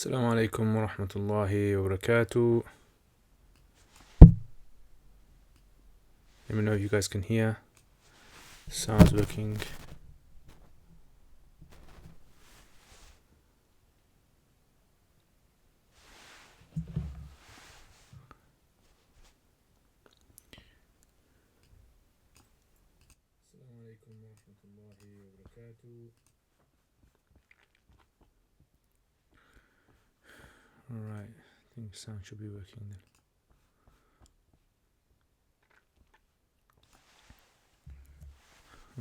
Assalamu alaikum wa rahmatullahi wa barakatuh. Let me know if you guys can hear. Sounds working. Assalamu alaikum wa rahmatullahi wa barakatuh. Alright, I think sound should be working then.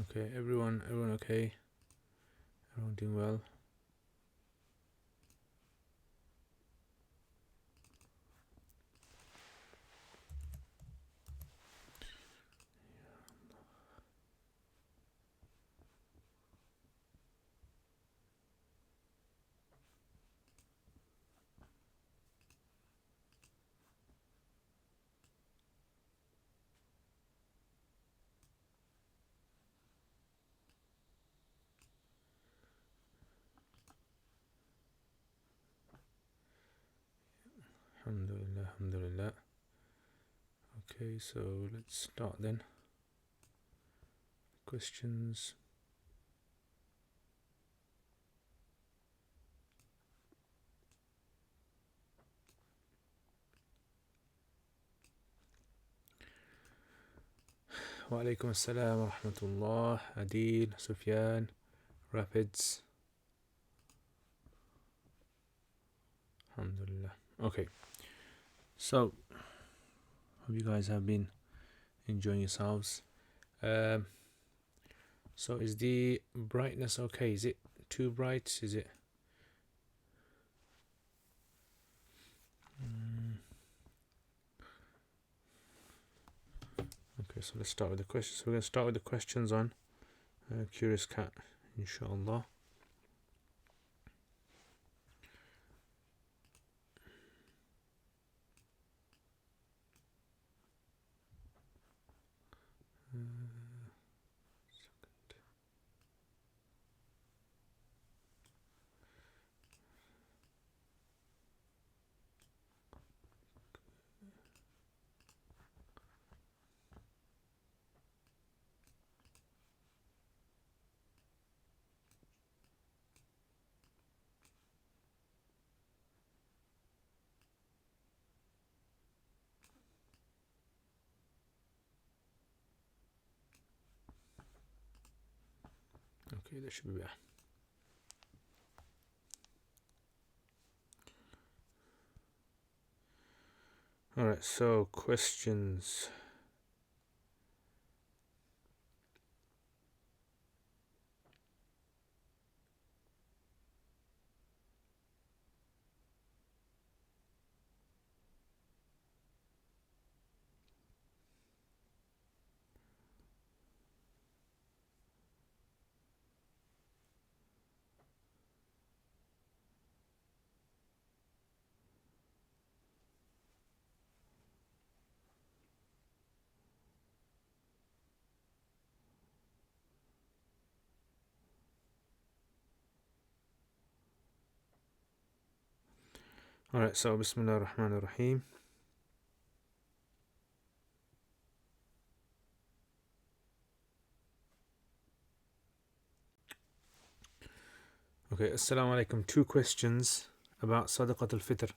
Okay, everyone okay? Everyone doing well? Alhamdulillah, alhamdulillah. Okay, so let's start then. Questions. Wa alaikum assalam wa rahmatullah. Adil, Sufyan, Rapids. Alhamdulillah. Okay. So, hope you guys have been enjoying yourselves. So is the brightness okay? Is it too bright? Is it? Okay, so let's start with the questions. So we're going to start with the questions on Curious Cat, inshallah. Okay, that should be better. Alright, so questions. Alright, so Bismillah ar-Rahman ar-Rahim. Okay, Assalamu alaikum. 2 questions about Sadaqat al-Fitr.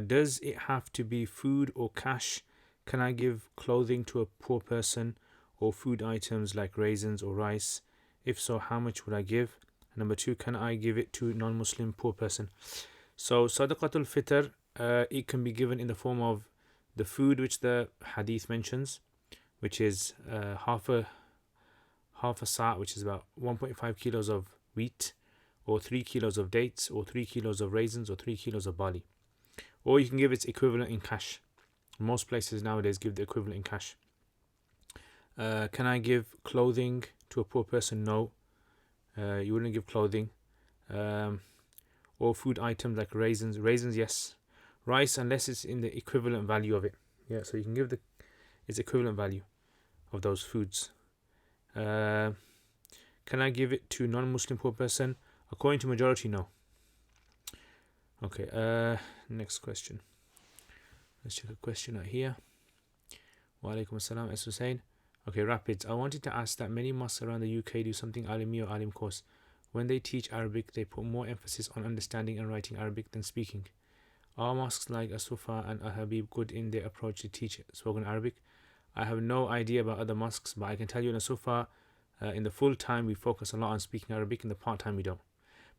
Does it have to be food or cash? Can I give clothing to a poor person or food items like raisins or rice? If so, how much would I give? Number 2, can I give it to a non-Muslim poor person? So Sadaqat al-Fitr, it can be given in the form of the food which the hadith mentions, which is half a sa', which is about 1.5 kilos of wheat, or 3 kilos of dates, or 3 kilos of raisins, or 3 kilos of barley. Or you can give its equivalent in cash. Most places nowadays give the equivalent in cash. Can I give clothing to a poor person? No. You wouldn't give clothing. Or food items like raisins. Raisins, yes. Rice, unless it's in the equivalent value of it. Yeah, so you can give its equivalent value of those foods. Can I give it to non-Muslim poor person? According to majority, no. Okay, next question. Let's check a question out here. Wa alaikum assalam, S. Hussein. Okay, rapids. I wanted to ask that many mosques around the UK do something alimi or alim course. When they teach Arabic, they put more emphasis on understanding and writing Arabic than speaking. Are mosques like As-Sufa and Al-Habib good in their approach to teach spoken Arabic? I have no idea about other mosques, but I can tell you in As-Sufa, in the full time we focus a lot on speaking Arabic, in the part time we don't.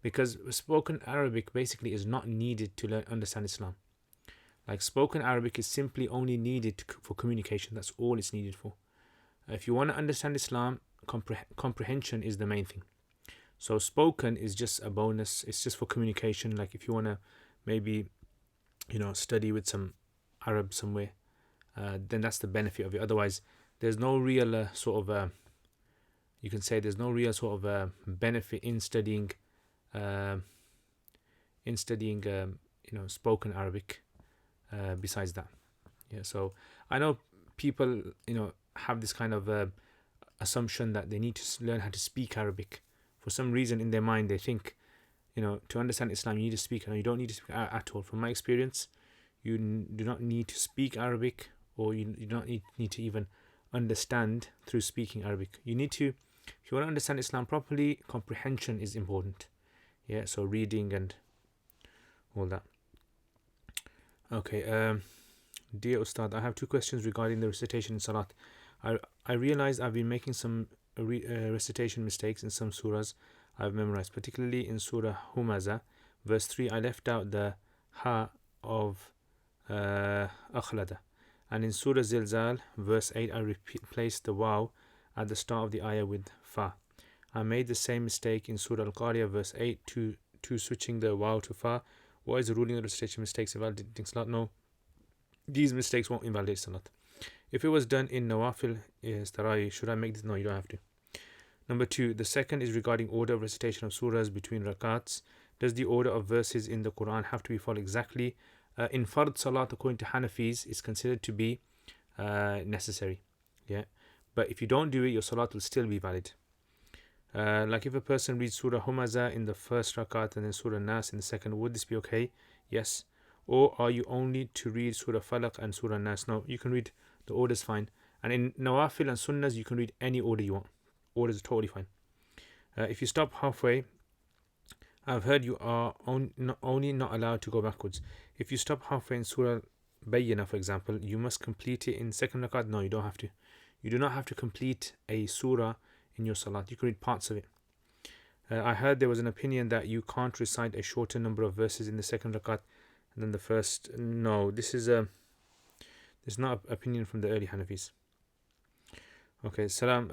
Because spoken Arabic basically is not needed to understand Islam. Like spoken Arabic is simply only needed for communication. That's all it's needed for. If you want to understand Islam, comprehension is the main thing. So spoken is just a bonus. It's just for communication. Like if you want to maybe, study with some Arab somewhere, then that's the benefit of it. Otherwise, there's no real you can say there's no real sort of benefit in studying, spoken Arabic. Besides that, yeah. So I know people, have this kind of assumption that they need to learn how to speak Arabic. For some reason in their mind, they think, to understand Islam, you need to speak, and you don't need to speak at all. From my experience, you do not need to speak Arabic, or you do not need to even understand through speaking Arabic. You need to, if you want to understand Islam properly, comprehension is important. Yeah, so reading and all that. Okay, dear Ustad, I have two questions regarding the recitation in Salat. I realize I've been making some recitation mistakes in some surahs I've memorized, particularly in Surah Humaza, verse 3. I left out the ha of akhlada, and in Surah Zilzal, verse 8, I replaced the waw at the start of the ayah with fa. I made the same mistake in Surah Al-Qari'ah, verse 8, to switching the waw to fa. What is the ruling of recitation mistakes invalidating Salat? No, these mistakes won't invalidate Salat. If it was done in Nawafil Taraweeh, should I make this? No, you don't have to. Number 2, the second is regarding order of recitation of surahs between rakats. Does the order of verses in the Quran have to be followed exactly? In Fard Salat, according to Hanafis, is considered to be necessary. Yeah, but if you don't do it, your Salat will still be valid. Like if a person reads Surah Humaza in the first rakat and then Surah Nas in the second, would this be okay? Yes. Or are you only to read Surah Falaq and Surah Nas? No, you can read, the order is fine. And in Nawafil and Sunnahs, you can read any order you want. Orders are totally fine. If you stop halfway, I've heard you are only not allowed to go backwards. If you stop halfway in Surah Bayyinah, for example, you must complete it in second rakat. No, you don't have to. You do not have to complete a surah in your salat. You can read parts of it. I heard there was an opinion that you can't recite a shorter number of verses in the second rakat than the first. No, this is not an opinion from the early Hanafis. Okay, Salam,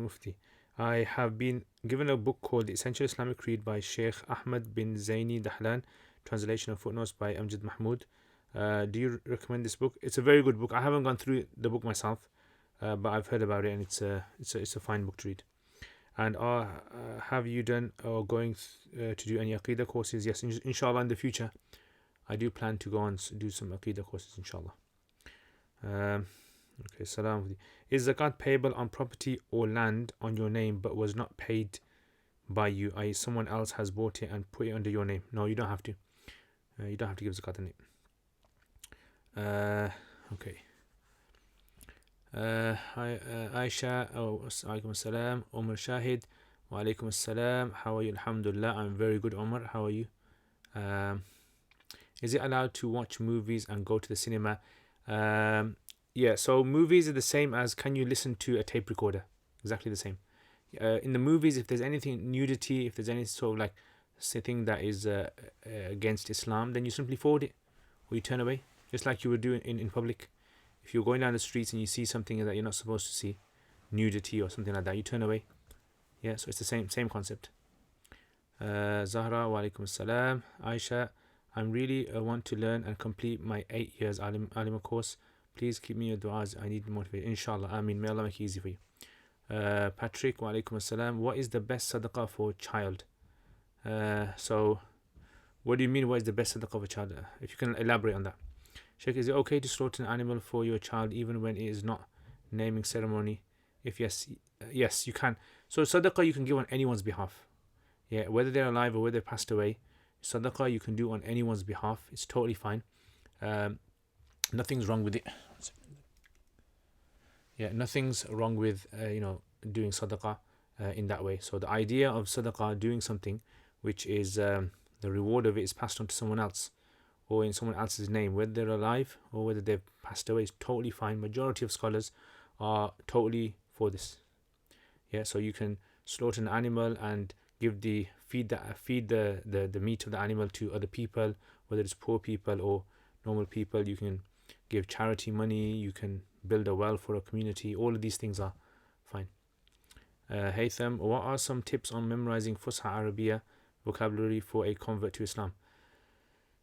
Mufti. I have been given a book called The Essential Islamic Creed by Sheikh Ahmad bin Zaini Dahlan, translation and footnotes by Amjad Mahmood. Do you recommend this book? It's a very good book. I haven't gone through the book myself, but I've heard about it, and it's a fine book to read. And have you done or going to do any Aqida courses? Yes, inshallah, in the future, I do plan to go and do some Aqida courses, inshallah. Okay, Salam. Is Zakat payable on property or land on your name but was not paid by you, i.e. someone else has bought it and put it under your name? No, you don't have to. You don't have to give Zakat on it. Okay. Hi, Aisha. Alaikum assalam. Umar Shahid. Wa alaikum assalam. How are you? Alhamdulillah. I'm very good, Umar. How are you? Is it allowed to watch movies and go to the cinema? Yeah, so movies are the same as can you listen to a tape recorder? Exactly the same. In the movies, if there's anything nudity, if there's any sort of like thing that is against Islam, then you simply forward it or you turn away, just like you would do in public. If you're going down the streets and you see something that you're not supposed to see, nudity or something like that, you turn away. Yeah, so it's the same concept. Zahra, wa alaikum assalam. Aisha, I'm really want to learn and complete my 8 years alima course. Please keep me your du'as. I need motivation. Inshallah. Ameen. May Allah make it easy for you. Patrick, wa alaikum assalam. What is the best sadaqah for a child? So, what do you mean, what is the best sadaqah for a child? If you can elaborate on that. Sheikh, is it okay to slaughter an animal for your child even when it is not naming ceremony? If yes, you can. So, sadaqah you can give on anyone's behalf. Yeah, whether they're alive or whether they passed away. Sadaqah you can do on anyone's behalf. It's totally fine. Nothing's wrong with it. Yeah, nothing's wrong with doing sadaqah in that way. So the idea of sadaqah, doing something which is the reward of it is passed on to someone else or in someone else's name, whether they're alive or whether they've passed away, is totally fine. Majority of scholars are totally for this. Yeah, so you can slaughter an animal and feed the meat of the animal to other people, whether it's poor people or normal people. You can give charity money, you can build a well for a community. All of these things are fine. Haytham, what are some tips on memorizing Fusha Arabiya vocabulary for a convert to Islam?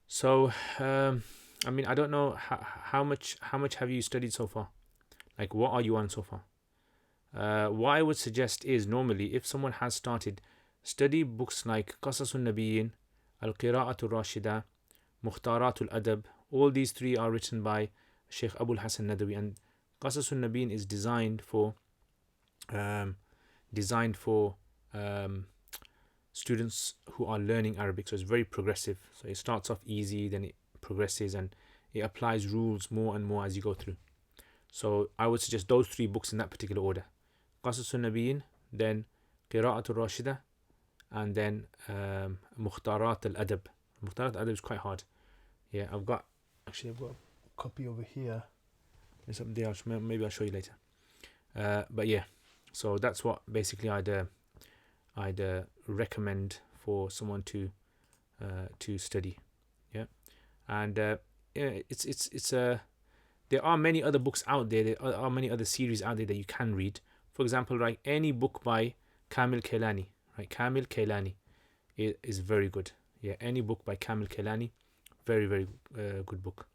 So I mean, I don't know how much have you studied so far? Like, what are you on so far? What I would suggest is, normally if someone has started, study books like Qasasun Nabiyyin, Al-Qira'atul Rashida, Mukhtaratul Adab. All these three are written by Sheikh Abul Hasan Nadawi, and Qasasun Nabiyyin is designed for students who are learning Arabic. So it's very progressive. So it starts off easy, then it progresses, and it applies rules more and more as you go through. So I would suggest those three books in that particular order: Qasasun Nabiyyin, then Qira'atul Rashida, and then Mukhtarat al-Adab. Mukhtarat al-Adab is quite hard. Yeah, I've got a copy over here. There's something else. Maybe I'll show you later. But yeah, so that's what basically I'd recommend for someone to study. Yeah, and it's there are many other books out there. There are many other series out there that you can read. For example, right, any book by Kamil Kailani, right? Kamil Kailani is very good. Yeah, any book by Kamil Kailani, very, very good book.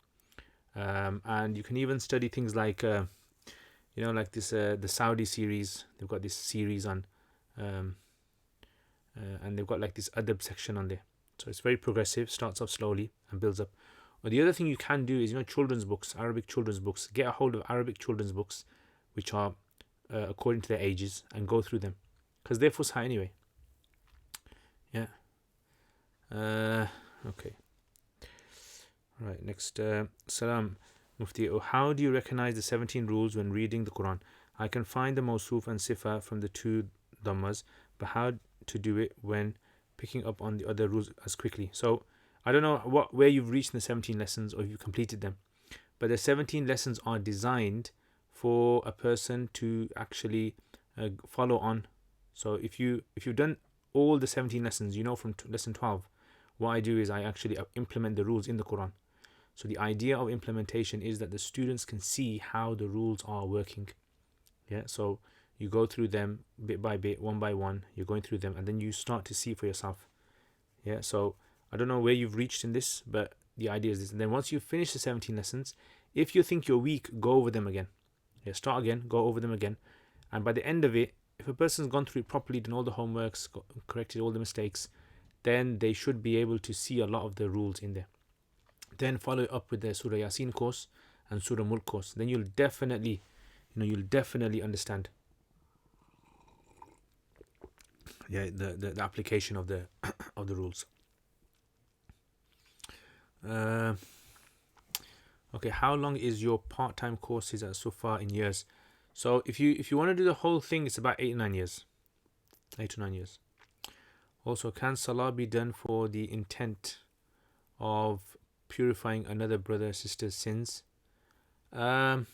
And you can even study things like, like this, the Saudi series. They've got this series on, and they've got like this adab section on there. So it's very progressive, starts off slowly and builds up. Or the other thing you can do is, children's books, Arabic children's books. Get a hold of Arabic children's books, which are according to their ages, and go through them, because they're Fusha anyway. Yeah. Okay. Right, next. Salam, Mufti. How do you recognize the 17 rules when reading the Quran? I can find the Mawsuf and Sifa from the two Dhammas, but how to do it when picking up on the other rules as quickly? So, I don't know where you've reached in the 17 lessons, or if you've completed them, but the 17 lessons are designed for a person to actually follow on. So if you've done all the 17 lessons, from lesson 12, what I do is I actually implement the rules in the Quran. So the idea of implementation is that the students can see how the rules are working. Yeah, so you go through them bit by bit, one by one. You're going through them, and then you start to see for yourself. Yeah, so I don't know where you've reached in this, but the idea is this. And then once you finish the 17 lessons, if you think you're weak, go over them again. Yeah, start again, go over them again. And by the end of it, if a person's gone through it properly, done all the homeworks, corrected all the mistakes, then they should be able to see a lot of the rules in there. Then follow it up with the Surah Yasin course and Surah Mulk course. Then you'll definitely understand. Yeah, the application of the of the rules. Okay, how long is your part-time courses so far in years? So if you want to do the whole thing, it's about 8 to 9 years. 8 to 9 years. Also, can salah be done for the intent of purifying another brother or sister's sins? So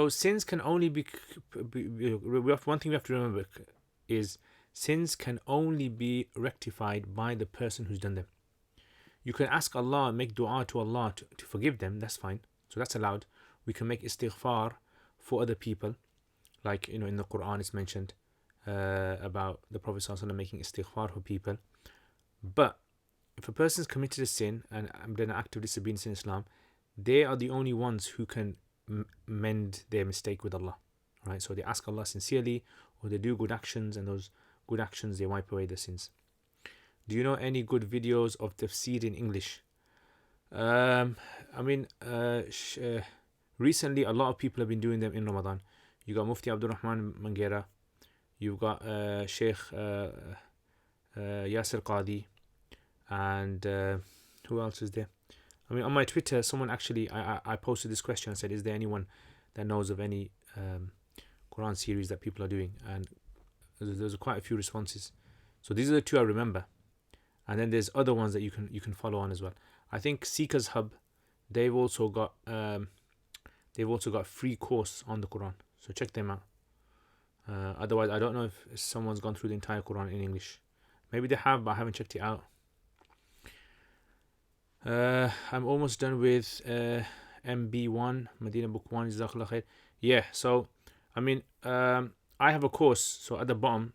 sins can only be one thing we have to remember is sins can only be rectified by the person who's done them. You can ask Allah, make dua to Allah to forgive them, that's fine. So that's allowed. We can make istighfar for other people. Like, in the Quran it's mentioned about the Prophet ﷺ making istighfar for people. But if a person's committed a sin and done an act of disobedience in Islam, they are the only ones who can mend their mistake with Allah. Right? So they ask Allah sincerely, or they do good actions, and those good actions, they wipe away their sins. Do you know any good videos of tafsir in English? Recently a lot of people have been doing them in Ramadan. You got Mufti Abdul Rahman Mangera, you've got Sheikh Yasir Qadi, And who else is there? I mean, on my Twitter, someone actually, I posted this question and said, is there anyone that knows of any Quran series that people are doing? And there's quite a few responses. So these are the two I remember. And then there's other ones that you can follow on as well. I think Seekers Hub, they've also got free course on the Quran. So check them out. Otherwise, I don't know if someone's gone through the entire Quran in English. Maybe they have, but I haven't checked it out. I'm almost done with MB1, Medina Book 1, Jazakallah khair. Yeah, so, I mean, I have a course. So at the bottom,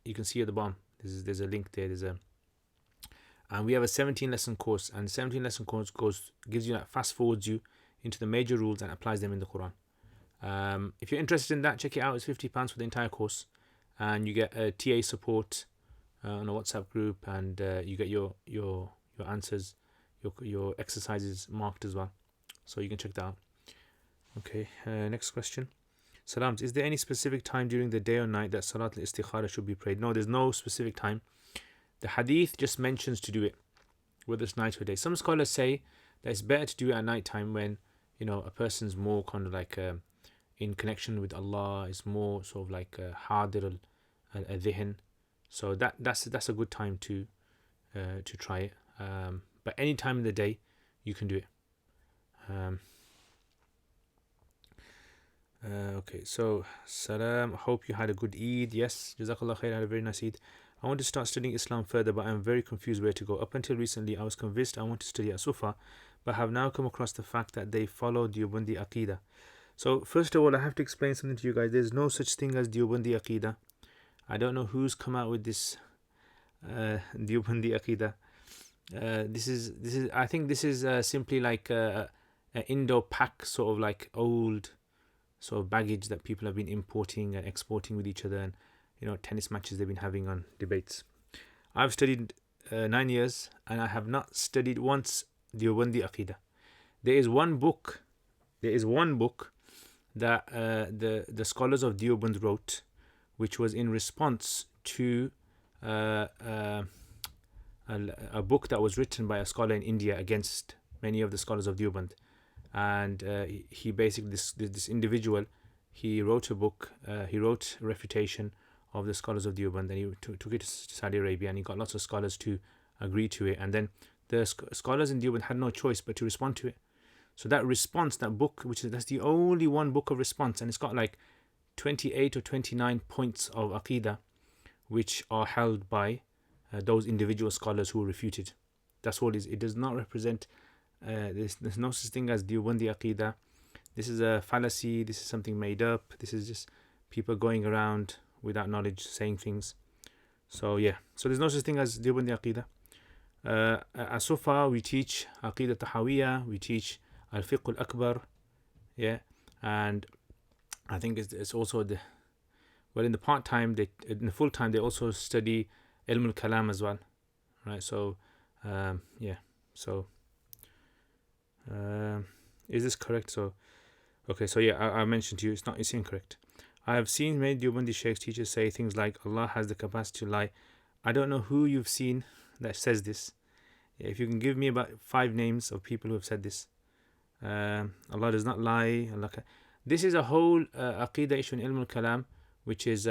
you can see at the bottom, there's a link there. And we have a 17-lesson course. And the 17-lesson course gives you, fast forwards you into the major rules and applies them in the Quran. If you're interested in that, check it out. It's £50 for the entire course. And you get TA support on a WhatsApp group. And you get your answers, your exercises marked as well, so you can check that out. Okay, next question. Salams, is there any specific time during the day or night that Salat al-Istikhara should be prayed? No, there's no specific time. The hadith just mentions to do it, whether it's night or day. Some scholars say that it's better to do it at night time when, a person's more kind of like in connection with Allah, is more sort of like hadir al-dhihn. So that's a good time to try it. But any time in the day, you can do it. Okay, so Salam, hope you had a good Eid. Yes, Jazakallah khair, had a very nice Eid. I want to start studying Islam further, but I am very confused where to go. Up until recently, I was convinced I want to study at Sufa, but have now come across the fact that they follow Deobandi Aqida. So first of all, I have to explain something to you guys. There's no such thing as Deobandi Aqida. I don't know who's come out with this Deobandi Aqida. This is I think this is simply like an Indo-Pak sort of like old sort of baggage that people have been importing and exporting with each other, and tennis matches they've been having on debates. I've studied 9 years and I have not studied once Deobandi Aqida. There is one book that the scholars of Deoband wrote, which was in response to a book that was written by a scholar in India against many of the scholars of Deoband. And he basically, this individual, he wrote a book, he wrote a refutation of the scholars of Deoband, and he took it to Saudi Arabia, and he got lots of scholars to agree to it. And then the scholars in Deoband had no choice but to respond to it. So that response, that book, that's the only one book of response, and it's got like 28 or 29 points of Aqida, which are held by those individual scholars who refuted. That's all it is. It does not represent, there's no such thing as Deobandi Aqida. This is a fallacy, this is something made up, this is just people going around without knowledge saying things. So yeah, so there's no such thing as Deobandi Aqida. At Sufa, we teach Aqida Tahawiyya, we teach al-Fiqh al-Akbar, yeah, and I think it's also in the part-time, in the full-time, they also study Ilm al-Kalam as well, right? So, is this correct? So, okay, so yeah, I mentioned to you, it's incorrect. I have seen many Deobandi Sheikhs teachers say things like Allah has the capacity to lie. I don't know who you've seen that says this. If you can give me about 5 names of people who have said this. Allah does not lie. This is a whole Aqida issue in Ilm al-Kalam, which is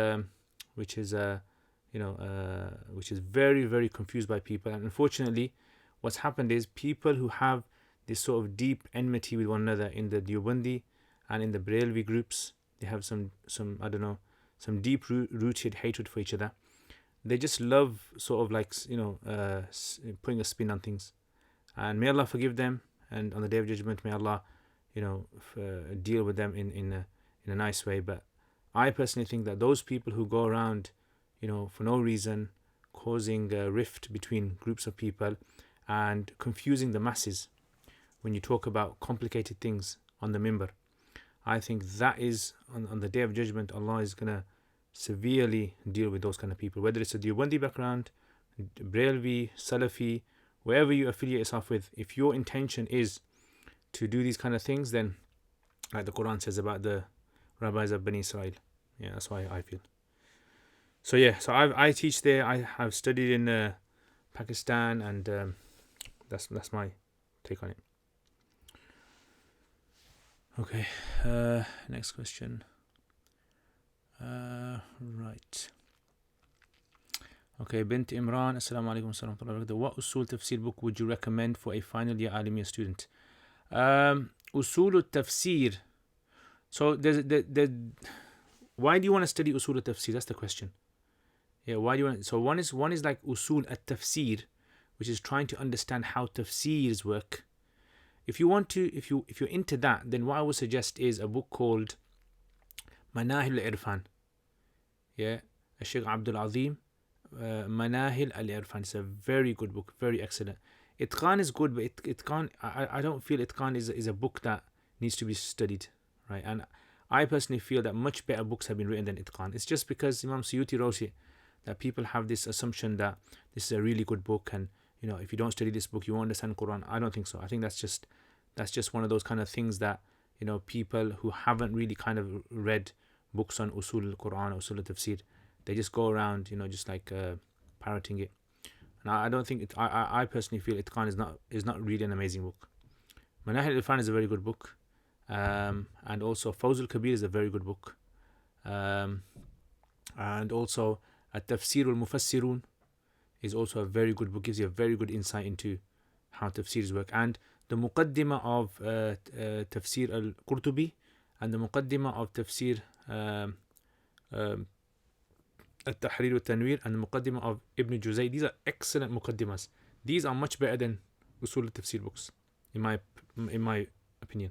very, very confused by people. And unfortunately, what's happened is people who have this sort of deep enmity with one another in the Deobandi and in the Barelvi groups, they have some deep rooted hatred for each other. They just love sort of like putting a spin on things. And may Allah forgive them, and on the Day of Judgment, may Allah deal with them in a nice way. But I personally think that those people who go around for no reason causing a rift between groups of people and confusing the masses when you talk about complicated things on the mimbar, I think that is on the Day of Judgment, Allah is going to severely deal with those kind of people, whether it's a Deobandi background, Barelvi, Salafi, wherever you affiliate yourself with. If your intention is to do these kind of things, then like the Quran says about the rabbis of Bani Israel, that's why I feel. So yeah, so I teach there. I have studied in Pakistan, and that's my take on it. Okay, next question. Right. Okay, Bint Imran, Assalamu alaikum wa rahmatullahi wa barakatuh. What Usul Tafsir book would you recommend for a final year Alimiya student? Usul Tafsir. So why do you want to study Usul Tafsir? That's the question. Yeah, why do you want? So one is like Usul at Tafsir, which is trying to understand how tafsirs work. If you want to, if you're into that, then what I would suggest is a book called Manahil al-Irfan. Yeah, Sheikh Abdul Azim, Manahil al-Irfan. It's a very good book, very excellent. Itqan is good, but Itqan, I don't feel Itqan is a book that needs to be studied, right? And I personally feel that much better books have been written than Itqan. It's just because Imam Suyuti wrote it that people have this assumption that this is a really good book, and if you don't study this book, you won't understand Quran. I don't think so. I think that's just one of those kind of things that people who haven't really kind of read books on Usul al-Quran, Usul al-Tafsir, they just go around just like parroting it. And I don't think I personally feel Itqan is not really an amazing book. Manahil al-Irfan is a very good book, and also Fawzul Kabir is a very good book, and also At-Tafsir al-Mufassirun is also a very good book, gives you a very good insight into how tafsirs work. And the Muqaddimah of Tafsir al-Qurtubi and the Muqaddimah of Tafsir al-Tahrir al-Tanwir and the Muqaddimah of Ibn Juzay, these are excellent Muqaddimas. These are much better than Usul al-Tafsir books, in my opinion.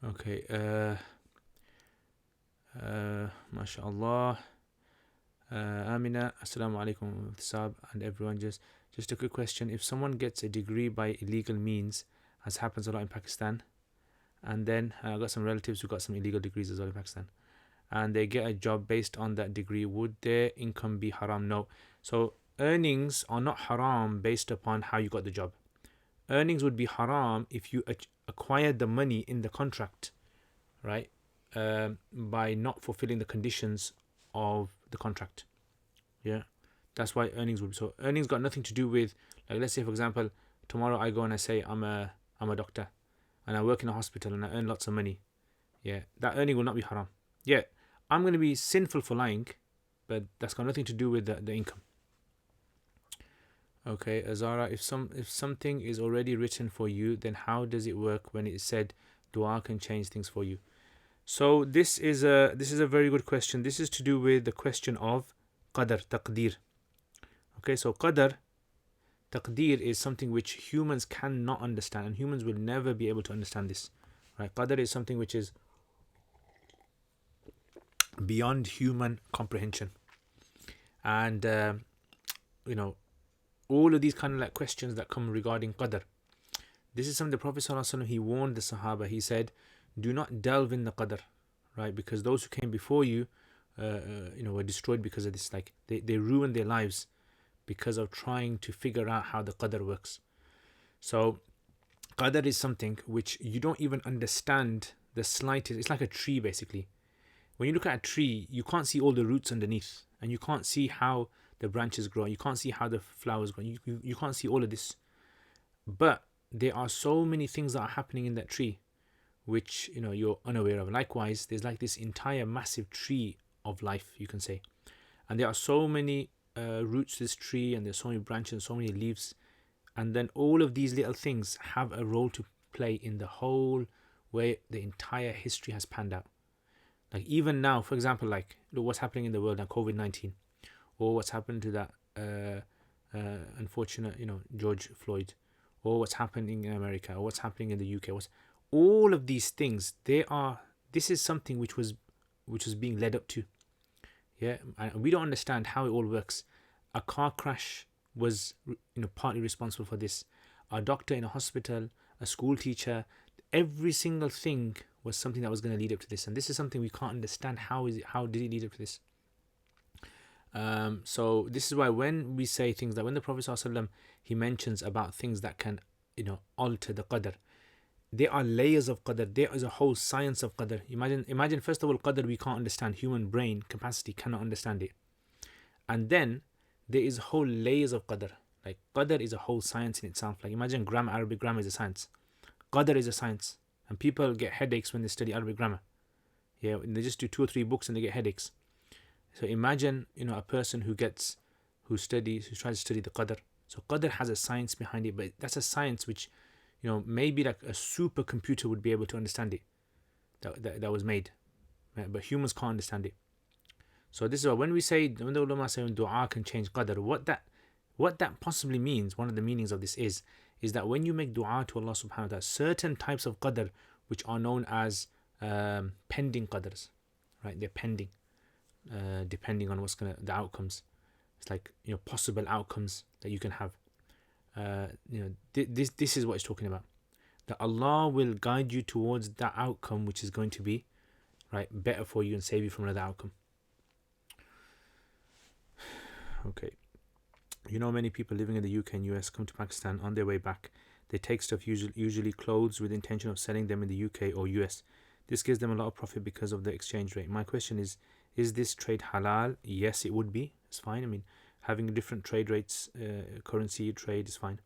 Okay, mashallah. Amina, assalamu alaikum Sab and everyone. Just a quick question. If someone gets a degree by illegal means, as happens a lot in Pakistan, and then I've got some relatives who got some illegal degrees as well in Pakistan, and they get a job based on that degree, would their income be haram? No. So earnings are not haram based upon how you got the job. Earnings would be haram if you acquired the money in the contract, right? By not fulfilling the conditions of the contract. Yeah, that's why earnings would be. So earnings got nothing to do with, like, let's say for example, tomorrow I go and I say I'm a doctor and I work in a hospital and I earn lots of money. Yeah, that earning will not be haram. Yeah, I'm going to be sinful for lying, but that's got nothing to do with the income. Okay, Azara, if something is already written for you, then how does it work when it is said dua can change things for you? So this is a very good question. This is to do with the question of Qadar, Taqdir. Okay, so Qadar, Taqdir is something which humans cannot understand, and humans will never be able to understand this. Right? Qadar is something which is beyond human comprehension, and all of these kind of like questions that come regarding Qadar. This is something the Prophet ﷺ, he warned the Sahaba. He said, do not delve in the Qadar, right? Because those who came before you, were destroyed because of this. Like they ruined their lives because of trying to figure out how the Qadar works. So Qadar is something which you don't even understand the slightest. It's like a tree basically. When you look at a tree, you can't see all the roots underneath, and you can't see how the branches grow. You can't see how the flowers grow. You can't see all of this. But there are so many things that are happening in that tree which you're unaware of. Likewise, there's like this entire massive tree of life, you can say, and there are so many roots to this tree, and there's so many branches and so many leaves, and then all of these little things have a role to play in the whole way the entire history has panned out. Like even now, for example, like look what's happening in the world now, COVID-19, or what's happened to that unfortunate George Floyd, or what's happening in America, or what's happening in the UK. All of these things, this is something which was being led up to. Yeah, and we don't understand how it all works. A car crash was partly responsible for this. A doctor in a hospital, a school teacher, every single thing was something that was going to lead up to this. And this is something we can't understand. How did it lead up to this? So this is why when we say things that when the Prophet ﷺ, he mentions about things that can alter the Qadr, there are layers of Qadar. There is a whole science of Qadar. Imagine first of all, Qadar we can't understand. Human brain capacity cannot understand it. And then there is whole layers of Qadar. Like Qadar is a whole science in itself. Like imagine grammar, Arabic grammar is a science. Qadar is a science. And people get headaches when they study Arabic grammar. Yeah, and they just do 2 or 3 books and they get headaches. So imagine, a person who tries to study the Qadar. So Qadar has a science behind it, but that's a science which, maybe like a supercomputer would be able to understand it. That was made, but humans can't understand it. So this is why when the ulama say dua can change Qadar, what that possibly means, one of the meanings of this is that when you make dua to Allah subhanahu wa ta'ala, certain types of Qadar which are known as pending Qadars, right? They're pending, depending on the outcomes. It's like possible outcomes that you can have. This is what it's talking about. That Allah will guide you towards that outcome which is going to be right better for you and save you from another outcome. Okay. Many people living in the UK and US come to Pakistan on their way back. They take stuff, usually clothes, with the intention of selling them in the UK or US. This gives them a lot of profit because of the exchange rate. My question is this trade halal? Yes, it would be. It's fine. Having different trade rates, currency trade is fine,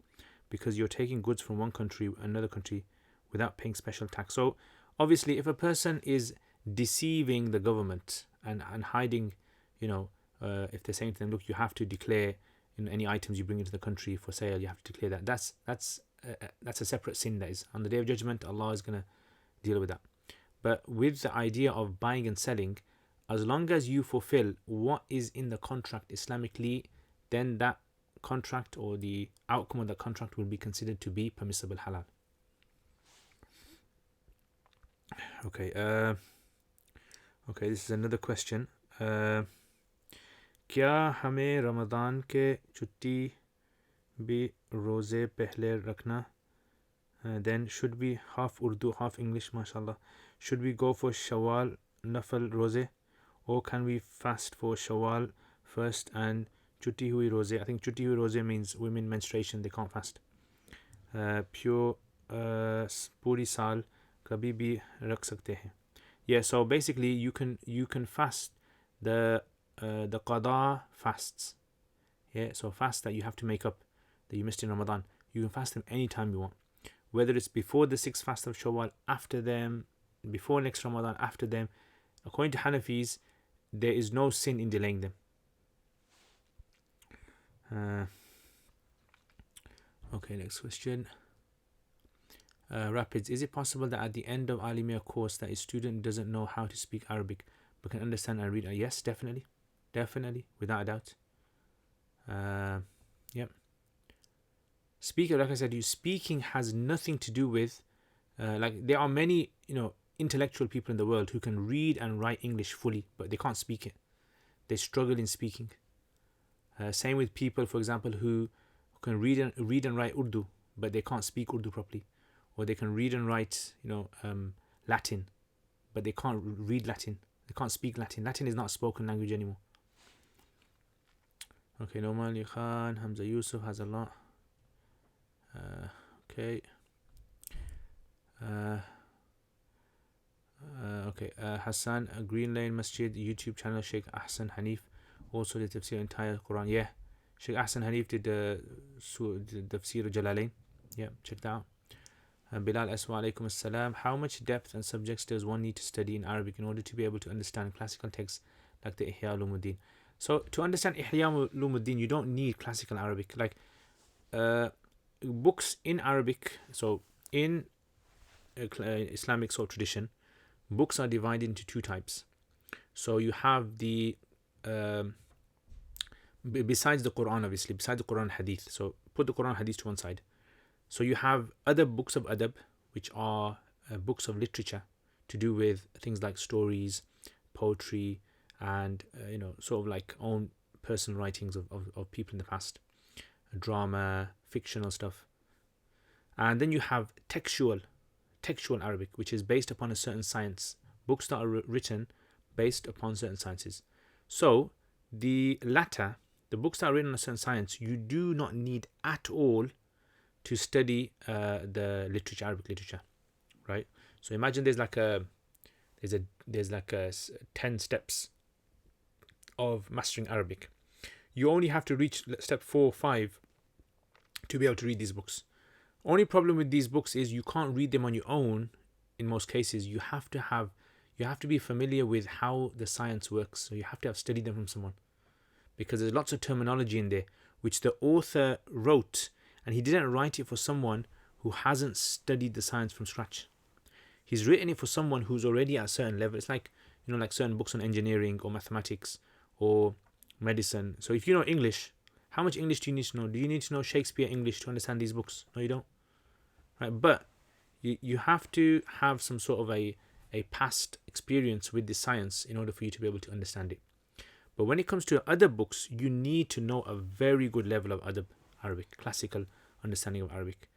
because you're taking goods from one country, another country, without paying special tax. So obviously, if a person is deceiving the government and hiding, if they're saying to them, look, you have to declare any items you bring into the country for sale, you have to declare that. That's a separate sin. That is on the Day of Judgment, Allah is going to deal with that. But with the idea of buying and selling, as long as you fulfill what is in the contract Islamically, then that contract or the outcome of the contract will be considered to be permissible halal. Okay. This is another question. क्या हमें रमज़ान के छुट्टी भी रोज़े पहले रखना? Then should we half Urdu, half English, mashallah. Should we go for Shawwal Nafal Roze, or can we fast for Shawwal first and Chutti Hui Roze? I think Chutti Hui Roze means women menstruation, they can't fast. Pure Puri Saal Kabhi bhi rakh sakte hain. Yeah, so basically you can fast the Qadar fasts. Yeah, so fast that you have to make up that you missed in Ramadan. You can fast them anytime you want. Whether it's before the 6th fast of Shawwal, after them, before next Ramadan, after them. According to Hanafis, there is no sin in delaying them. Okay, next question. Rapids. Is it possible that at the end of Alimiya course that a student doesn't know how to speak Arabic but can understand and read? Yes, definitely. Definitely, without a doubt. Yep. Speaking, like I said, speaking has nothing to do with like there are many intellectual people in the world who can read and write English fully, but they can't speak it. They struggle in speaking. Same with people, for example, who can read and write Urdu, but they can't speak Urdu properly, or they can read and write Latin, but they can't read Latin. They can't speak Latin. Latin is not a spoken language anymore. Okay, Noman Ali Khan, Hamza Yusuf has a lot. Okay. Hassan, Green Lane Masjid YouTube channel, Sheikh Ahsan Hanif also did tafsir entire Quran. Yeah, Sheikh Ahsan Hanif did the tafsir Jalalain. Yeah, check that out. Bilal Aswa alaikum assalam. How much depth and subjects does one need to study in Arabic in order to be able to understand classical texts like the Ihya Ulumuddin? So to understand Ihya Ulumuddin, you don't need classical Arabic. Like books in Arabic, so in Islamic sort of tradition, books are divided into 2 types. So you have the besides the Quran, obviously, besides the Quran and Hadith. So put the Quran and Hadith to one side. So you have other books of adab, which are books of literature to do with things like stories, poetry, and sort of like own personal writings of people in the past, drama, fictional stuff. And then you have textual Arabic, which is based upon a certain science, books that are written based upon certain sciences. So the latter, the books that are written on a certain science, you do not need at all to study the literature, Arabic literature. right? So imagine there's like 10 steps of mastering Arabic. You only have to reach step 4 or 5 to be able to read these books. Only problem with these books is you can't read them on your own. In most cases, you have to be familiar with how the science works. So you have to have studied them from someone, because there's lots of terminology in there which the author wrote, and he didn't write it for someone who hasn't studied the science from scratch. He's written it for someone who's already at a certain level. It's like, like certain books on engineering or mathematics or medicine. So if you know English, how much English do you need to know? Do you need to know Shakespeare English to understand these books? No, you don't. Right? But you have to have some sort of a past experience with the science in order for you to be able to understand it. But when it comes to other books, you need to know a very good level of adab, Arabic, classical understanding of Arabic,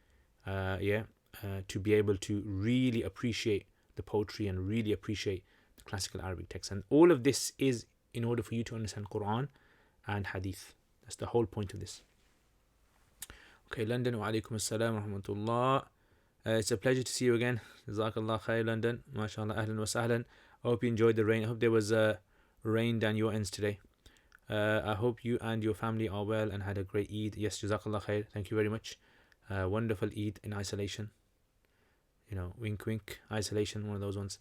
to be able to really appreciate the poetry and really appreciate the classical Arabic text. And all of this is in order for you to understand Quran and Hadith. That's the whole point of this. Okay, London, wa alaikum assalam wa rahmatullah. It's a pleasure to see you again. Jazakallah khair, London. MashaAllah, ahlan wa sahlan. I hope you enjoyed the rain. I hope there was rain down your ends today. I hope you and your family are well and had a great Eid. Yes, Jazakallah khair. Thank you very much. Wonderful Eid in isolation. Wink wink, isolation, one of those ones.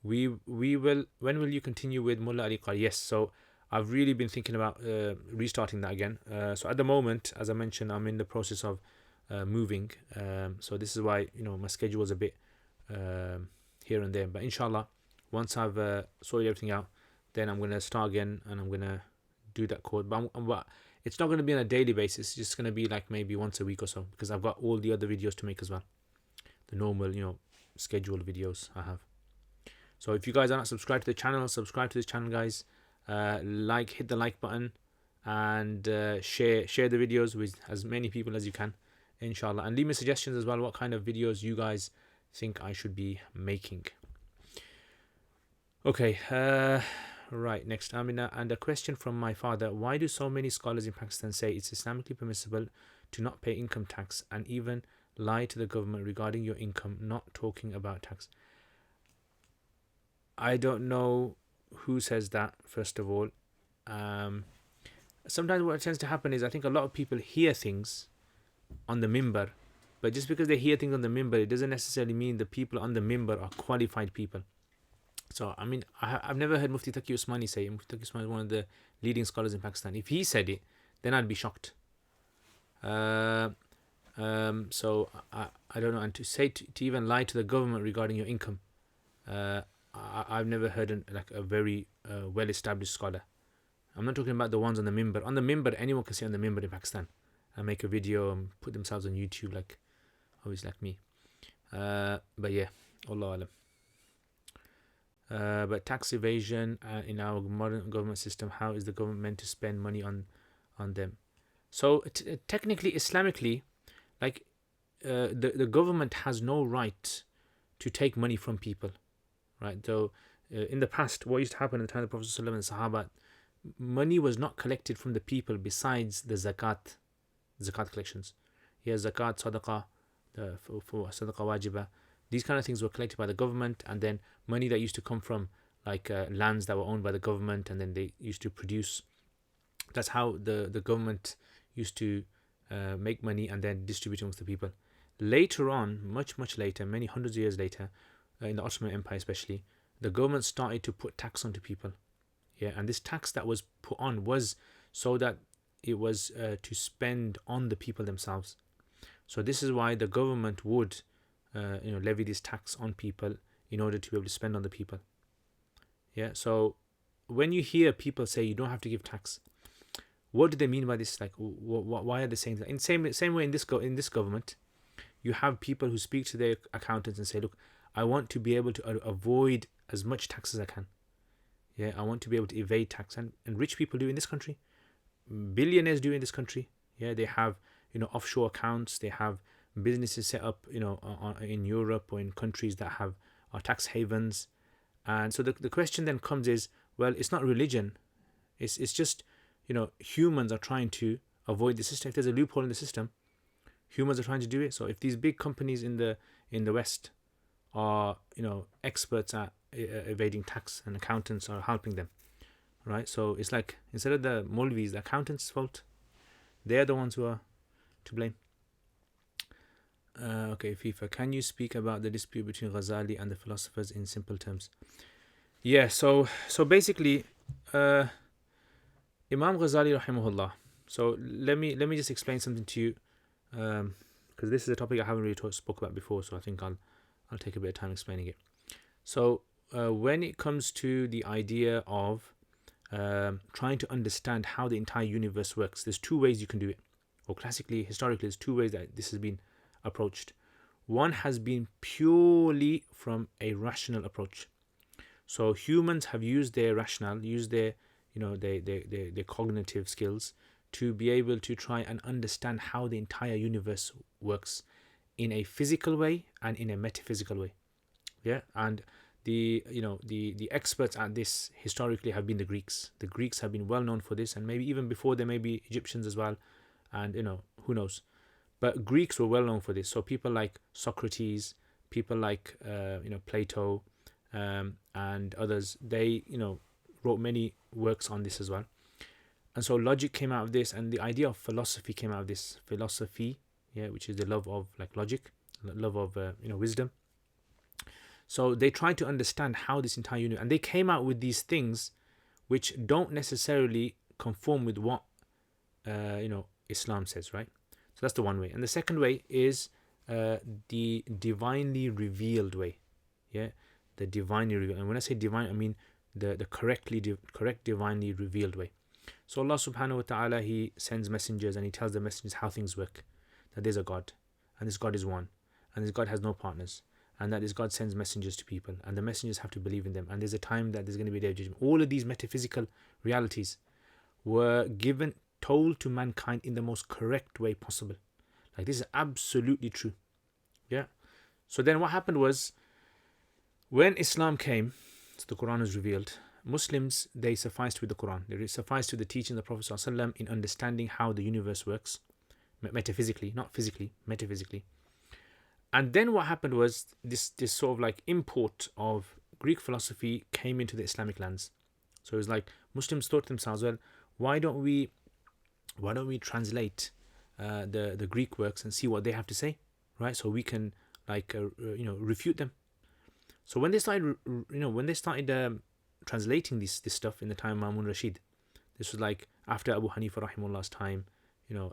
We will. When will you continue with Mullah Ali Qari? Yes, so I've really been thinking about restarting that again. So at the moment, as I mentioned, I'm in the process of moving. So this is why my schedule is a bit here and there. But inshallah, once I've sorted everything out, then I'm gonna start again and I'm gonna do that course. But it's not going to be on a daily basis. It's just going to be like maybe once a week or so, because I've got all the other videos to make as well. The normal, scheduled videos I have. So if you guys are not subscribed to the channel, subscribe to this channel, guys. Hit the like button, and share the videos with as many people as you can, inshallah. And leave me suggestions as well, what kind of videos you guys think I should be making. Okay, right, next, Amina. And a question from my father: why do so many scholars in Pakistan say it's Islamically permissible to not pay income tax and even lie to the government regarding your income, not talking about tax? I don't know who says that, first of all. Sometimes what tends to happen is, I think a lot of people hear things on the mimbar, but just because they hear things on the mimbar, it doesn't necessarily mean the people on the mimbar are qualified people. So, I mean, I've never heard Mufti Taqi Usmani say it. Mufti Taqi Usmani is one of the leading scholars in Pakistan. If he said it, then I'd be shocked. So, I don't know. And to say, to even lie to the government regarding your income, I've never heard a very well-established scholar. I'm not talking about the ones on the mimbar. On the mimbar, anyone can sit on the mimbar in Pakistan and make a video and put themselves on YouTube, obviously like me. But yeah, Allahu Alam. But tax evasion in our modern government system, how is the government meant to spend money on them? So technically, Islamically, the government has no right to take money from people, right? Though in the past, what used to happen in the time of the Prophet ﷺ and Sahaba, money was not collected from the people besides the zakat collections. Zakat, Sadaqah, for Sadaqah Wajibah. These kind of things were collected by the government, and then money that used to come from lands that were owned by the government, and then they used to produce. That's how the government used to make money and then distribute amongst the people. Later on, much later, many hundreds of years later, in the Ottoman Empire especially, the government started to put tax onto people. And this tax that was put on was so that it was to spend on the people themselves. So this is why the government would levy this tax on people in order to be able to spend on the people. So when you hear people say you don't have to give tax, what do they mean by this? Why are they saying that? In the same way in this government, you have people who speak to their accountants and say, look, I want to be able to avoid as much tax as I can. I want to be able to evade tax, and rich people do in this country. Billionaires do in this country. They have offshore accounts. They have businesses set up in Europe or in countries that are tax havens. And so the question then comes is, well, it's not religion. It's just humans are trying to avoid the system. If there's a loophole in the system, humans are trying to do it. So if these big companies in the West are, experts at evading tax, and accountants are helping them, right? So it's like, instead of the Maulvis, the accountants' fault. They're the ones who are to blame. Okay, FIFA, can you speak about the dispute between Ghazali and the philosophers in simple terms? Yeah, so basically, Imam Ghazali rahimahullah. So let me just explain something to you, because this is a topic I haven't really spoke about before. So I think I'll take a bit of time explaining it. So when it comes to the idea of trying to understand how the entire universe works, there's two ways you can do it. Or classically, historically, there's two ways that this has been approached. One has been purely from a rational approach. So humans have used their rationale, used their their cognitive skills to be able to try and understand how the entire universe works in a physical way and in a metaphysical way. Yeah, and the experts at this historically have been the Greeks. The Greeks have been well known for this, and maybe even before there may be Egyptians as well, and who knows. But Greeks were well known for this. So people like Socrates, people like Plato, and others, they wrote many works on this as well. And so logic came out of this, and the idea of philosophy came out of this. Philosophy, yeah, which is the love of like logic, love of wisdom. So they tried to understand how this entire universe, and they came out with these things which don't necessarily conform with what Islam says, right? So that's the one way. And the second way is the divinely revealed way. Yeah, the divinely revealed. And when I say divine, I mean the correct divinely revealed way. So Allah subhanahu wa ta'ala, He sends messengers and He tells the messengers how things work. That there's a God, and this God is one, and this God has no partners, and that this God sends messengers to people, and the messengers have to believe in them, and there's a time that there's going to be a day of judgment. All of these metaphysical realities were told to mankind in the most correct way possible. Like, this is absolutely true. Yeah. So then what happened was, when Islam came, so the Quran was revealed, Muslims, they sufficed with the Quran. They sufficed with the teaching of the Prophet ﷺ in understanding how the universe works, metaphysically, not physically, metaphysically. And then what happened was, this sort of like import of Greek philosophy came into the Islamic lands. So it was like Muslims thought to themselves, well, why don't we translate the Greek works and see what they have to say, right? So we can refute them. So when they started translating this stuff in the time of Ma'mun Rashid, this was like after Abu Hanifa rahimullah's time,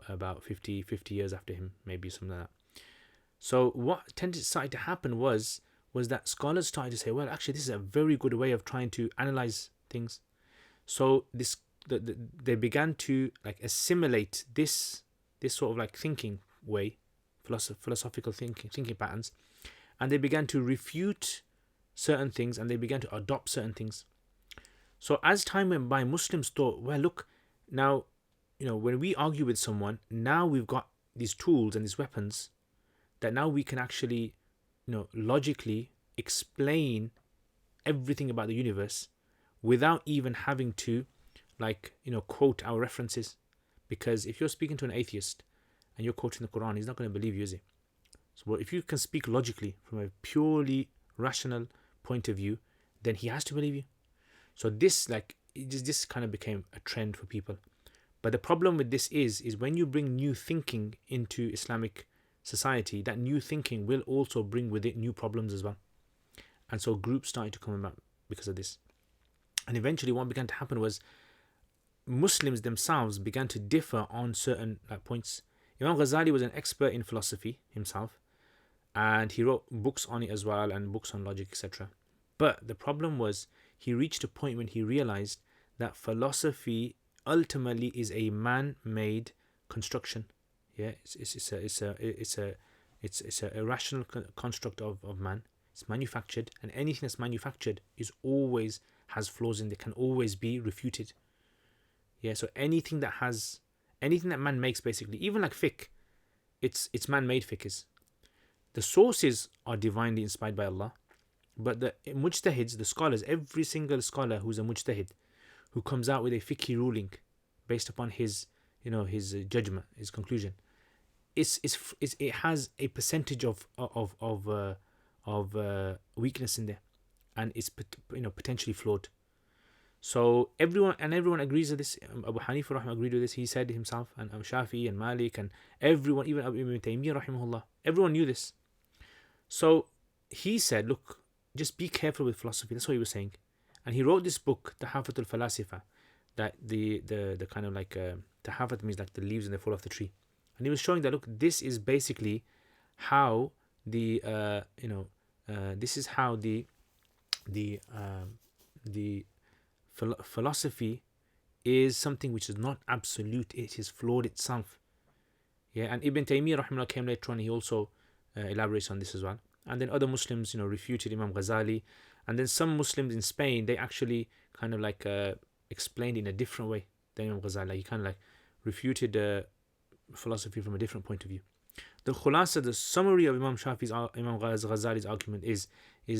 about 50 years after him, maybe something like that. So what started to happen was that scholars started to say, well, actually, this is a very good way of trying to analyze things. So they began to like assimilate this sort of like thinking way, philosophical thinking patterns, and they began to refute certain things, and they began to adopt certain things. So as time went by, Muslims thought, well, look, now, when we argue with someone, now we've got these tools and these weapons that now we can actually, logically explain everything about the universe without even having to, quote our references. Because if you're speaking to an atheist and you're quoting the Quran, he's not going to believe you, is he? So if you can speak logically from a purely rational point of view, then he has to believe you. So this kind of became a trend for people. But the problem with this is when you bring new thinking into Islamic society, that new thinking will also bring with it new problems as well. And so groups started to come about because of this. And eventually what began to happen was Muslims themselves began to differ on certain points. Imam Ghazali was an expert in philosophy himself, and he wrote books on it as well, and books on logic, etc. But the problem was, he reached a point when he realized that philosophy ultimately is a man-made construction. Yeah, it's a irrational construct of man. It's manufactured, and anything that's manufactured has flaws in it, can always be refuted. Yeah, so anything that man makes, basically, even like fiqh, it's man-made fiqh. The sources are divinely inspired by Allah, but the mujtahids, the scholars, every single scholar who's a mujtahid, who comes out with a fiqh ruling based upon his judgment, his conclusion, it has a percentage of weakness in there, and it's potentially flawed. So everyone agrees with this. Abu Hanifa rahimahullah agreed with this. He said himself, and Shafi and Malik and everyone, even Ibn Taymiyyah rahimahullah, everyone knew this. So he said, look, just be careful with philosophy. That's what he was saying. And he wrote this book, Tahafut al-Falasifa, that the kind of like Tahafut means like the leaves in the fall of the tree. And he was showing that, look, this is basically how this is how the philosophy is something which is not absolute. It is flawed itself. Yeah, and Ibn Taymiyyah rahimahullah came later on. He also elaborates on this as well. And then other Muslims, refuted Imam Ghazali. And then some Muslims in Spain, they actually kind of like explained in a different way than Imam Ghazali. He kind of like refuted philosophy from a different point of view. The khulasa, the summary of Imam Ghazali's argument is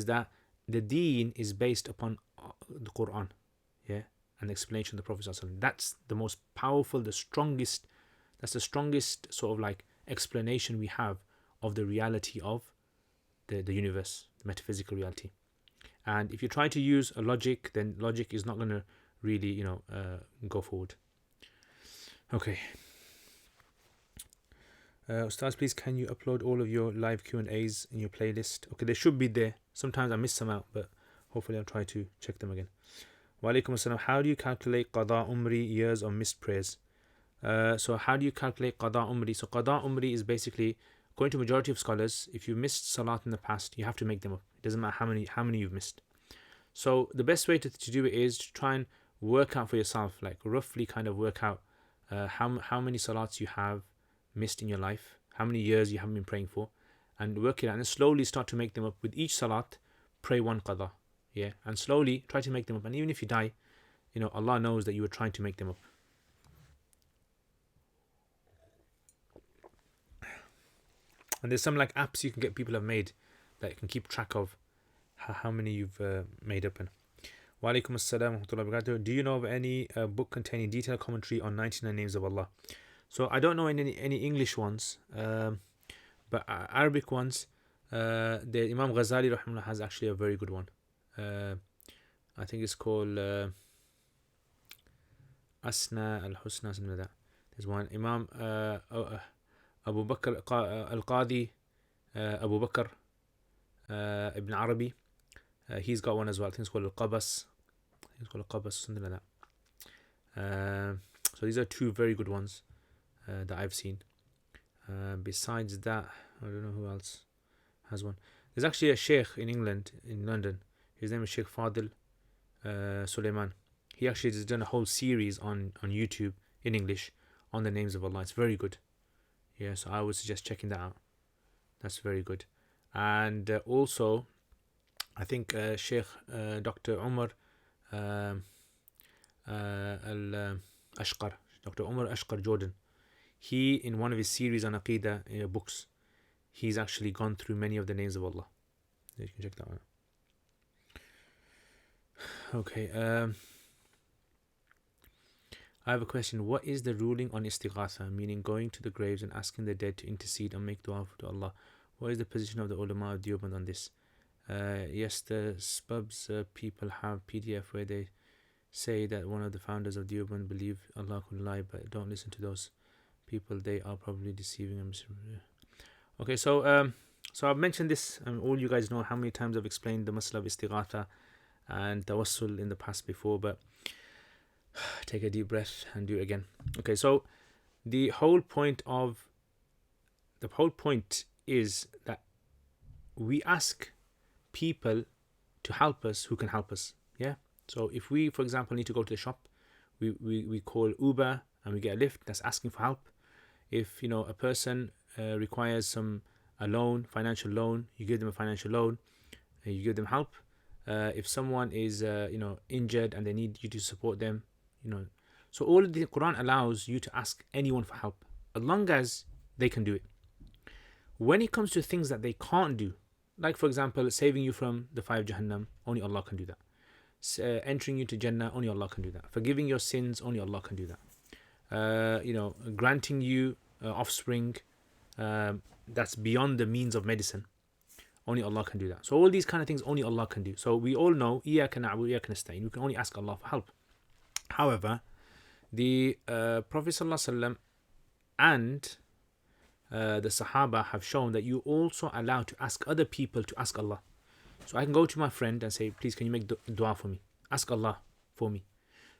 that the deen is based upon the Quran, yeah, and the explanation of the Prophet ﷺ. That's the most powerful, that's the strongest sort of like explanation we have of the reality of the universe, the metaphysical reality. And if you try to use a logic, then logic is not going to really, go forward. Okay. Ustaz, please can you upload all of your live Q&As in your playlist? Okay, they should be there. Sometimes I miss some out, but hopefully I'll try to check them again. Wa alaikum assalam. How do you calculate Qada Umri, years of missed prayers? So how do you calculate Qada Umri? So Qada Umri is basically, according to majority of scholars, if you missed Salat in the past, you have to make them up. It doesn't matter how many you've missed. So the best way to do it is to try and work out for yourself, like roughly kind of work out how many Salats you have missed in your life, how many years you haven't been praying for, and work it out, and slowly start to make them up. With each Salat, pray one Qada, yeah, and slowly try to make them up. And even if you die, Allah knows that you were trying to make them up. And there's some like apps you can get, people have made, that you can keep track of how many you've made up. And wa alaikum assalam wa rahmatullahi wa barakatuh. Do you know of any book containing detailed commentary on 99 names of Allah? So I don't know any English ones, but Arabic ones. The Imam Ghazali rahimahullah has actually a very good one. I think it's called Asna al-Husna, something like that. There's one Imam Abu Bakr al-Qadi, Abu Bakr Ibn Arabi. He's got one as well. I think it's called al-Qabas. Something like that. So these are two very good ones that I've seen. Besides that, I don't know who else has one. There's actually a sheikh in England, in London. His name is Sheikh Fadil Suleiman. He actually has done a whole series on YouTube in English on the names of Allah. It's very good. Yeah, so I would suggest checking that out. That's very good. And also, I think Sheikh Dr. Umar Ashqar, Dr. Umar Ashqar Jordan, he, in one of his series on Aqida books, he's actually gone through many of the names of Allah. You can check that one out. Okay. I have a question. What is the ruling on istighatha, meaning going to the graves and asking the dead to intercede and make dua to Allah? What is the position of the ulama of Deoband on this? Yes, the Spubs people have PDF where they say that one of the founders of Deoband believe Allah could lie, but don't listen to those people. They are probably deceiving them. Okay, so I've mentioned this, and all you guys know how many times I've explained the masala of istighatha and Tawassul in the past before, but take a deep breath and do it again. Okay, so the whole point is that we ask people to help us who can help us. Yeah. So if we, for example, need to go to the shop, we call Uber and we get a lift. That's asking for help. If a person requires a loan, financial loan, you give them a financial loan. You give them help. If someone is injured and they need you to support them, so all of the Quran allows you to ask anyone for help as long as they can do it. When it comes to things that they can't do, like for example saving you from the fire of Jahannam, only Allah can do that. Entering you to Jannah, only Allah can do that. Forgiving your sins, only Allah can do that. Granting you offspring that's beyond the means of medicine, Only Allah can do that. So all these kind of things only Allah can do. So we all know Iyyaka na'budu wa iyyaka nasta'in. We can only ask Allah for help. However, the Prophet ﷺ and the Sahaba have shown that you also allowed to ask other people to ask Allah. So I can go to my friend and say, please, can you make dua for me? Ask Allah for me.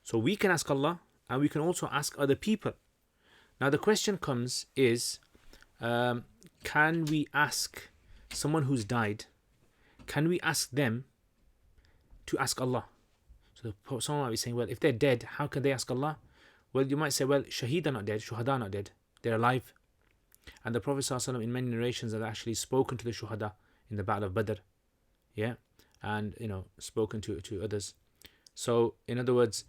So we can ask Allah, and we can also ask other people. Now the question comes is, can we ask someone who's died, can we ask them to ask Allah? So someone might be saying, well, if they're dead, how can they ask Allah? Well, you might say, well, shaheed are not dead, shuhada are not dead, they're alive. And the Prophet ﷺ in many narrations has actually spoken to the shuhada in the Battle of Badr. Yeah, and spoken to others. So in other words,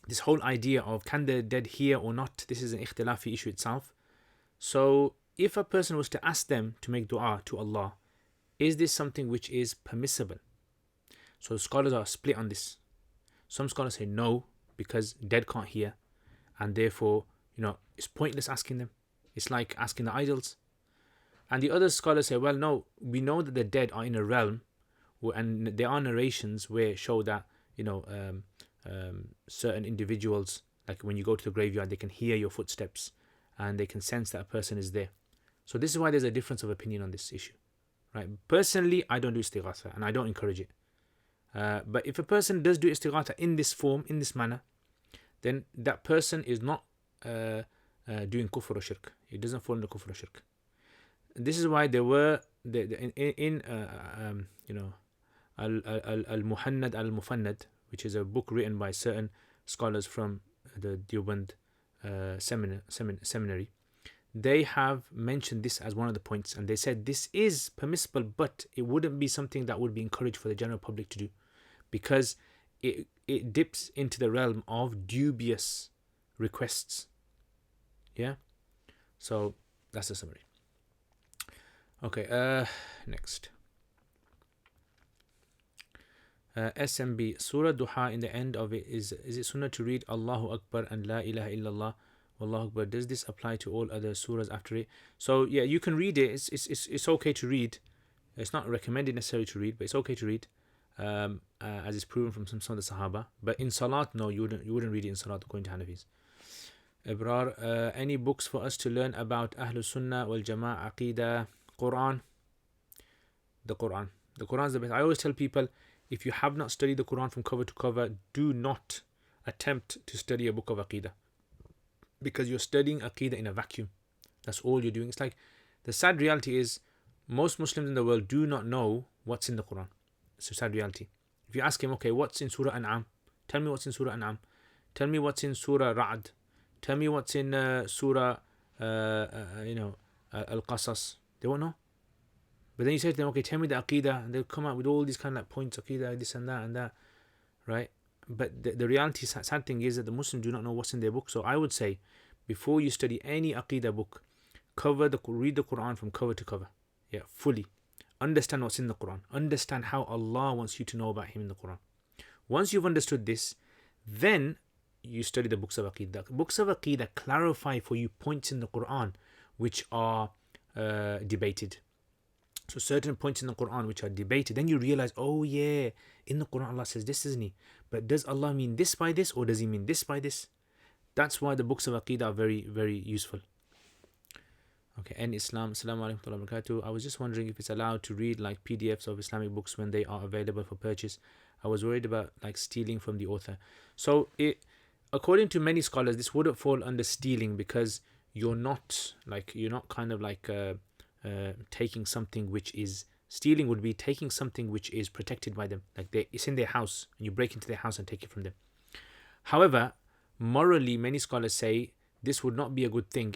this whole idea of can the dead hear or not, this is an ikhtilafi issue itself. So if a person was to ask them to make dua to Allah, is this something which is permissible? So scholars are split on this. Some scholars say no, because dead can't hear, and therefore it's pointless asking them. It's like asking the idols. And the other scholars say, well, no, we know that the dead are in a realm, and there are narrations where show that certain individuals, like when you go to the graveyard, they can hear your footsteps and they can sense that a person is there. So this is why there's a difference of opinion on this issue, right? Personally, I don't do istighatha and I don't encourage it. But if a person does do istighatha in this form, in this manner, then that person is not doing kufr or shirk. It doesn't fall into kufr or shirk. This is why there were al-Muhannad al-Mufannad, which is a book written by certain scholars from the Deoband seminary. They have mentioned this as one of the points, and they said this is permissible, but it wouldn't be something that would be encouraged for the general public to do, because it dips into the realm of dubious requests. Yeah, so that's the summary. Okay, next. SMB, Surah Duha, in the end of it, is it sunnah to read Allahu Akbar and La ilaha illallah Wallahu Akbar? Does this apply to all other surahs after it? So yeah, you can read it. It's okay to read. It's not recommended necessarily to read, but it's okay to read, as is proven from some of the Sahaba. But in Salat, no, you wouldn't read it in Salat according to Hanafis. Ibrar, any books for us to learn about Ahlus Sunnah wal Jama'ah, Aqida, Quran? The Quran is the best. I always tell people, if you have not studied the Quran from cover to cover, do not attempt to study a book of Aqida, because you're studying Aqida in a vacuum. That's all you're doing. It's like, the sad reality is, most Muslims in the world do not know what's in the Quran. It's a sad reality. If you ask him, okay, what's in Surah An'am? Tell me what's in Surah An'am. Tell me what's in Surah Ra'd. Tell me what's in Surah Al-Qasas. They won't know. But then you say to them, okay, tell me the Aqeedah, and they'll come out with all these kind of like points, Aqeedah, this and that, right? But the reality, sad thing is that the Muslims do not know what's in their book. So I would say, before you study any Aqeedah book, read the Quran from cover to cover, fully. Understand what's in the Quran. Understand how Allah wants you to know about Him in the Quran. Once you've understood this, then you study the books of Aqeedah. Books of Aqeedah clarify for you points in the Quran which are debated. So certain points in the Quran which are debated, then you realize, oh yeah, in the Quran Allah says this, isn't He? But does Allah mean this by this, or does He mean this by this? That's why the books of Aqeedah are very, very useful. Okay, and Islam, Assalamu alaikum wa barakatuh. I was just wondering if it's allowed to read like PDFs of Islamic books when they are available for purchase. I was worried about like stealing from the author. So according to many scholars, this wouldn't fall under stealing, because you're not taking something which is stealing. Would be taking something which is protected by them, like it's in their house and you break into their house and take it from them. However, morally, many scholars say this would not be a good thing,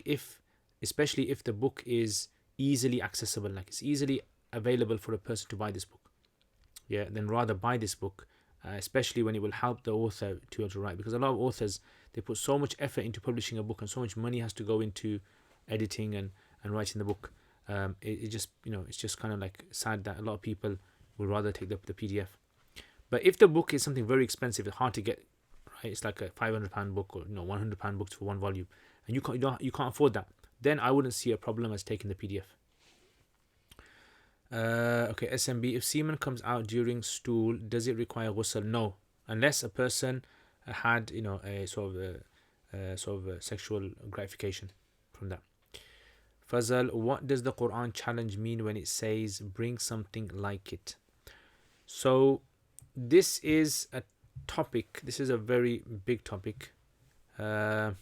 especially if the book is easily accessible, like it's easily available for a person to buy this book. Then rather buy this book, especially when it will help the author to write, because a lot of authors, they put so much effort into publishing a book and so much money has to go into editing and writing the book. It's just kind of like sad that a lot of people will rather take the PDF. But if the book is something very expensive, it's hard to get, right? It's like a £500 book or £100 books for one volume, and you can't afford that, then I wouldn't see a problem as taking the PDF. Okay, SMB. If semen comes out during stool, does it require ghusl? No, unless a person had, a sort of a sexual gratification from that. Fazal, what does the Quran challenge mean when it says bring something like it? So this is a topic. This is a very big topic, and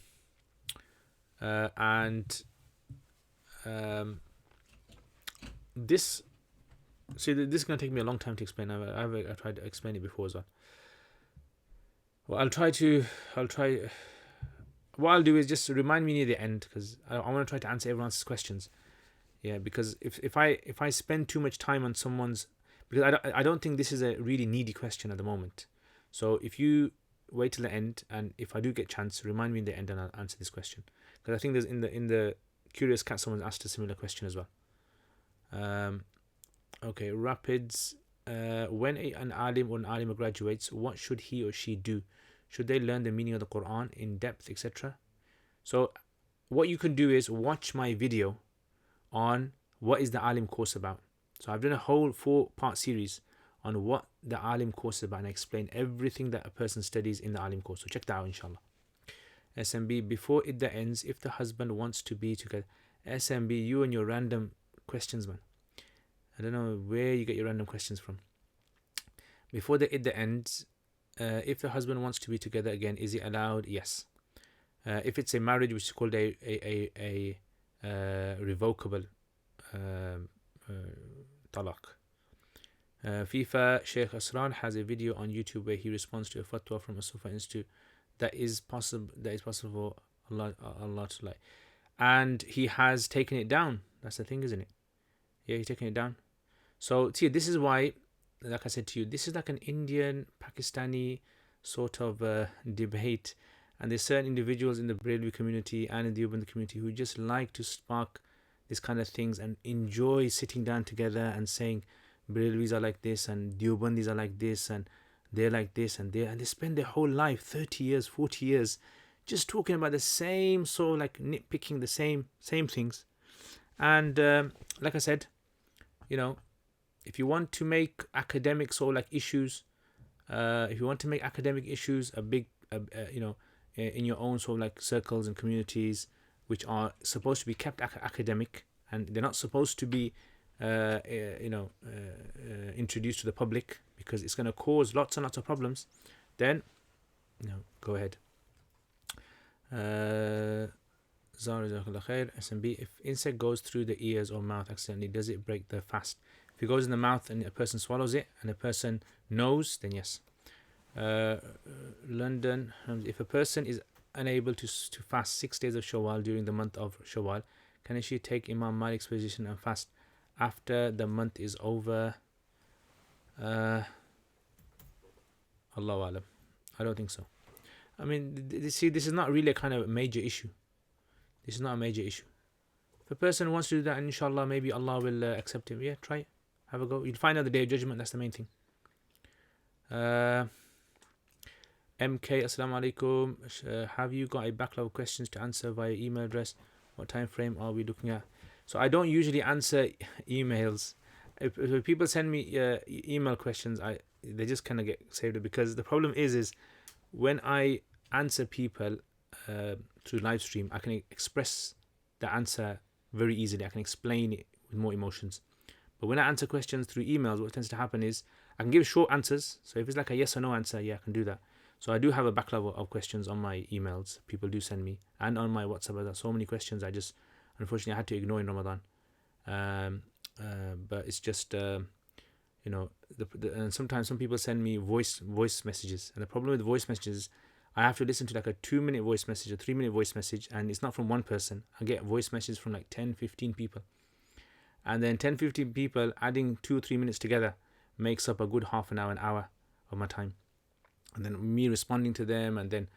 this. See, this is going to take me a long time to explain. I've tried to explain it before as well. Well, I'll try. What I'll do is just remind me near the end, because I want to try to answer everyone's questions. Yeah, because if I spend too much time on someone's, because I don't think this is a really needy question at the moment. So if you wait till the end, and if I do get chance, remind me in the end, and I'll answer this question, because I think there's in the Curious Cat someone asked a similar question as well. Okay, Rapids. When an alim or an alima graduates, what should he or she do? Should they learn the meaning of the Quran in depth, etc.? So what you can do is watch my video on what is the alim course about. So I've done a whole 4-part series on what the alim course is about, and I explain everything that a person studies in the alim course. So check that out, inshallah. SMB, before iddah ends, if the husband wants to be together. SMB, you and your random questions, man. I don't know where you get your random questions from. Before the iddah ends, if the husband wants to be together again, is it allowed? Yes. If it's a marriage which is called a revocable talaq. FIFA Sheikh Asran has a video on YouTube where he responds to a fatwa from a Sufa Institute that is possible for Allah to like, and he has taken it down. That's the thing, isn't it? Yeah, he's taken it down. So see, this is why, like I said to you, this is like an Indian Pakistani sort of debate, and there's certain individuals in the Brelvi community and in the Ubuntu community who just like to spark this kind of things and enjoy sitting down together and saying Brelvis are like this and Deobandis are like this and they're like this and they spend their whole life, 30 years, 40 years, just talking about the same, so like nitpicking the same things. And like I said, if you want to make academic sort of like issues, if you want to make academic issues a big, in your own sort of like circles and communities, which are supposed to be kept academic, and they're not supposed to be, introduced to the public, because it's going to cause lots and lots of problems, then, go ahead. SMB, if insect goes through the ears or mouth accidentally, does it break the fast? If it goes in the mouth and a person swallows it and a person knows, then yes. London, if a person is unable to fast 6 days of Shawwal during the month of Shawwal, can she take Imam Malik's position and fast after the month is over? Allahu Alam. I don't think so. I mean, see, this is not really a kind of major issue. This is not a major issue. If a person wants to do that, inshallah, maybe Allah will accept him. Yeah, try it. Have a go. You'll find out the day of judgment. That's the main thing. MK, assalamu alaikum. Have you got a backlog of questions to answer via email address? What time frame are we looking at? So I don't usually answer emails. If people send me email questions, they just kind of get saved, because the problem is when I answer people through live stream, I can express the answer very easily. I can explain it with more emotions. But when I answer questions through emails, what tends to happen is I can give short answers. So if it's like a yes or no answer, yeah, I can do that. So I do have a backlog of questions on my emails. People do send me, and on my WhatsApp. There's so many questions I just, unfortunately, I had to ignore in Ramadan. But it's just, and sometimes some people send me voice messages. And the problem with voice messages, I have to listen to like a 2-minute voice message, a 3-minute voice message, and it's not from one person. I get voice messages from like 10, 15 people. And then 10, 15 people adding 2 or 3 minutes together makes up a good half an hour of my time. And then me responding to them, and then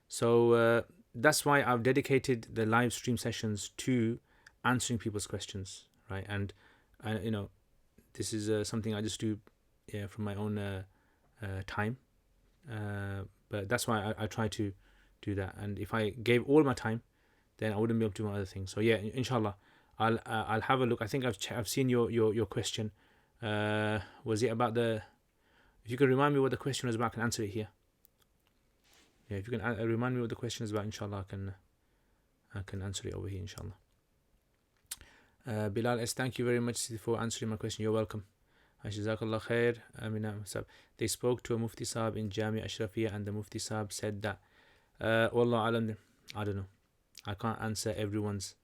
so that's why I've dedicated the live stream sessions to answering people's questions, right? And this is something I just do from my own time, but that's why I try to do that. And if I gave all my time, then I wouldn't be able to do other things. So yeah, inshallah, I'll have a look. I think I've seen your question. Was it about the? If you can remind me what the question was about, I can answer it here. Yeah, if you can remind me what the question is about, inshallah, I can answer it over here, inshallah. Bilal S, thank you very much for answering my question. You're welcome. Jazakallah khair. They spoke to a Mufti Sahib in Jamia Ashrafiyya, and the Mufti Sahib said that, Wallah alam, I don't know. I can't answer everyone's.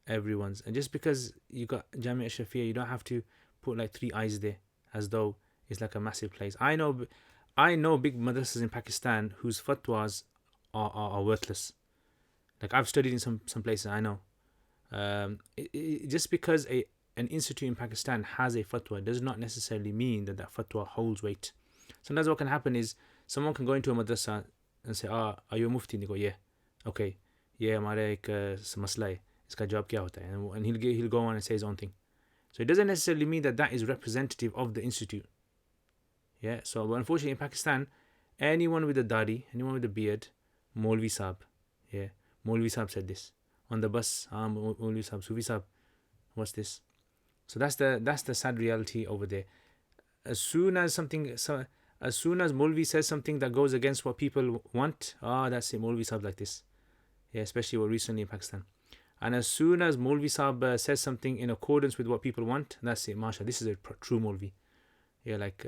And just because you got Jamia Ashrafiyya, you don't have to put like 3 eyes there as though it's like a massive place. I know big madrasas in Pakistan whose fatwas are worthless. Like I've studied in some places, I know. Just because an institute in Pakistan has a fatwa does not necessarily mean that fatwa holds weight. Sometimes what can happen is someone can go into a madrasa and say, are you a mufti? And they go, yeah. Okay. Yeah, हमारा एक मसला है, इसका जवाब क्या होता है? And he'll go on and say his own thing. So it doesn't necessarily mean that is representative of the institute. Yeah, so unfortunately in Pakistan, anyone with a dari, anyone with a beard, Maulvi Sahib. Yeah, Maulvi Sahib said this. On the bus, Maulvi Sahib, Sufi Sahib, what's this? So that's the sad reality over there. As soon as Maulvi says something that goes against what people want, that's it, Maulvi Sahib like this. Yeah, especially recently in Pakistan. And as soon as Maulvi Sahib says something in accordance with what people want, that's it, mashallah, this is a true Maulvi. Yeah, like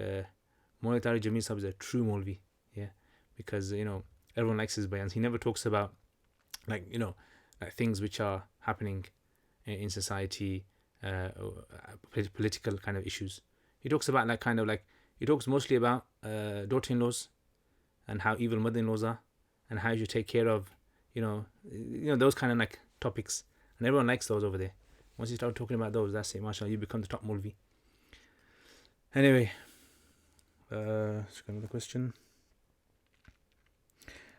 Maulvi Tariq Jamil Sahib is a true Maulvi. Yeah, because everyone likes his bayans. He never talks about like things which are happening in society, political kind of issues. He talks about he talks mostly about daughter-in-laws and how evil mother-in-laws are and how you should take care of those kind of like topics, and everyone likes those over there. Once you start talking about those, that's it, mashallah, you become the top Maulvi. Anyway, let's go another question.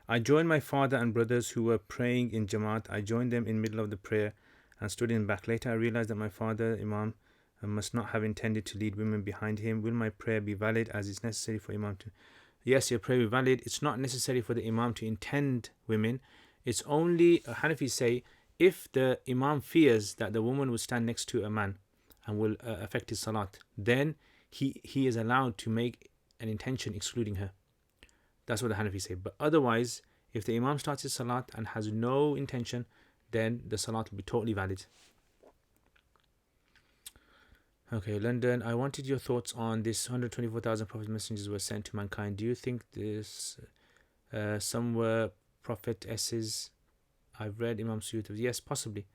I joined my father and brothers who were praying in Jamaat. I joined them in middle of the prayer and stood in back. Later I realized that my father, Imam, must not have intended to lead women behind him. Will my prayer be valid as it's necessary for Imam to... Yes, your prayer will be valid. It's not necessary for the Imam to intend women. It's only, Hanafis say, if the Imam fears that the woman will stand next to a man and will affect his salat, then he is allowed to make an intention excluding her. That's what the Hanafis say. But otherwise, if the Imam starts his salat and has no intention, then the salat will be totally valid. Okay, London, I wanted your thoughts on this 124,000 prophet messengers were sent to mankind. Do you think this some were prophetesses? I've read Imam Suyuti. Yes, possibly.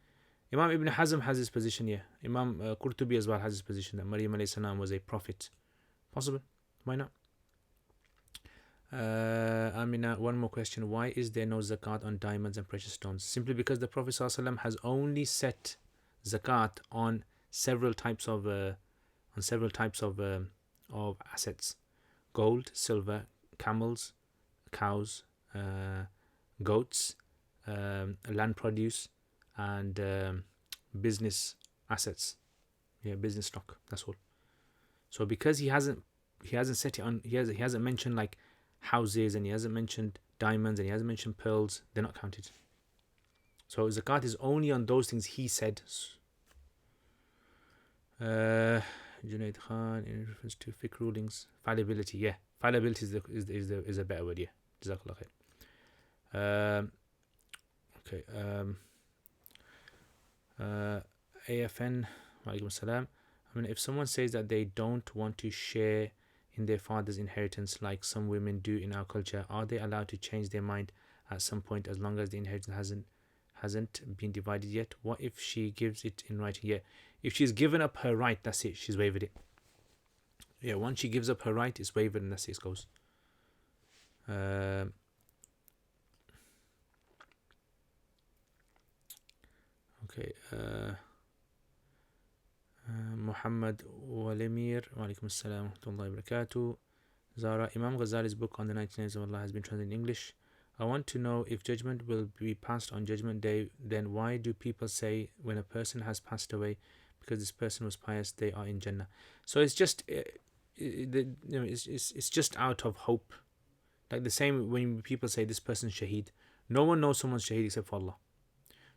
Imam Ibn Hazm has his position here. Imam Qurtubi as well has his position that Maryam alayhi salam was a prophet. Possible. Why not? Amina, one more question. Why is there no zakat on diamonds and precious stones? Simply because the Prophet ﷺ has only set zakat on several types of assets: gold, silver, camels, cows, goats, land produce, and business assets. Yeah, business stock. That's all. So because he hasn't set it on, he hasn't mentioned like houses, and he hasn't mentioned diamonds, and he hasn't mentioned pearls, they're not counted. So zakat is only on those things he said. Junaid Khan, in reference to fiqh rulings, fallibility. Yeah, fallibility is a better word. Yeah, Jazakallah khair. Okay. AFN, walaikum salam. I mean, if someone says that they don't want to share in their father's inheritance like some women do in our culture, are they allowed to change their mind at some point as long as the inheritance hasn't been divided yet? What if she gives it in writing? Yeah, if she's given up her right, that's it, she's waived it. Yeah, once she gives up her right, it's waived, and that's it, it goes. Okay. Muhammad Walimir, walaikum assalam wa rahmatullahi wa barakatuh. Zara, Imam Ghazali's book on the 19 Names of Allah has been translated in English. I want to know if judgment will be passed on Judgment Day, then why do people say when a person has passed away because this person was pious, they are in Jannah? So it's just, it's just out of hope. Like the same when people say this person's shaheed. No one knows someone's shaheed except for Allah.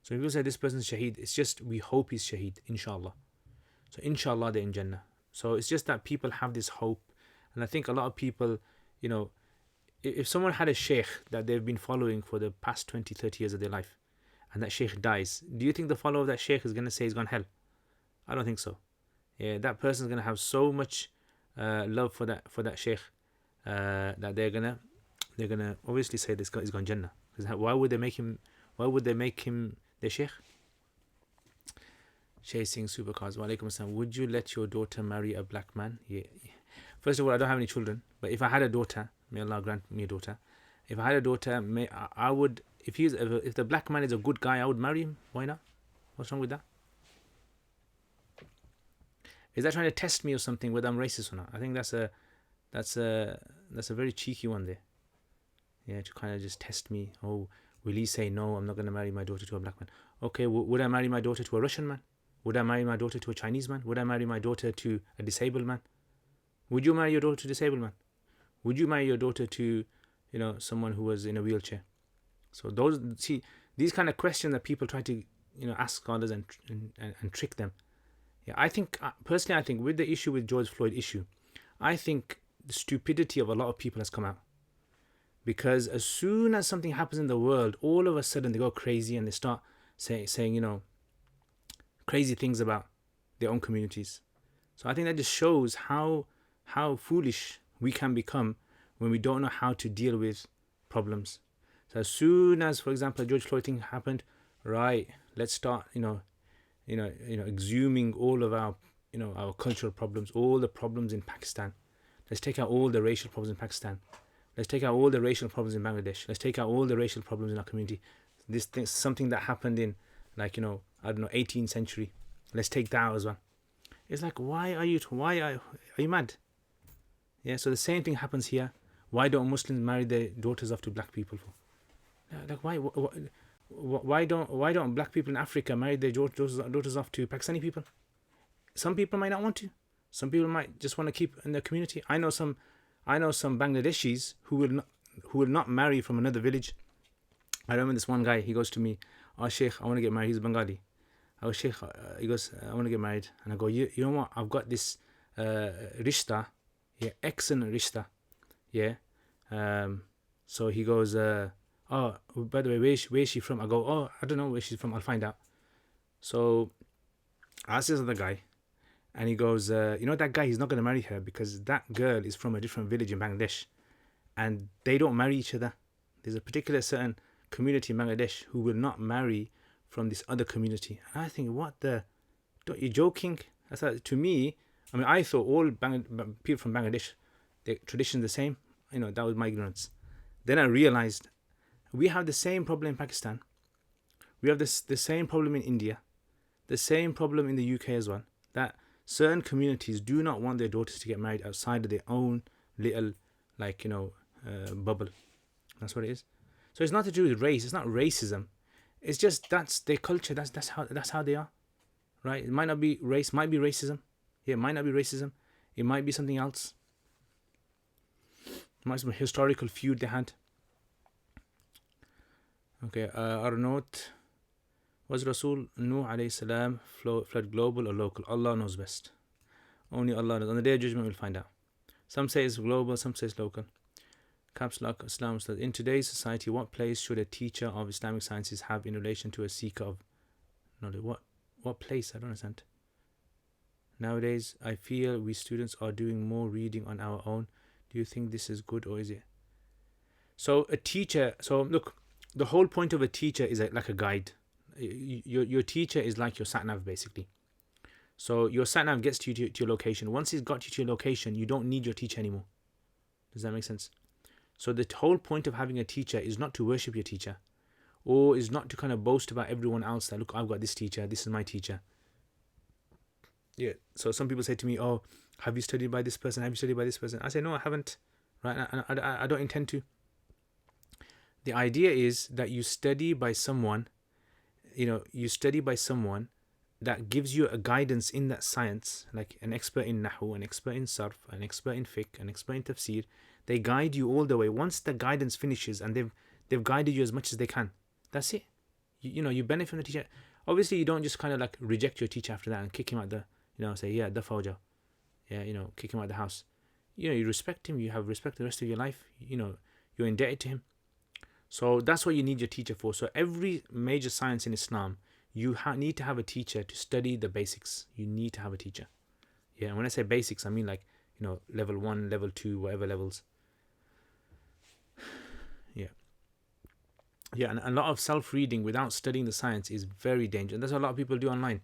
So people say this person's shaheed, it's just we hope he's shaheed, inshallah. So inshallah they're in Jannah. So it's just that people have this hope. And I think a lot of people, you know, if someone had a sheikh that they've been following for the past 20, 30 years of their life, and that sheikh dies, do you think the follower of that sheikh is going to say he's gone hell? I don't think so. Yeah, that person's going to have so much love for that sheikh that they're gonna obviously say this guy is gone Jannah. Because why would they make him their sheikh? Chasing supercars. Wa alaikum assalam. Would you let your daughter marry a black man? Yeah. First of all, I don't have any children, but if I had a daughter, may Allah grant me a daughter. If I had a daughter, I would. If the black man is a good guy, I would marry him. Why not? What's wrong with that? Is that trying to test me or something whether I'm racist or not? I think that's a very cheeky one there. Yeah, to kind of just test me. Oh, will he say no? I'm not going to marry my daughter to a black man. Okay, would I marry my daughter to a Russian man? Would I marry my daughter to a Chinese man? Would I marry my daughter to a disabled man? Would you marry your daughter to a disabled man? Would you marry your daughter to, you know, someone who was in a wheelchair? So these kind of questions that people try to, you know, ask scholars and trick them. Yeah, I think personally, I think with the issue with George Floyd issue, I think the stupidity of a lot of people has come out. Because as soon as something happens in the world, all of a sudden they go crazy and they start saying, you know, crazy things about their own communities. So I think that just shows how foolish we can become when we don't know how to deal with problems. So as soon as, for example, the George Floyd thing happened, right, let's start, you know, exhuming all of our, you know, our cultural problems, all the problems in Pakistan. Let's take out all the racial problems in Pakistan. Let's take out all the racial problems in Bangladesh. Let's take out all the racial problems in our community. This thing, something that happened in, like, you know, I don't know, 18th century. Let's take that out as well. It's like, why are you mad? Yeah, so the same thing happens here. Why don't Muslims marry their daughters off to black people for? Like, why don't black people in Africa marry their daughters off to Pakistani people? Some people might not want to. Some people might just want to keep in their community. I know some Bangladeshis who will not marry from another village. I remember this one guy. He goes to me, "Oh Sheikh, I want to get married." He's Bengali. Oh Sheikh, he goes, "I want to get married," and I go, "You know what? I've got this rishta, yeah, excellent rishta, yeah." So he goes, "Oh, by the way, where is she from?" I go, "Oh, I don't know where she's from. I'll find out." So I asked this other guy, and he goes, "You know that guy? He's not going to marry her because that girl is from a different village in Bangladesh, and they don't marry each other. There's a particular certain community in Bangladesh who will not marry from this other community." And I think, you're joking? I thought, to me, I mean, I thought all people from Bangladesh, their tradition the same. You know, that was my ignorance. Then I realized we have the same problem in Pakistan. We have the same problem in India, the same problem in the UK as well. That certain communities do not want their daughters to get married outside of their own little, like, you know, bubble. That's what it is. So it's not to do with race. It's not racism. It's just that's their culture. That's how they are, right? It might not be race. Might be racism. Yeah, it might not be racism. It might be something else. It might be a historical feud they had. Okay, our note. Was Rasul Nuh alayhi salam flood global or local? Allah knows best. Only Allah knows. On the day of judgment we'll find out. Some say it's global, some say it's local. Caps Lock Islam says, in today's society, what place should a teacher of Islamic sciences have in relation to a seeker of knowledge? What place? I don't understand. Nowadays, I feel we students are doing more reading on our own. Do you think this is good or is it? So a teacher, so look, the whole point of a teacher is like a guide. Your teacher is like your sat-nav basically. So your sat-nav gets you to your location. Once it's got you to your location, you don't need your teacher anymore. Does that make sense? So the whole point of having a teacher is not to worship your teacher, or is not to kind of boast about everyone else that, look, I've got this teacher, this is my teacher. Yeah. So some people say to me, "Oh, have you studied by this person? Have you studied by this person?" I say, "No, I haven't. Right? I don't intend to." The idea is that you study by someone, you study by someone that gives you a guidance in that science, like an expert in Nahu, an expert in Sarf, an expert in Fiqh, an expert in Tafsir. They guide you all the way. Once the guidance finishes and they've guided you as much as they can, that's it. you benefit from the teacher. Obviously, you don't just kind of like reject your teacher after that and kick him out the, say, yeah, the fawja. Yeah, kick him out the house. You respect him. You have respect the rest of your life. You're indebted to him. So that's what you need your teacher for. So every major science in Islam, you need to have a teacher to study the basics. You need to have a teacher. Yeah, and when I say basics, I mean like, level 1, level 2, whatever levels. Yeah. Yeah, and a lot of self-reading without studying the science is very dangerous. And that's what a lot of people do online.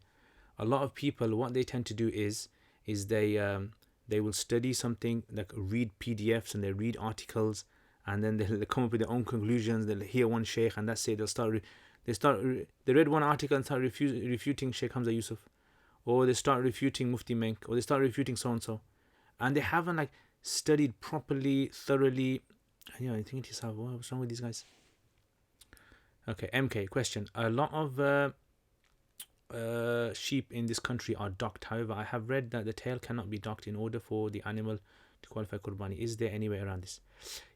A lot of people, what they tend to do is they will study something, like read PDFs and they read articles, and then they'll come up with their own conclusions. They'll hear one sheikh and that's it. They read one article and start refuting Sheikh Hamza Yusuf, or they start refuting Mufti Menk, or they start refuting so and so, and they haven't like studied properly, thoroughly. And you think to yourself, what's wrong with these guys? Okay, MK question. A lot of sheep in this country are docked. However, I have read that the tail cannot be docked in order for the animal to qualify qurbani. Is there any way around this?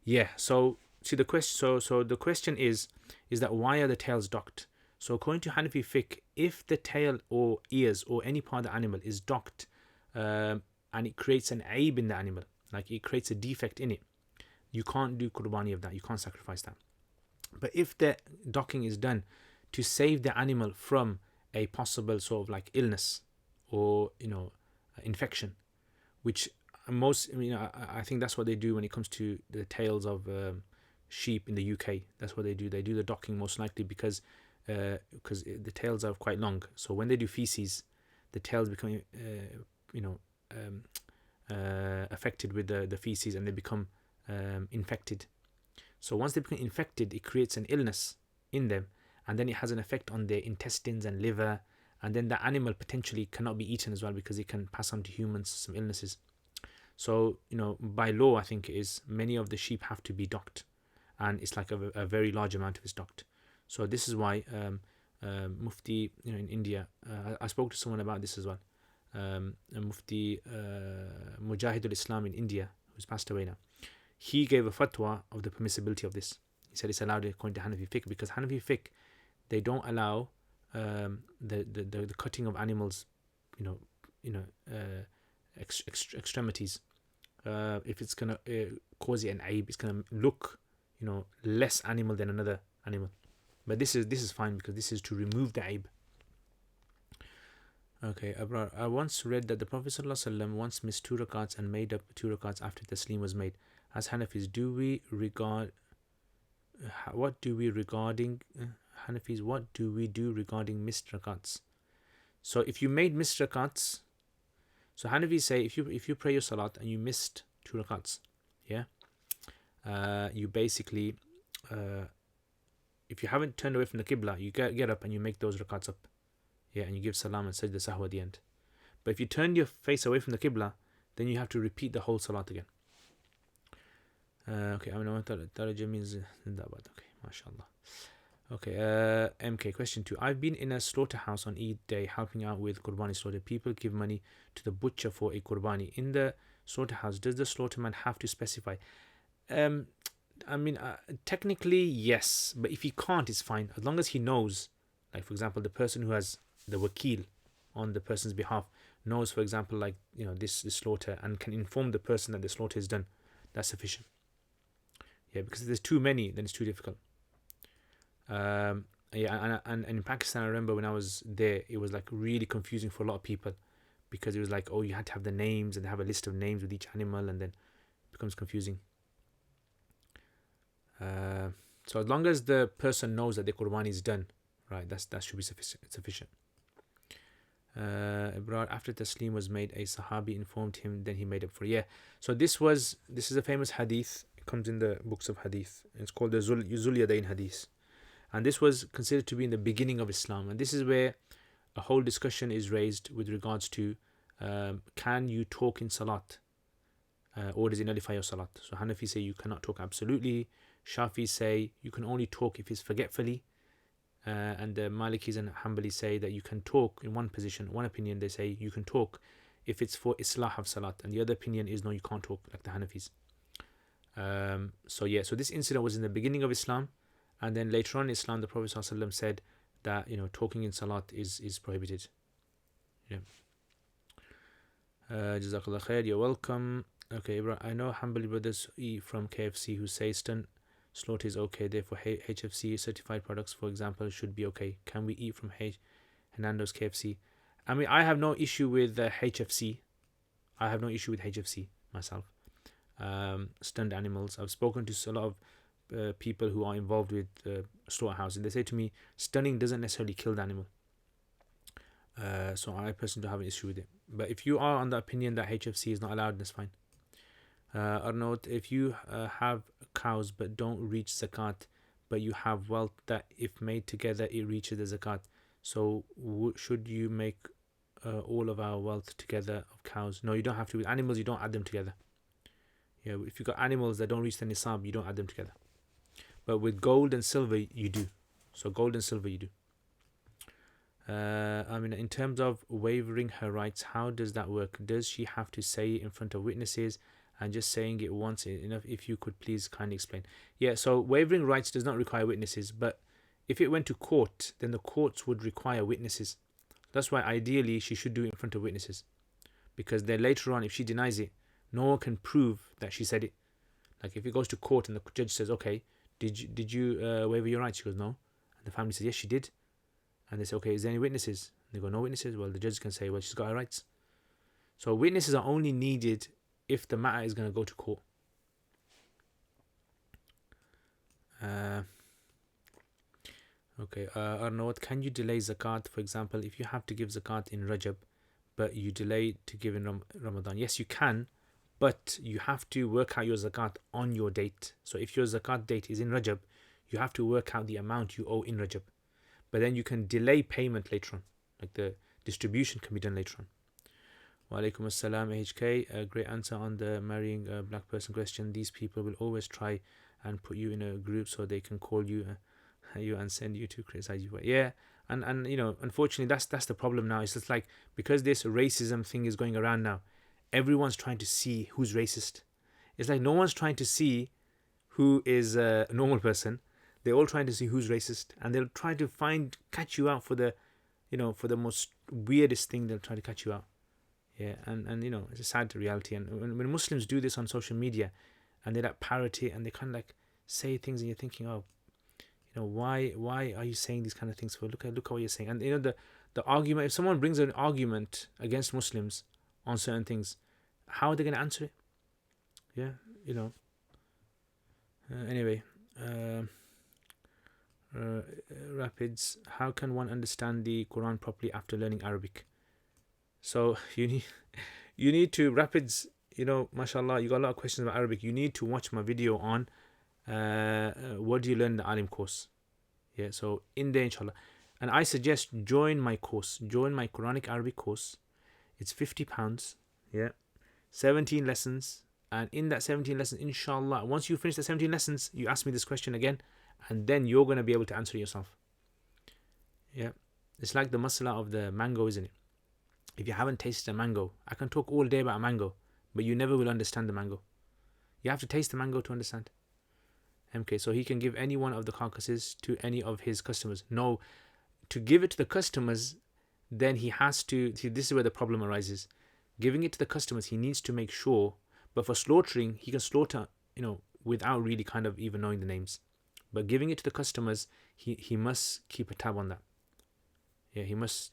Yeah. So see the question. So the question is that why are the tails docked? So according to Hanafi fiqh, if the tail or ears or any part of the animal is docked, and it creates an aib in the animal, like it creates a defect in it, you can't do qurbani of that. You can't sacrifice that. But if the docking is done to save the animal from a possible sort of like illness or infection, which most I think that's what they do when it comes to the tails of sheep in the UK. That's what they do. They do the docking most likely because the tails are quite long. So when they do feces, the tails become affected with the feces, and they become infected. So once they become infected, it creates an illness in them, and then it has an effect on their intestines and liver, and then the animal potentially cannot be eaten as well because it can pass on to humans some illnesses. So by law, I think it is, many of the sheep have to be docked, and it's like a very large amount of it's docked. So this is why Mufti in India, I spoke to someone about this as well. Mufti Mujahidul Islam in India, who's passed away now, he gave a fatwa of the permissibility of this. He said it's allowed according to Hanafi fiqh, because Hanafi fiqh, they don't allow the cutting of animals, extremities. If it's gonna cause it an aib, it's gonna look less animal than another animal. But this is fine because this is to remove the aib. Okay, Abrar, I once read that the Prophet ﷺ once missed 2 rakats and made up 2 rakats after taslim was made. As Hanafis, what do we do regarding missed rakats? So if you made missed rakats, so Hanafis say if you pray your salat and you missed 2 rakats, yeah, you basically if you haven't turned away from the qibla, you get up and you make those rakats up, yeah, and you give salam and sajda sahwa at the end. But if you turn your face away from the qibla, then you have to repeat the whole salat again. Okay, I mean, Daraja means Zindabad. Okay, mashallah. Okay, MK question 2. I've been in a slaughterhouse on Eid day helping out with qurbani slaughter. People give money to the butcher for a qurbani. In the slaughterhouse, does the slaughterman have to specify? I mean, technically yes, but if he can't, it's fine. As long as he knows, like for example, the person who has the wakil on the person's behalf knows, for example, like this slaughter, and can inform the person that the slaughter is done, that's sufficient. Yeah, because if there's too many, then it's too difficult. Yeah, and in Pakistan, I remember when I was there, it was like really confusing for a lot of people, because it was like, oh, you had to have the names and have a list of names with each animal, and then it becomes confusing. So as long as the person knows that the qurbani is done, right, that should be sufficient. Ibrar, after taslim was made, a sahabi informed him, then he made up for it. Yeah, so this is a famous hadith. It comes in the books of hadith. It's called the Zul Yadayn hadith, and this was considered to be in the beginning of Islam, and this is where a whole discussion is raised with regards to can you talk in salat, or does it nullify your salat? So Hanafi say you cannot talk absolutely. Shafi say you can only talk if it's forgetfully, and the Malikis and Hanbali say that you can talk in one position. One opinion, they say you can talk if it's for islah of salat, and the other opinion is no, you can't talk, like the Hanafis. So this incident was in the beginning of Islam, and then later on in Islam, the Prophet ﷺ said that talking in salat is prohibited. Yeah. Jazakallah khair, you're welcome. Okay, I know Hanbali brothers eat from KFC who say stunt slaughter is okay, therefore HFC certified products, for example, should be okay. Can we eat from Hernando's KFC? I mean, I have no issue with HFC. I have no issue with HFC myself. Stunned animals. I've spoken to a lot of people who are involved with slaughterhouse, and they say to me, stunning doesn't necessarily kill the animal. So I personally don't have an issue with it. But if you are on the opinion that HFC is not allowed, that's fine. Arnaud, if you have cows but don't reach zakat, but you have wealth that if made together it reaches the zakat, so should you make all of our wealth together of cows? No, you don't have to. With animals, you don't add them together. Yeah, if you've got animals that don't reach the nisab, you don't add them together. But with gold and silver, you do. So gold and silver, you do. I mean, in terms of waiving her rights, how does that work? Does she have to say it in front of witnesses, and just saying it once enough? If you could please kindly explain. Yeah, so waiving rights does not require witnesses, but if it went to court, then the courts would require witnesses. That's why ideally she should do it in front of witnesses, because then later on, if she denies it, no one can prove that she said it. Like if it goes to court and the judge says, okay, did you waive your rights? She goes, no. And the family says, yes, she did. And they say, okay, is there any witnesses? And they go, no witnesses. Well, the judge can say, well, she's got her rights. So witnesses are only needed if the matter is going to go to court. Okay, Arnaud, can you delay zakat? For example, if you have to give zakat in Rajab, but you delay to give in Ramadan. Yes, you can, but you have to work out your zakat on your date. So if your zakat date is in Rajab, you have to work out the amount you owe in Rajab. But then you can delay payment later on. Like the distribution can be done later on. Wa alaikum assalam, HK. A great answer on the marrying a black person question. These people will always try and put you in a group so they can call you and send you to criticize you. Yeah, and unfortunately that's the problem now. It's just like, because this racism thing is going around now, everyone's trying to see who's racist. It's like no one's trying to see who is a normal person. They're all trying to see who's racist, and they'll try to catch you out for the most weirdest thing. They'll try to catch you out. Yeah, and it's a sad reality. And when Muslims do this on social media, and they like parrot it, and they kind of like say things, and you're thinking, oh, why are you saying these kind of things for? Look at what you're saying. And the argument. If someone brings an argument against Muslims on certain things, how are they going to answer it? Yeah, anyway. Rapids, how can one understand the Quran properly after learning Arabic? So you need to, Rapids, mashallah, you got a lot of questions about Arabic. You need to watch my video on what do you learn in the Alim course. Yeah, so in there, inshallah. And I suggest join my course, join my Quranic Arabic course. It's £50. Yeah, 17 lessons. And in that 17 lessons, inshallah, once you finish the 17 lessons, you ask me this question again, and then you're going to be able to answer it yourself. Yeah, it's like the masala of the mango, isn't it? If you haven't tasted a mango, I can talk all day about a mango, but you never will understand the mango. You have to taste the mango to understand. Okay, so he can give any one of the carcasses to any of his customers. No, to give it to the customers, then he has to, see, this is where the problem arises. Giving it to the customers, he needs to make sure, but for slaughtering, he can slaughter, without really kind of even knowing the names. But giving it to the customers, he must keep a tab on that. Yeah, he must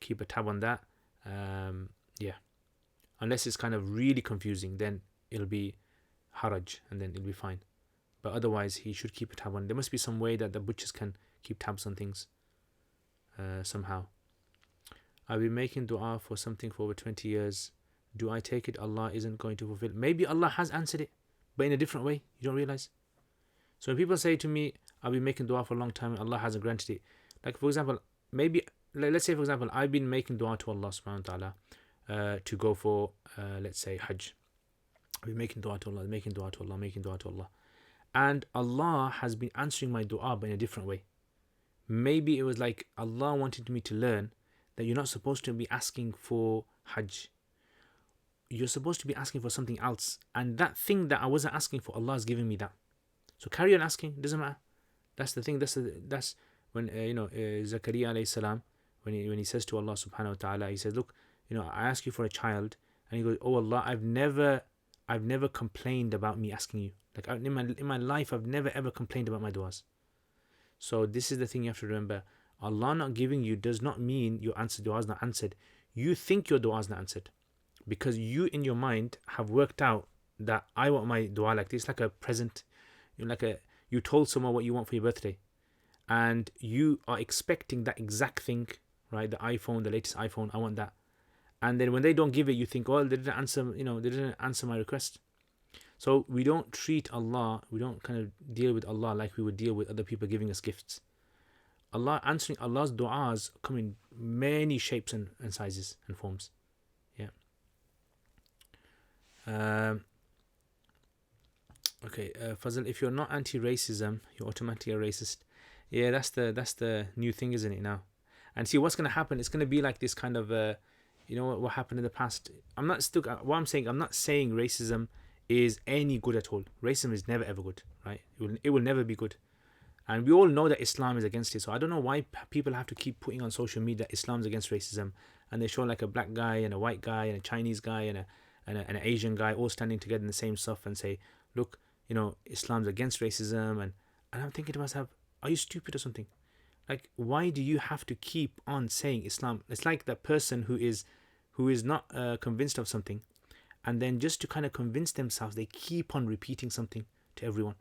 keep a tab on that. Yeah, unless it's kind of really confusing, then it'll be haraj, and then it'll be fine. But otherwise, he should keep a tab on. There must be some way that the butchers can keep tabs on things somehow. I've been making dua for something for over 20 years. Do I take it Allah isn't going to fulfill? Maybe Allah has answered it, but in a different way. You don't realize. So when people say to me, I've been making dua for a long time and Allah hasn't granted it. Like, for example, maybe, let's say, for example, I've been making dua to Allah subhanahu wa ta'ala to go for, let's say, Hajj. I've been making dua to Allah, making dua to Allah, making dua to Allah. And Allah has been answering my dua, but in a different way. Maybe it was like Allah wanted me to learn that you're not supposed to be asking for Hajj. You're supposed to be asking for something else. And that thing that I wasn't asking for, Allah is giving me that. So carry on asking, doesn't matter. That's the thing. That's when Zakaria alayhi salam, when he says to Allah subhanahu wa ta'ala, he says, look, I ask you for a child, and he goes, oh Allah, I've never complained about me asking you. Like in my life, I've never ever complained about my du'as. So this is the thing you have to remember. Allah not giving you does not mean your dua is not answered. You think your dua is not answered because you in your mind have worked out that I want my dua like this, like a present. You told someone what you want for your birthday, and you are expecting that exact thing, right? The iPhone, the latest iPhone, I want that. And then when they don't give it, you think, oh, they didn't answer my request. So we don't treat Allah, we don't kind of deal with Allah like we would deal with other people giving us gifts. Answering Allah's du'as come in many shapes and sizes and forms. Yeah. Okay, Fazal, if you're not anti-racism, you're automatically a racist. Yeah, that's the new thing, isn't it now? And see what's gonna happen. It's gonna be like this kind of what happened in the past. I'm not saying racism is any good at all. Racism is never ever good, right? It will never be good. And we all know that Islam is against it. So I don't know why people have to keep putting on social media that Islam's against racism, and they show like a black guy and a white guy and a Chinese guy and an Asian guy all standing together in the same stuff and say, look, Islam's against racism. And I'm thinking to myself, are you stupid or something? Like, why do you have to keep on saying Islam? It's like that person who is not convinced of something, and then just to kind of convince themselves, they keep on repeating something to everyone.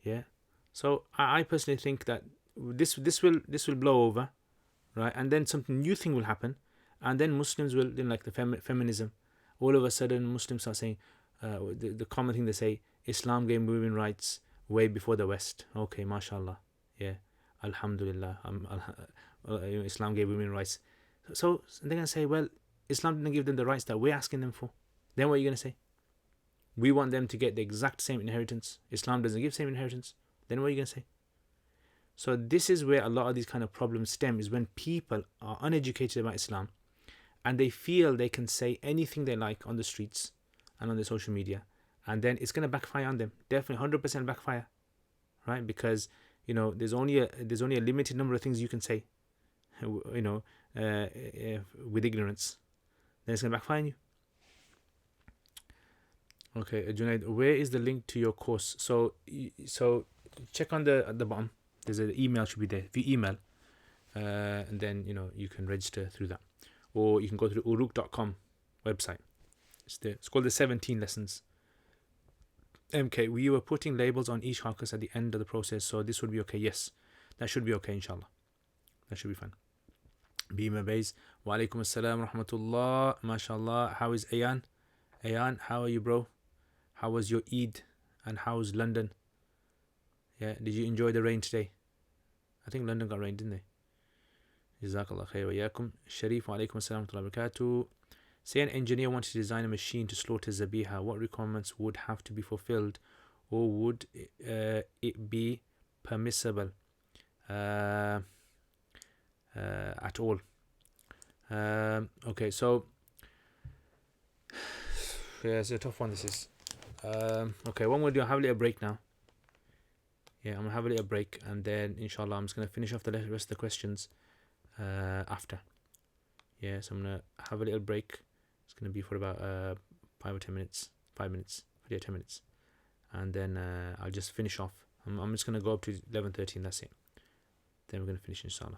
Yeah. So I personally think that this will blow over, right? And then something new thing will happen, and then Muslims will, like the feminism, all of a sudden Muslims start saying, the common thing they say, Islam gave women rights way before the West. Okay, mashallah, yeah, alhamdulillah, Islam gave women rights. So they're gonna say, well, Islam didn't give them the rights that we're asking them for. Then what are you gonna say? We want them to get the exact same inheritance. Islam doesn't give same inheritance. Then what are you going to say? So this is where a lot of these kind of problems stem, is when people are uneducated about Islam and they feel they can say anything they like on the streets and on the social media, and then it's going to backfire on them. Definitely 100% backfire, right? Because there's only a limited number of things you can say, with ignorance. Then it's going to backfire on you. Okay, Junaid, where is the link to your course? So check on at the bottom. There's an email should be there. If you email, and then you can register through that, or you can go to the uruk.com website. It's called the 17 lessons. MK, we were putting labels on each carcass at the end of the process, so this would be okay. Yes, that should be okay, inshallah. That should be fine. Bima Bays, wa alaikum assalam rahmatullah, mashallah. How is Ayan? Ayan, how are you, bro? How was your Eid? And how's London? Yeah, did you enjoy the rain today? I think London got rain, didn't they? Jazakallah khair wa yakum. Sharif wa alaikum assalam wa barakatuh. Say an engineer wanted to design a machine to slaughter zabiha. What requirements would have to be fulfilled, or would it be permissible at all? Okay, so yeah, it's a tough one. This is. Okay, what I'm going to do, I'll have a little break now. Yeah, I'm going to have a little break, and then inshallah I'm just going to finish off the rest of the questions after. Yeah, so I'm going to have a little break. It's going to be for about 5 or 10 minutes. 5 minutes, 10 minutes. And then I'll just finish off. I'm just going to go up to 11:30 and that's it. Then we're going to finish inshallah.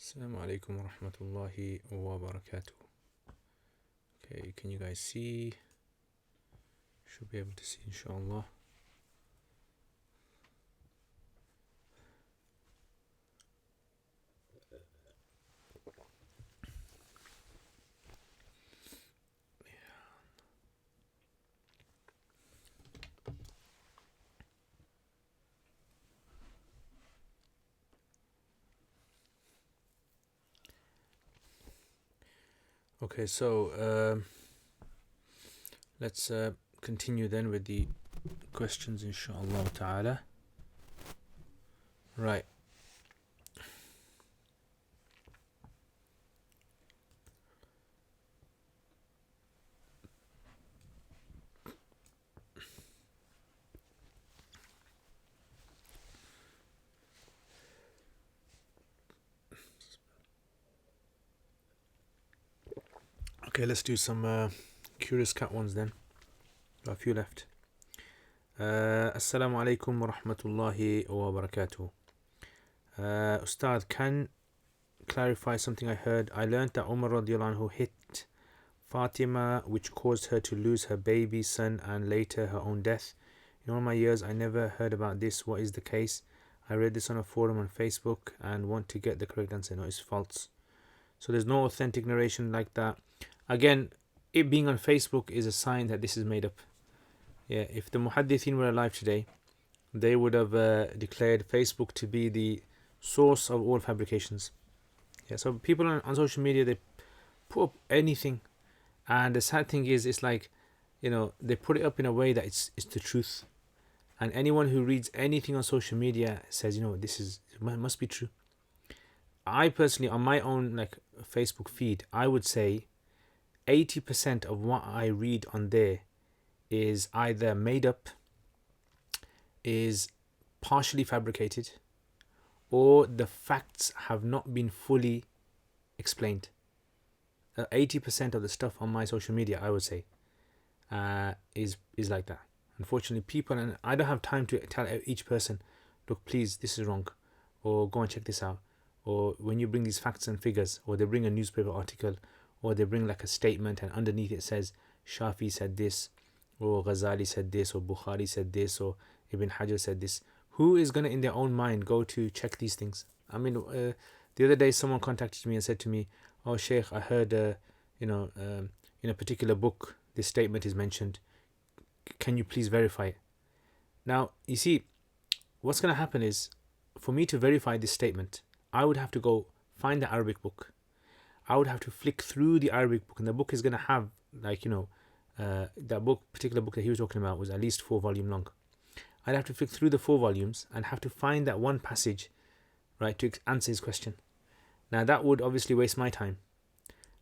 Assalamu alaikum wa rahmatullahi wa barakatuh. Okay, can you guys see? Should be able to see, inshallah. Okay, so let's continue then with the questions, inshallah ta'ala. Right. Okay, let's do some curious cat ones then. Got a few left. Assalamu alaikum wa rahmatullahi wa barakatuh. Ustad, can clarify something I heard. I learned that Umar radiallahu anhu hit Fatima, which caused her to lose her baby son and later her own death. In all my years, I never heard about this. What is the case? I read this on a forum on Facebook and want to get the correct answer. No, it's false. So there's no authentic narration like that. Again, it being on Facebook is a sign that this is made up. Yeah, if the muhaddithin were alive today, they would have declared Facebook to be the source of all fabrications. Yeah, so people on social media, they put up anything, and the sad thing is, it's like, you know, they put it up in a way that it's the truth, and anyone who reads anything on social media says, you know, this must be true. I personally, on my own like Facebook feed, I would say 80% of what I read on there is either made up, is partially fabricated, or the facts have not been fully explained. 80% of the stuff on my social media, I would say, is like that. Unfortunately, people, and I don't have time to tell each person, look, please, this is wrong, or go and check this out, or when you bring these facts and figures, or they bring a newspaper article, or they bring like a statement and underneath it says Shafi said this, or Ghazali said this, or Bukhari said this, or Ibn Hajar said this. Who is going to in their own mind go to check these things? I mean, the other day someone contacted me and said to me, oh Sheikh, I heard in a particular book this statement is mentioned, can you please verify it? Now you see, what's going to happen is, for me to verify this statement, I would have to go find the Arabic book. I would have to flick through the Arabic book, and the book is going to have, like, you know, that particular book that he was talking about was at least 4 volumes long. I'd have to flick through the 4 volumes and have to find that one passage, right, to answer his question. Now that would obviously waste my time,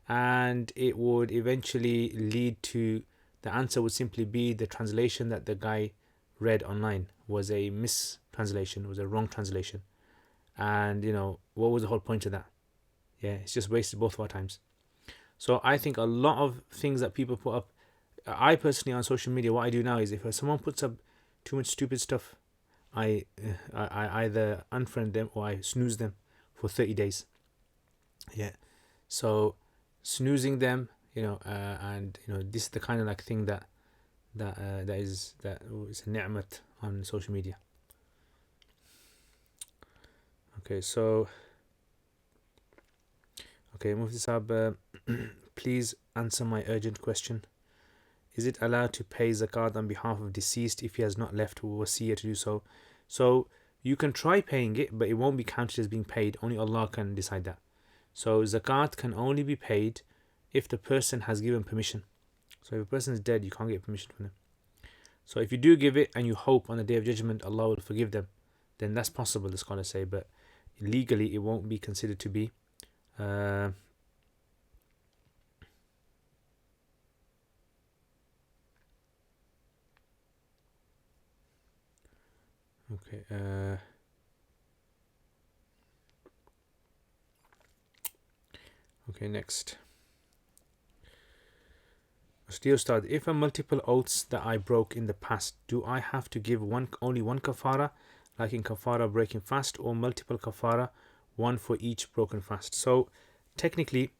and it would eventually lead to, the answer would simply be the translation that the guy read online was a mistranslation, was a wrong translation. And, you know, what was the whole point of that? Yeah, it's just wasted both of our times. So I think a lot of things that people put up, I personally on social media, what I do now is, if someone puts up too much stupid stuff, I either unfriend them or I snooze them for 30 days. Yeah, so snoozing them, you know, and you know, this is the kind of like thing that is a ni'mat on social media. Okay, so Mufti Saab, please answer my urgent question. Is it allowed to pay zakat on behalf of deceased if he has not left wasiyah to do so? So you can try paying it, but it won't be counted as being paid. Only Allah can decide that. So zakat can only be paid if the person has given permission. So if a person is dead, you can't get permission from them. So if you do give it and you hope on the Day of Judgment Allah will forgive them, then that's possible, the scholars say, but legally it won't be considered to be. Okay, next. Dear Ustad, if a multiple oaths that I broke in the past, do I have to give only one kafara, like in kafara breaking fast, or multiple kafara, one for each broken fast. So technically,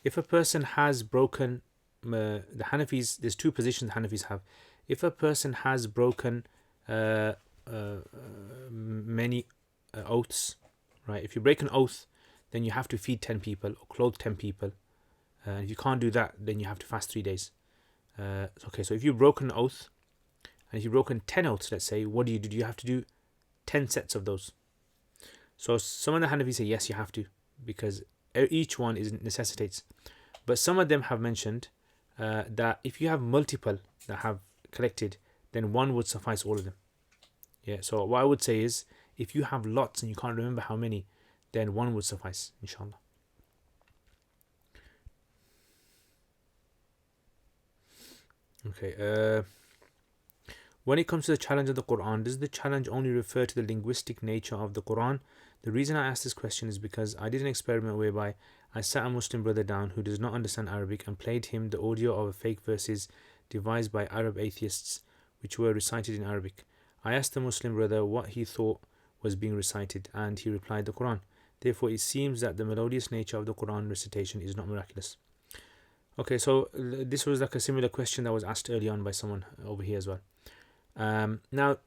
if a person has broken, the Hanafis, there's two positions the Hanafis have. If a person has broken many oaths, right? If you break an oath, then you have to feed 10 people or clothe 10 people. If you can't do that, then you have to fast 3 days. Okay, so if you've broken an oath, and if you've broken 10 oaths, let's say, what do? You have to do 10 sets of those. So some of the Hanafis say yes, you have to, because each one necessitates. But some of them have mentioned that if you have multiple that have collected, then one would suffice all of them. Yeah, so what I would say is, if you have lots and you can't remember how many, then one would suffice, inshallah. Okay, when it comes to the challenge of the Quran, does the challenge only refer to the linguistic nature of the Quran? The reason I asked this question is because I did an experiment whereby I sat a Muslim brother down who does not understand Arabic and played him the audio of fake verses devised by Arab atheists which were recited in Arabic. I asked the Muslim brother what he thought was being recited, and he replied the Quran. Therefore, it seems that the melodious nature of the Quran recitation is not miraculous. Okay, so this was like a similar question that was asked early on by someone over here as well. Now,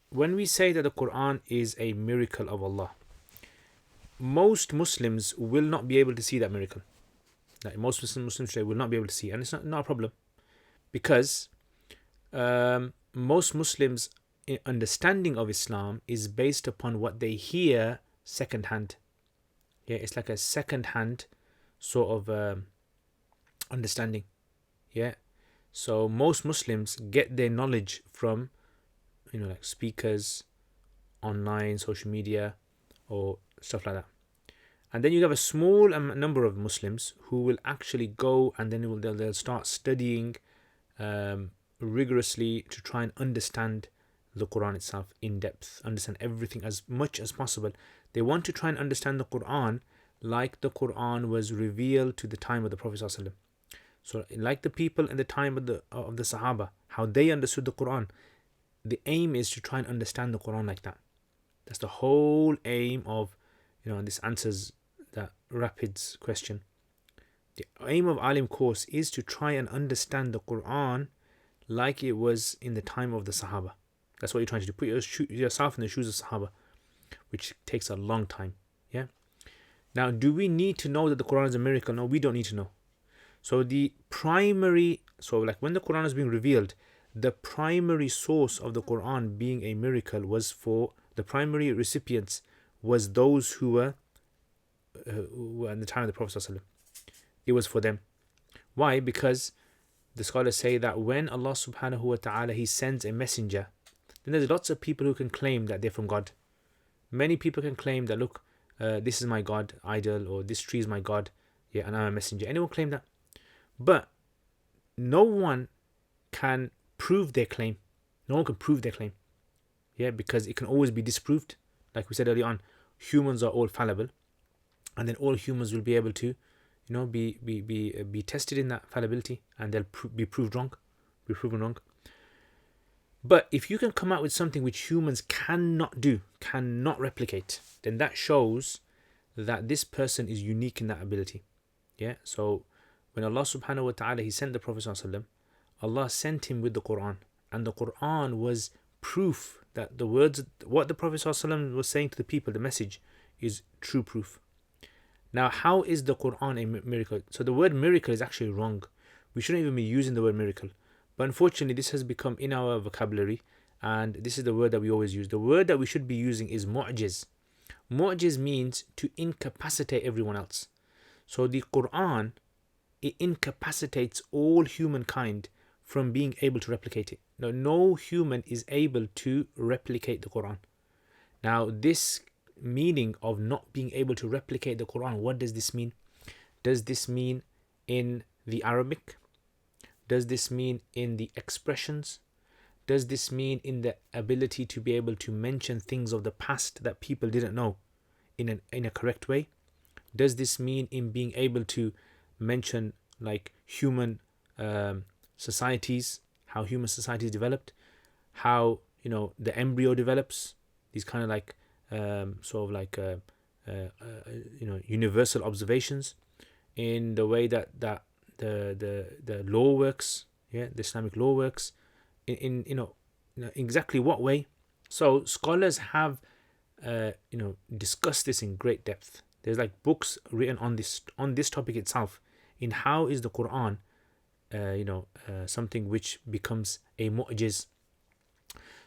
when we say that the Quran is a miracle of Allah, most Muslims will not be able to see that miracle. Like most Muslims today will not be able to see, and it's not a problem, because most Muslims' understanding of Islam is based upon what they hear secondhand. Yeah, it's like a secondhand sort of understanding. Yeah, so most Muslims get their knowledge from, like speakers, online, social media, or stuff like that. And then you have a small number of Muslims who will actually go and then they'll start studying rigorously to try and understand the Quran itself in depth, understand everything as much as possible. They want to try and understand the Quran like the Quran was revealed to the time of the Prophet ﷺ. So like the people in the time of the Sahaba, how they understood the Quran, the aim is to try and understand the Quran like that. That's the whole aim of, this answers that Rapid's question. The aim of Alim course is to try and understand the Quran like it was in the time of the Sahaba. That's what you're trying to do. Put yourself in the shoes of Sahaba, which takes a long time. Yeah. Now, do we need to know that the Quran is a miracle? No, we don't need to know. So like when the Quran is being revealed, the primary source of the Quran being a miracle was for the primary recipients was those who were in the time of the Prophet ﷺ. It was for them. Why? Because the scholars say that when Allah subhanahu wa ta'ala, He sends a messenger, then there's lots of people who can claim that they're from God. Many people can claim that, look, this is my God, idol, or this tree is my God, yeah, and I'm a messenger. Anyone claim that? But no one can prove their claim. No one can prove their claim. Yeah, because it can always be disproved. Like we said earlier on, humans are all fallible, and then all humans will be able to, be tested in that fallibility, and they'll be proven wrong. But if you can come out with something which humans cannot do, cannot replicate, then that shows that this person is unique in that ability. Yeah. So when Allah subhanahu wa ta'ala, He sent the Prophet sallallahu alaihi wasallam, Allah sent him with the Quran, and the Quran was proof that the words, what the Prophet sallallahu alaihi wasallam was saying to the people, the message, is true proof. Now, how is the Quran a miracle? So the word miracle is actually wrong. We shouldn't even be using the word miracle. But unfortunately, this has become in our vocabulary, and this is the word that we always use. The word that we should be using is mu'jiz. Mu'jiz means to incapacitate everyone else. So the Quran, it incapacitates all humankind from being able to replicate it. No human is able to replicate the Quran. Now, this meaning of not being able to replicate the Quran, what does this mean? Does this mean in the Arabic? Does this mean in the expressions? Does this mean in the ability to be able to mention things of the past that people didn't know in a correct way? Does this mean in being able to mention like human societies, how human societies developed, how the embryo develops, these kind of like universal observations, in the way that the law works, the Islamic law works, in exactly what way. So scholars have discussed this in great depth. There's like books written on this topic itself, in how is the Quran something which becomes a mu'jiz.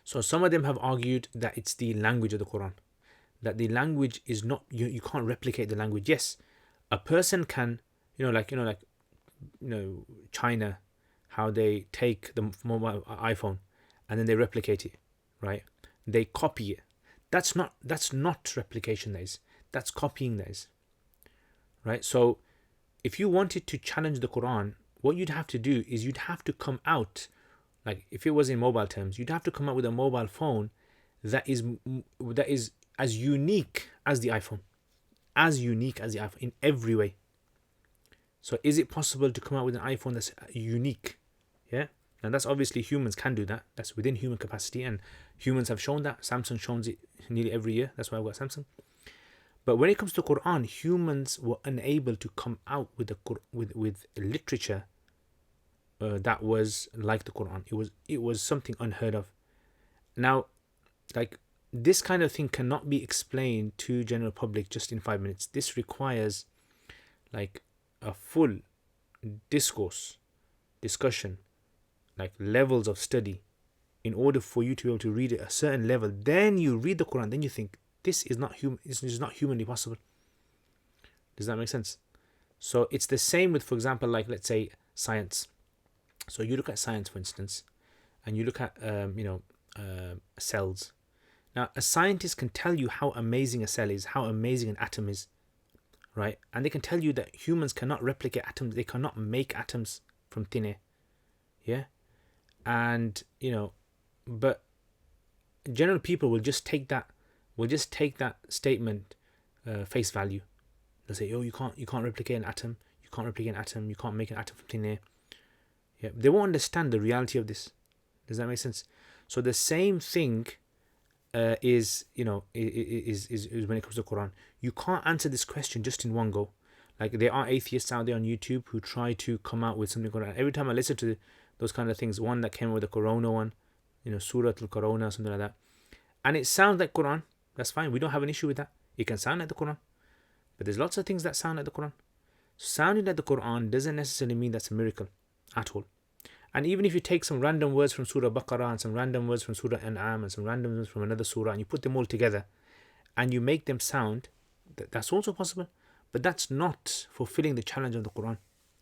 So some of them have argued that it's the language of the Quran, that the language is not, you can't replicate the language. Yes, a person can, China, how they take the mobile iPhone and then they replicate it, right? They copy it. That's not replication, that's copying, right? So if you wanted to challenge the Quran, what you'd have to do is you'd have to come out, like if it was in mobile terms, you'd have to come out with a mobile phone that is as unique as the iPhone, in every way. So is it possible to come out with an iPhone that's unique? Yeah. And that's obviously, humans can do that. That's within human capacity, and humans have shown that. Samsung shows it nearly every year. That's why I've got Samsung. But when it comes to Quran, humans were unable to come out with literature that was like the Quran. It was something unheard of. Now, like, this kind of thing cannot be explained to general public just in 5 minutes. This requires like a full discussion, like levels of study, in order for you to be able to read it a certain level. Then you read the Quran, then you think, this is not humanly possible. Does that make sense? So it's the same with, for example, like, let's say science. So you look at science, for instance, and you look at cells. Now, a scientist can tell you how amazing a cell is, how amazing an atom is, right? And they can tell you that humans cannot replicate atoms. They cannot make atoms from thin air. Yeah? And, but general people will just take that statement face value. They'll say, oh, you can't replicate an atom. You can't replicate an atom. You can't make an atom from thin air. Yeah, they won't understand the reality of this. Does that make sense? So the same thing is when it comes to the Quran. You can't answer this question just in one go. Like, there are atheists out there on YouTube who try to come out with something. Every time I listen to those kind of things, one that came with the Corona one, Surah al-Corona, something like that, and it sounds like Quran. That's fine. We don't have an issue with that. It can sound like the Quran, but there's lots of things that sound like the Quran. Sounding like the Quran doesn't necessarily mean that's a miracle at all. And even if you take some random words from Surah Baqarah and some random words from Surah An'am and some random words from another surah, and you put them all together and you make them sound, that's also possible. But that's not fulfilling the challenge of the Quran.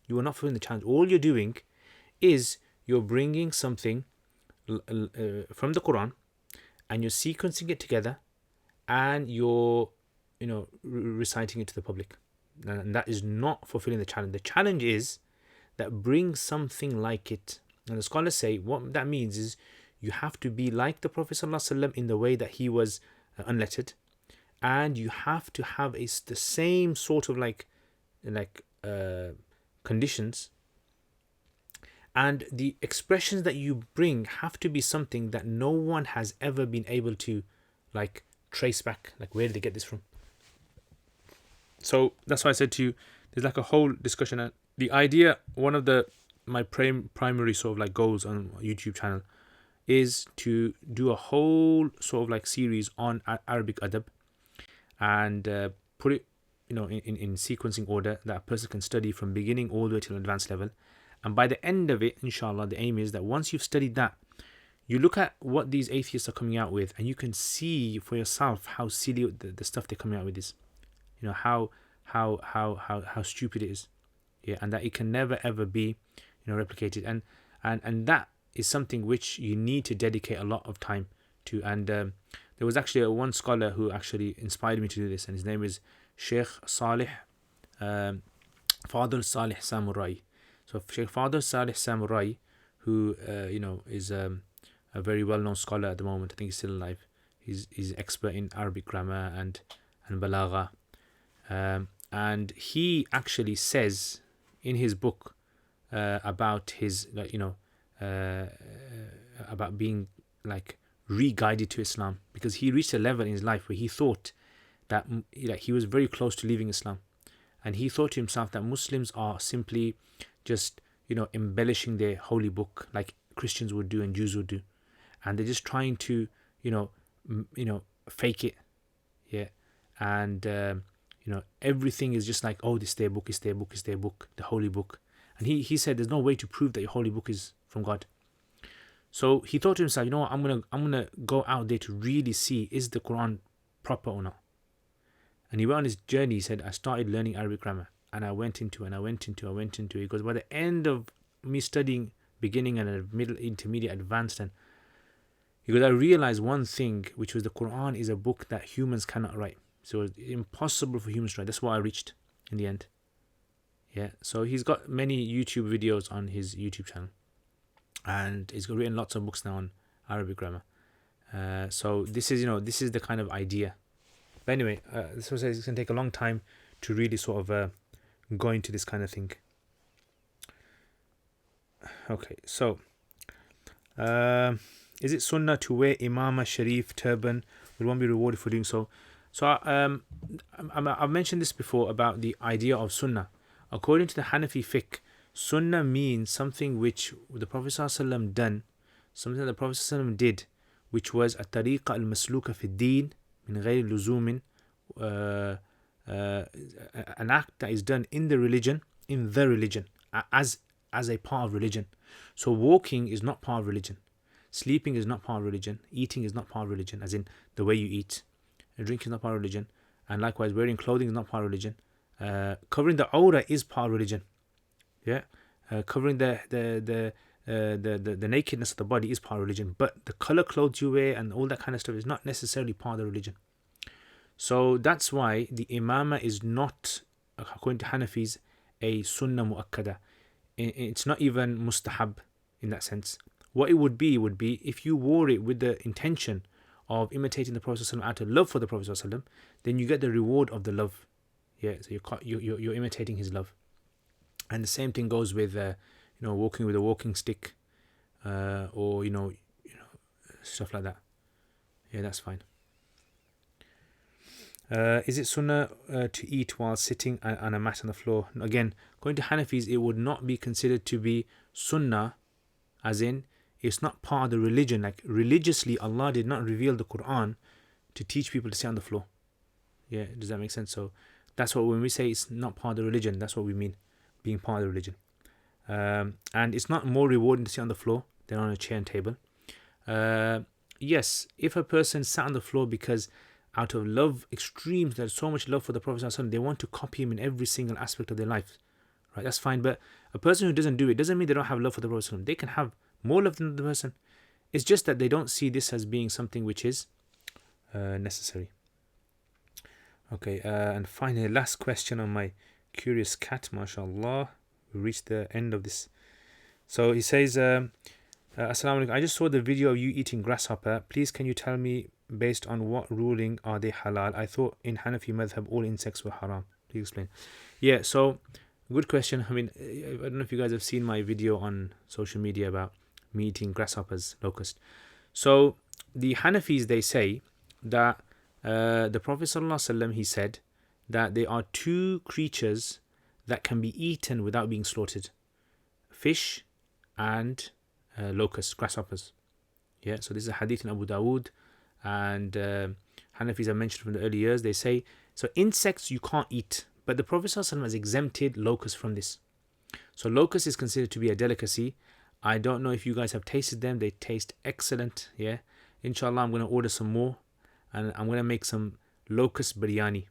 You are not fulfilling the challenge. All you're doing is you're bringing something from the Quran, and you're sequencing it together, and you're reciting it to the public. And that is not fulfilling the challenge. The challenge is that bring something like it. And the scholars say what that means is you have to be like the Prophet ﷺ in the way that he was unlettered, and you have to have the same sort of conditions, and the expressions that you bring have to be something that no one has ever been able to trace back. Like, where did they get this from? So that's why I said to you, there's like a whole discussion. The idea, one of my primary sort of goals on my YouTube channel is to do a whole sort of series on Arabic adab, and put it in sequencing order that a person can study from beginning all the way to an advanced level. And by the end of it, inshallah, the aim is that once you've studied that, you look at what these atheists are coming out with, and you can see for yourself how silly the stuff they're coming out with is. How stupid it is. Yeah, and that it can never ever be replicated. And that is something which you need to dedicate a lot of time to. And there was actually one scholar who actually inspired me to do this, and his name is Sheikh Salih Fadl Salih Samurai. So Sheikh Fadl Salih Samurai, who is a very well-known scholar at the moment. I think he's still alive. He's expert in Arabic grammar and balagha. And he actually says in his book about his about being re-guided to Islam, because he reached a level in his life where he thought that like he was very close to leaving Islam, and he thought to himself that Muslims are simply just embellishing their holy book like Christians would do and Jews would do, and they're just trying to fake it, yeah, and everything is just like, oh, this is their book, it's their book, it's their book, the holy book. And he said there's no way to prove that your holy book is from God. So he thought to himself, you know what, I'm gonna go out there to really see, is the Quran proper or not. And he went on his journey. He said, I started learning Arabic grammar, and I went into it. He goes, by the end of me studying beginning and middle, intermediate, advanced, and he goes, I realized one thing, which was the Quran is a book that humans cannot write. So it's impossible for humans to write. That's what I reached in the end. Yeah. So he's got many YouTube videos on his YouTube channel, and he's written lots of books now on Arabic grammar. So this is the kind of idea. But anyway, this was it's going to take a long time to really sort of go into this kind of thing. Okay, so is it sunnah to wear imamah, sharif, turban? Will one be rewarded for doing so? So I've mentioned this before about the idea of sunnah. According to the Hanafi fiqh, sunnah means something which the Prophet ﷺ done, something that the Prophet ﷺ did, which was a tariqa al-masluka fi din min ghayr luzumin, an act that is done in the religion, as a part of religion. So walking is not part of religion, sleeping is not part of religion, eating is not part of religion, as in the way you eat, drinking is not part of religion, and likewise wearing clothing is not part of religion. Covering the aura is part of religion. Yeah, covering the nakedness of the body is part of religion, but the color clothes you wear and all that kind of stuff is not necessarily part of the religion. So that's why the imamah is not, according to Hanafis, a sunnah mu'akkada. It's not even mustahab in that sense. What it would be if you wore it with the intention of imitating the Prophet ﷺ out of love for the Prophet ﷺ, then you get the reward of the love. Yeah, so you're imitating his love. And the same thing goes with walking with a walking stick, or stuff like that. Yeah, that's fine. Is it sunnah to eat while sitting on a mat on the floor? Again, according to Hanafis, it would not be considered to be sunnah, as in it's not part of the religion. Like religiously, Allah did not reveal the Quran to teach people to sit on the floor. Yeah, does that make sense? So that's what, when we say it's not part of the religion, that's what we mean, being part of the religion. And it's not more rewarding to sit on the floor than on a chair and table. Yes, if a person sat on the floor because out of love, extreme, there's so much love for the Prophet ﷺ, they want to copy him in every single aspect of their life, right? That's fine. But a person who doesn't do it doesn't mean they don't have love for the Prophet ﷺ. They can have more love than the person. It's just that they don't see this as being something which is necessary. Okay, and finally, last question on my curious cat, mashallah. We reached the end of this. So he says, Assalamu alaikum, I just saw the video of you eating grasshopper. Please can you tell me based on what ruling are they halal? I thought in Hanafi madhab all insects were haram. Please explain. Yeah, so good question. I mean, I don't know if you guys have seen my video on social media about me eating grasshoppers, locust. So the Hanafis, they say that the Prophet ﷺ, he said that there are two creatures that can be eaten without being slaughtered: fish and locusts, grasshoppers. Yeah, so this is a hadith in Abu Dawood, and Hanafis are mentioned from the early years. They say, so insects you can't eat, but the Prophet ﷺ has exempted locusts from this. So locust is considered to be a delicacy. I don't know if you guys have tasted them. They taste excellent. Yeah, inshallah, I'm going to order some more, and I'm going to make some locust biryani.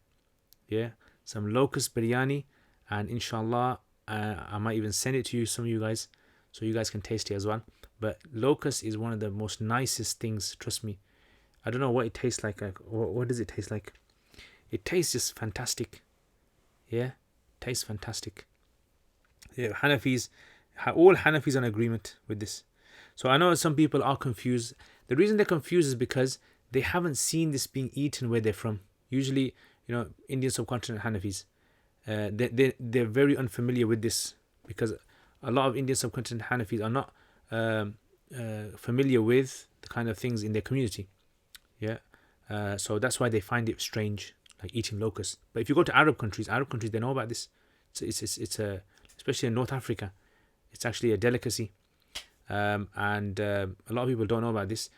Yeah, some locust biryani, and inshallah, I might even send it to you, some of you guys, so you guys can taste it as well. But locust is one of the most nicest things, trust me. I don't know what it tastes like. What does it taste like? It tastes just fantastic. Yeah, tastes fantastic. Yeah, Hanafis, all Hanafis are in agreement with this. So I know some people are confused. The reason they're confused is because they haven't seen this being eaten where they're from. Usually, Indian subcontinent Hanafis, they're very unfamiliar with this, because a lot of Indian subcontinent Hanafis are not familiar with the kind of things in their community. Yeah, so that's why they find it strange. like eating locusts. But if you go to Arab countries, they know about this. It's a, especially in North Africa, it's actually a delicacy, and a lot of people don't know about this.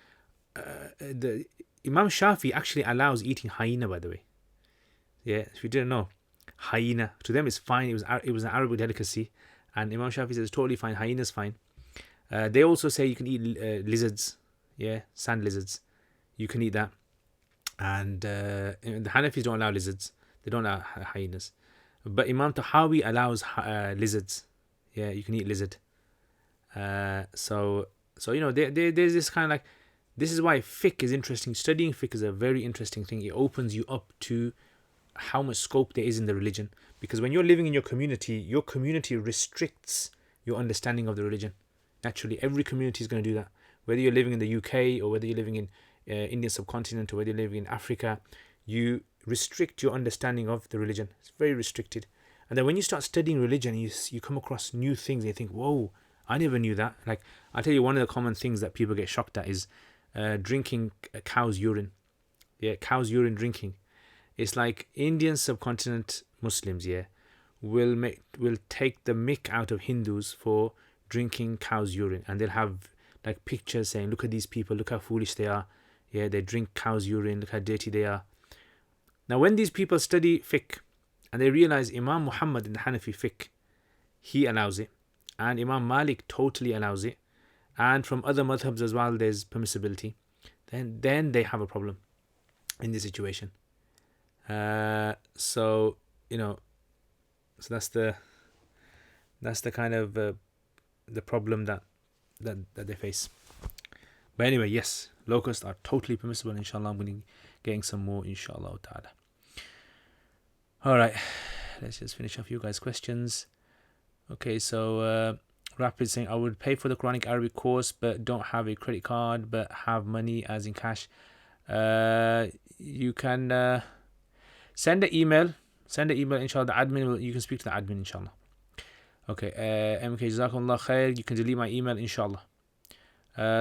The Imam Shafi actually allows eating hyena, by the way. Yeah, if you didn't know, hyena to them is fine. It was an Arabic delicacy, and Imam Shafi says it's totally fine. Hyena's fine. They also say you can eat lizards. Yeah, sand lizards. You can eat that. And the Hanafis don't allow lizards. They don't allow hyenas. But Imam Tahawi allows lizards. Yeah, you can eat lizard. So you know, there's this kind of like, this is why fiqh is interesting. Studying fiqh is a very interesting thing. It opens you up to how much scope there is in the religion. Because when you're living in your community restricts your understanding of the religion. Naturally, every community is going to do that. Whether you're living in the UK or whether you're living in Indian subcontinent or whether you're living in Africa, you restrict your understanding of the religion. It's very restricted. And then when you start studying religion, you come across new things and you think, whoa, I never knew that. Like, I'll tell you, one of the common things that people get shocked at is drinking cow's urine. Yeah, cow's urine drinking. It's like Indian subcontinent Muslims, yeah, will take the mick out of Hindus for drinking cow's urine, and they'll have like pictures saying, look at these people, look how foolish they are. Yeah, they drink cow's urine, look how dirty they are. Now, when these people study fiqh and they realize Imam Muhammad in the Hanafi fiqh, he allows it, and Imam Malik totally allows it, and from other madhabs as well, there's permissibility, then they have a problem in this situation. So you know, so that's the kind of the problem that they face. But anyway, yes, locusts are totally permissible. Inshallah, I'm going to be getting some more, inshallah ta'ala. Alright, let's just finish off you guys' questions. Okay, so Rapid saying, I would pay for the Quranic Arabic course but don't have a credit card but have money as in cash. You can send an email, inshallah. The admin you can speak to the admin, inshallah. Okay, MK, Jazakumullah khair. You can delete my email, inshallah.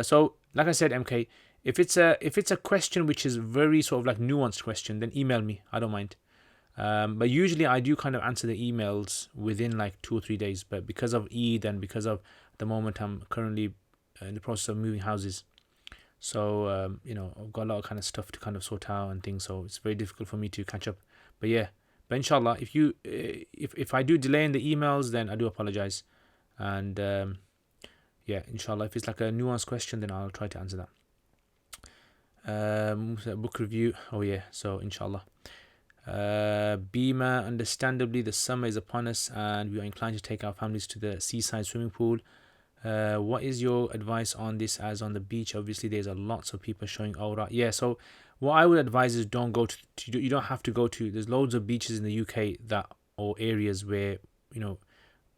So, like I said, MK, if it's a question which is very sort of like nuanced question, then email me. I don't mind. But usually I do kind of answer the emails within like 2 or 3 days. But because of Eid and because of the moment I'm currently in the process of moving houses, so you know, I've got a lot of kind of stuff to kind of sort out and things. So it's very difficult for me to catch up. But yeah. But inshallah, if I do delay in the emails, then I do apologize. And yeah, inshallah, if it's like a nuanced question, then I'll try to answer that. Book review. Oh yeah, so inshallah. Bima, understandably, the summer is upon us and we are inclined to take our families to the seaside swimming pool. What is your advice on this? As on the beach, obviously, there's lots of people showing aura. Yeah, so what I would advise is don't go to you don't have to go to, there's loads of beaches in the UK or areas where, you know,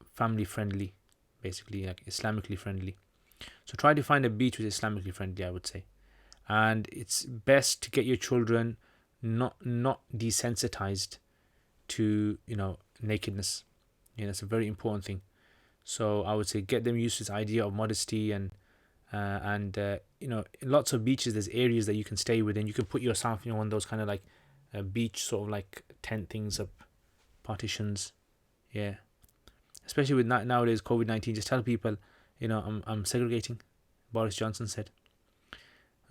family friendly, basically like Islamically friendly. So try to find a beach which is Islamically friendly, I would say. And it's best to get your children not desensitized to, you know, nakedness. You know, it's a very important thing. So I would say get them used to this idea of modesty and you know, in lots of beaches there's areas that you can stay within. You can put yourself, you know, on those kind of like beach sort of like tent things up, partitions. Yeah, especially with nowadays COVID-19, just tell people, you know, I'm segregating, Boris Johnson said.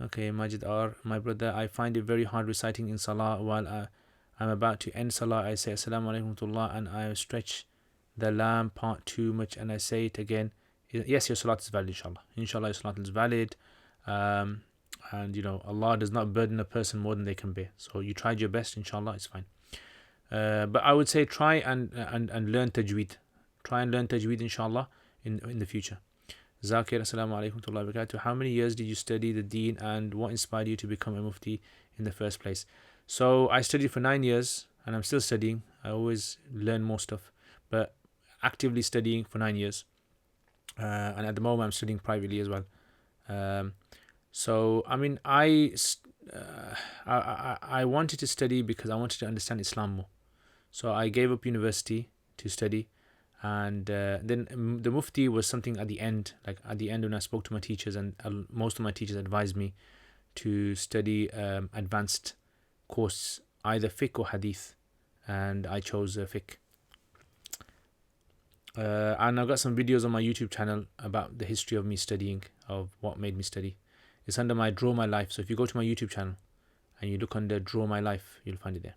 Okay, Majid R, my brother, I find it very hard reciting in Salah. While I'm about to end Salah, I say Assalamu alaikum warahmatullah and I stretch the lamb part too much and I say it again. Yes, your Salat is valid, inshallah. Inshallah, your Salat is valid. And you know, Allah does not burden a person more than they can bear. So you tried your best, inshallah, it's fine. But I would say try and learn Tajweed. Try and learn Tajweed, inshallah, in the future. Zakir, assalamu alaikum wa rahmatullahi wa barakatuh. How many years did you study the deen and what inspired you to become a mufti in the first place? So I studied for 9 years and I'm still studying. I always learn more stuff, but actively studying for 9 years. And at the moment I'm studying privately as well. So I mean, I wanted to study because I wanted to understand Islam more. So I gave up university to study. And then the mufti was something at the end, like at the end when I spoke to my teachers, and most of my teachers advised me to study advanced course either fiqh or hadith, and I chose fiqh. And I've got some videos on my YouTube channel about the history of me studying, of what made me study. It's under my Draw My Life. So if you go to my YouTube channel and you look under Draw My Life, you'll find it there.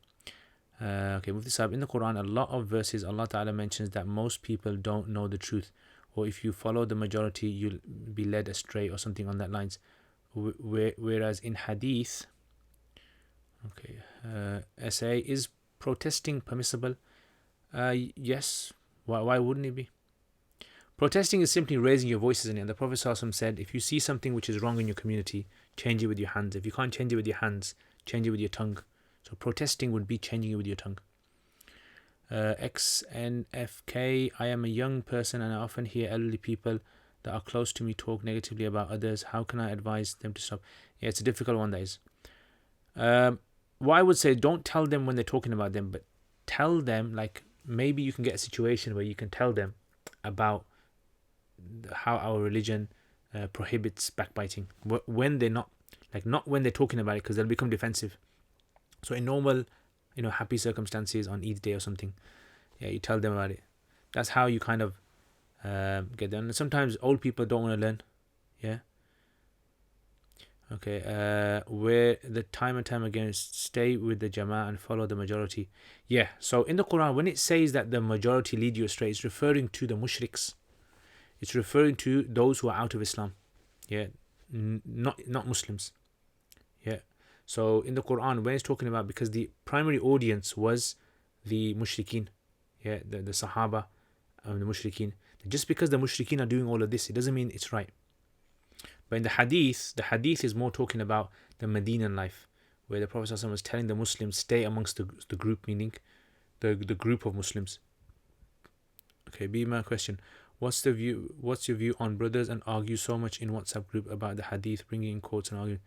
Okay, Mufti Sahib, in the Quran, a lot of verses Allah Ta'ala mentions that most people don't know the truth, or if you follow the majority, you'll be led astray, or something on that lines. Whereas in Hadith, okay, SA, is protesting permissible? Yes. Why wouldn't it be? Protesting is simply raising your voices in it. And the Prophet ﷺ said, if you see something which is wrong in your community, change it with your hands. If you can't change it with your hands, change it with your tongue. So protesting would be changing it with your tongue. XNFK, I am a young person and I often hear elderly people that are close to me talk negatively about others. How can I advise them to stop? Yeah, it's a difficult one, that is. What I would say, don't tell them when they're talking about them, but tell them, like, maybe you can get a situation where you can tell them about how our religion prohibits backbiting when they're not, like, not when they're talking about it, because they'll become defensive. So in normal, happy circumstances on Eid day or something, yeah, you tell them about it. That's how you kind of get them. And sometimes old people don't want to learn. Yeah. Okay. Where the time and time again, stay with the Jama'ah and follow the majority. Yeah. So in the Quran, when it says that the majority lead you astray, it's referring to the mushriks. It's referring to those who are out of Islam. Yeah. Not Muslims. Yeah. So in the Quran, when it's talking about, because the primary audience was the mushrikeen, yeah, the Sahaba and the mushrikeen. Just because the mushrikeen are doing all of this, it doesn't mean it's right. But in the hadith is more talking about the Medinan life, where the Prophet ﷺ was telling the Muslims, stay amongst the group, meaning the group of Muslims. Okay, be my question. What's your view on brothers and argue so much in WhatsApp group about the hadith, bringing in quotes and arguing?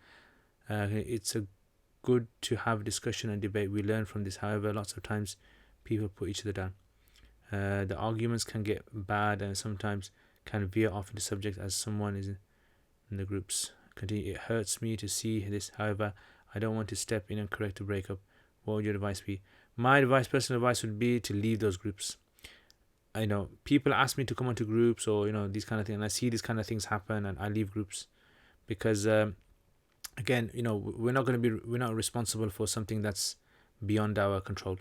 It's good to have discussion and debate. We learn from this. However, lots of times people put each other down. The arguments can get bad and sometimes can veer off the subject as someone is in the groups. Continue. It hurts me to see this. However, I don't want to step in and correct a breakup. What would your advice be? My personal advice would be to leave those groups. I know people ask me to come onto groups or these kind of things, and I see these kind of things happen, and I leave groups because again, we're not responsible for something that's beyond our control.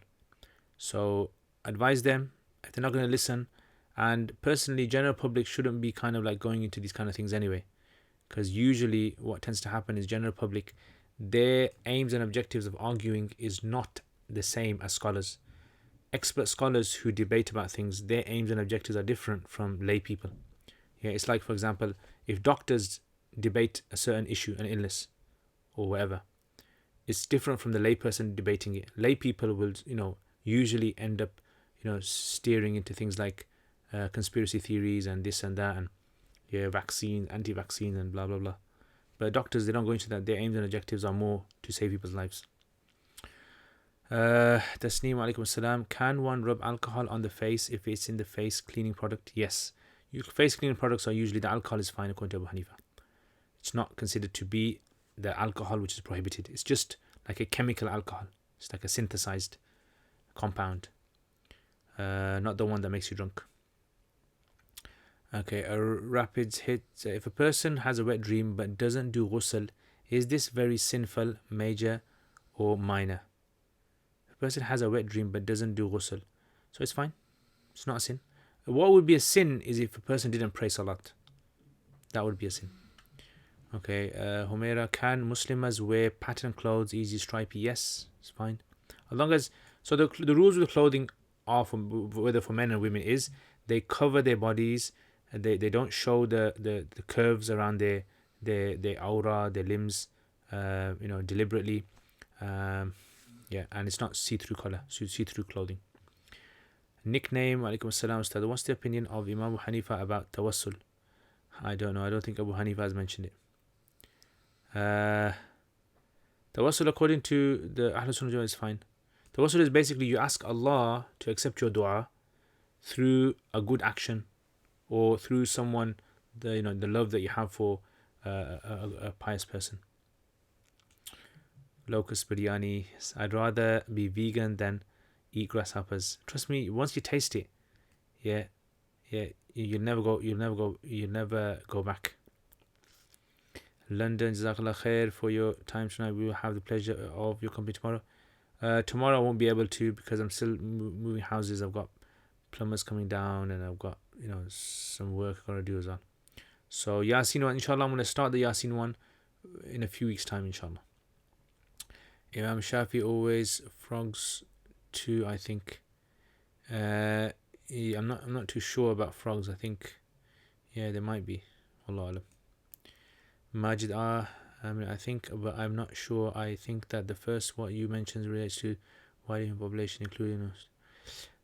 So advise them if they're not going to listen. And personally, general public shouldn't be kind of like going into these kind of things anyway, because usually what tends to happen is general public, their aims and objectives of arguing is not the same as scholars. Expert scholars who debate about things, their aims and objectives are different from lay people. Yeah, it's like, for example, if doctors debate a certain issue, an illness or whatever, it's different from the lay person debating it. Lay people will usually end up steering into things like conspiracy theories and this and that, and vaccine, anti-vaccine, and blah blah blah. But doctors, they don't go into that. Their aims and objectives are more to save people's lives. Tasneem, alaikum salam. Can one rub alcohol on the face if it's in the face cleaning product? Yes. Face cleaning products are usually, the alcohol is fine according to Abu Hanifa. It's not considered to be the alcohol which is prohibited. It's just like a chemical alcohol. It's like a synthesized compound, not the one that makes you drunk. Okay, a rapids hit. If a person has a wet dream but doesn't do ghusl, is this very sinful, major or minor? If a person has a wet dream but doesn't do ghusl, so it's fine. It's not a sin. What would be a sin is if a person didn't pray salat. That would be a sin. Okay, Humaira, can Muslims wear pattern clothes, easy stripy? Yes, it's fine. As long as, so the rules with the clothing are, whether for men and women, is they cover their bodies, and they don't show the curves around their aura, their limbs, deliberately. Yeah, and it's not see-through color, see-through clothing. Nickname, alaikum assalam, Ustad. What's the opinion of Imam Abu Hanifa about Tawassul? I don't know. I don't think Abu Hanifa has mentioned it. Tawassul, according to the Ahlul Sunnah, is fine. Tawassul is basically you ask Allah to accept your dua through a good action, or through someone, the love that you have for a pious person. Locust biryani. I'd rather be vegan than eat grasshoppers. Trust me, once you taste it, yeah, you'll never go back. London, Jazakallah khair for your time tonight. We will have the pleasure of your company tomorrow. Tomorrow I won't be able to because I'm still moving houses. I've got plumbers coming down and I've got some work I've got to do as well. So Yasin one, inshallah, I'm going to start the Yasin one in a few weeks time, inshallah. Imam Shafi always frogs too, I think. Yeah, I'm not too sure about frogs. I think there might be. Wallahu alam. Majid I think, but I'm not sure. I think that the first what you mentioned relates to wider population, including us.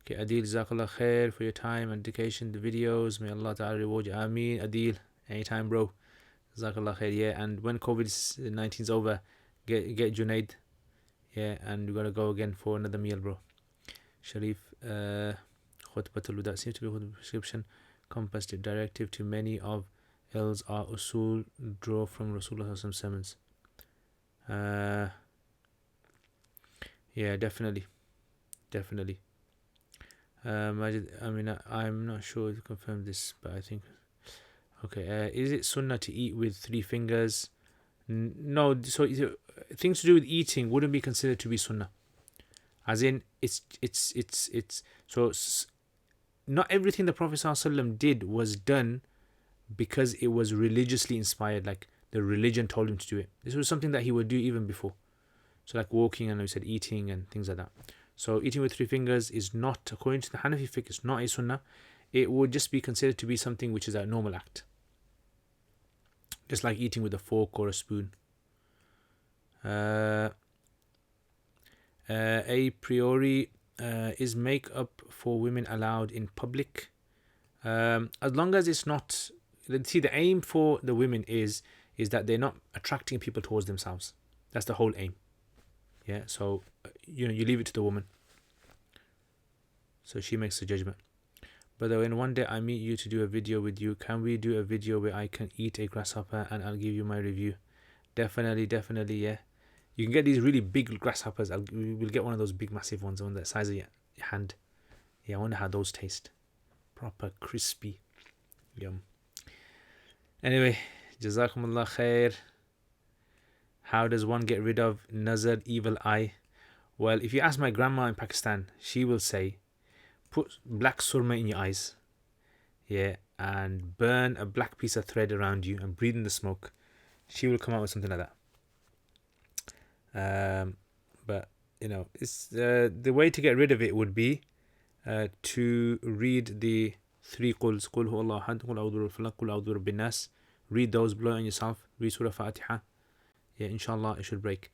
Okay, Adil, Jazakallah khair for your time and dedication, the videos. May Allah Ta'ala reward you. Ameen, Adil. Anytime, bro. Jazakallah khair. Yeah, and when COVID-19 is over, get Junaid. Yeah, and we gotta go again for another meal, bro. Sharif, Khutbatul Wada seems to be a prescription, compass directive to many of ills al-Usul draw from Rasulullah's sermons. Yeah, definitely. Majid, I'm not sure to confirm this, but I think. Okay, is it sunnah to eat with 3 fingers? No, so things to do with eating wouldn't be considered to be sunnah. As in, it's so not everything the Prophet ﷺ did was done because it was religiously inspired, like the religion told him to do it. This was something that he would do even before. So like walking, and we said eating and things like that. So eating with 3 fingers is not, according to the Hanafi fiqh, it's not a sunnah. It would just be considered to be something which is a normal act. Just like eating with a fork or a spoon. A priori, is makeup for women allowed in public? As long as it's not. See, the aim for the women is that they're not attracting people towards themselves. That's the whole aim. Yeah, so you leave it to the woman. So she makes the judgment. But when one day I meet you to do a video with you, can we do a video where I can eat a grasshopper and I'll give you my review? Definitely, yeah. You can get these really big grasshoppers. We'll get one of those big, massive ones, one the size of your hand. Yeah, I wonder how those taste. Proper crispy. Yum. Anyway, Jazakumullah khair. How does one get rid of nazar, evil eye? Well, if you ask my grandma in Pakistan, she will say, put black surma in your eyes. Yeah, and burn a black piece of thread around you and breathe in the smoke. She will come out with something like that. But it's the way to get rid of it would be to read the 3 quls, Qul huwa Allahu ahad, Qul a'udhu bil falaq, Qul a'udhu bin nas. Read those, blow on yourself, read Surah Fatiha. Yeah, inshallah it should break.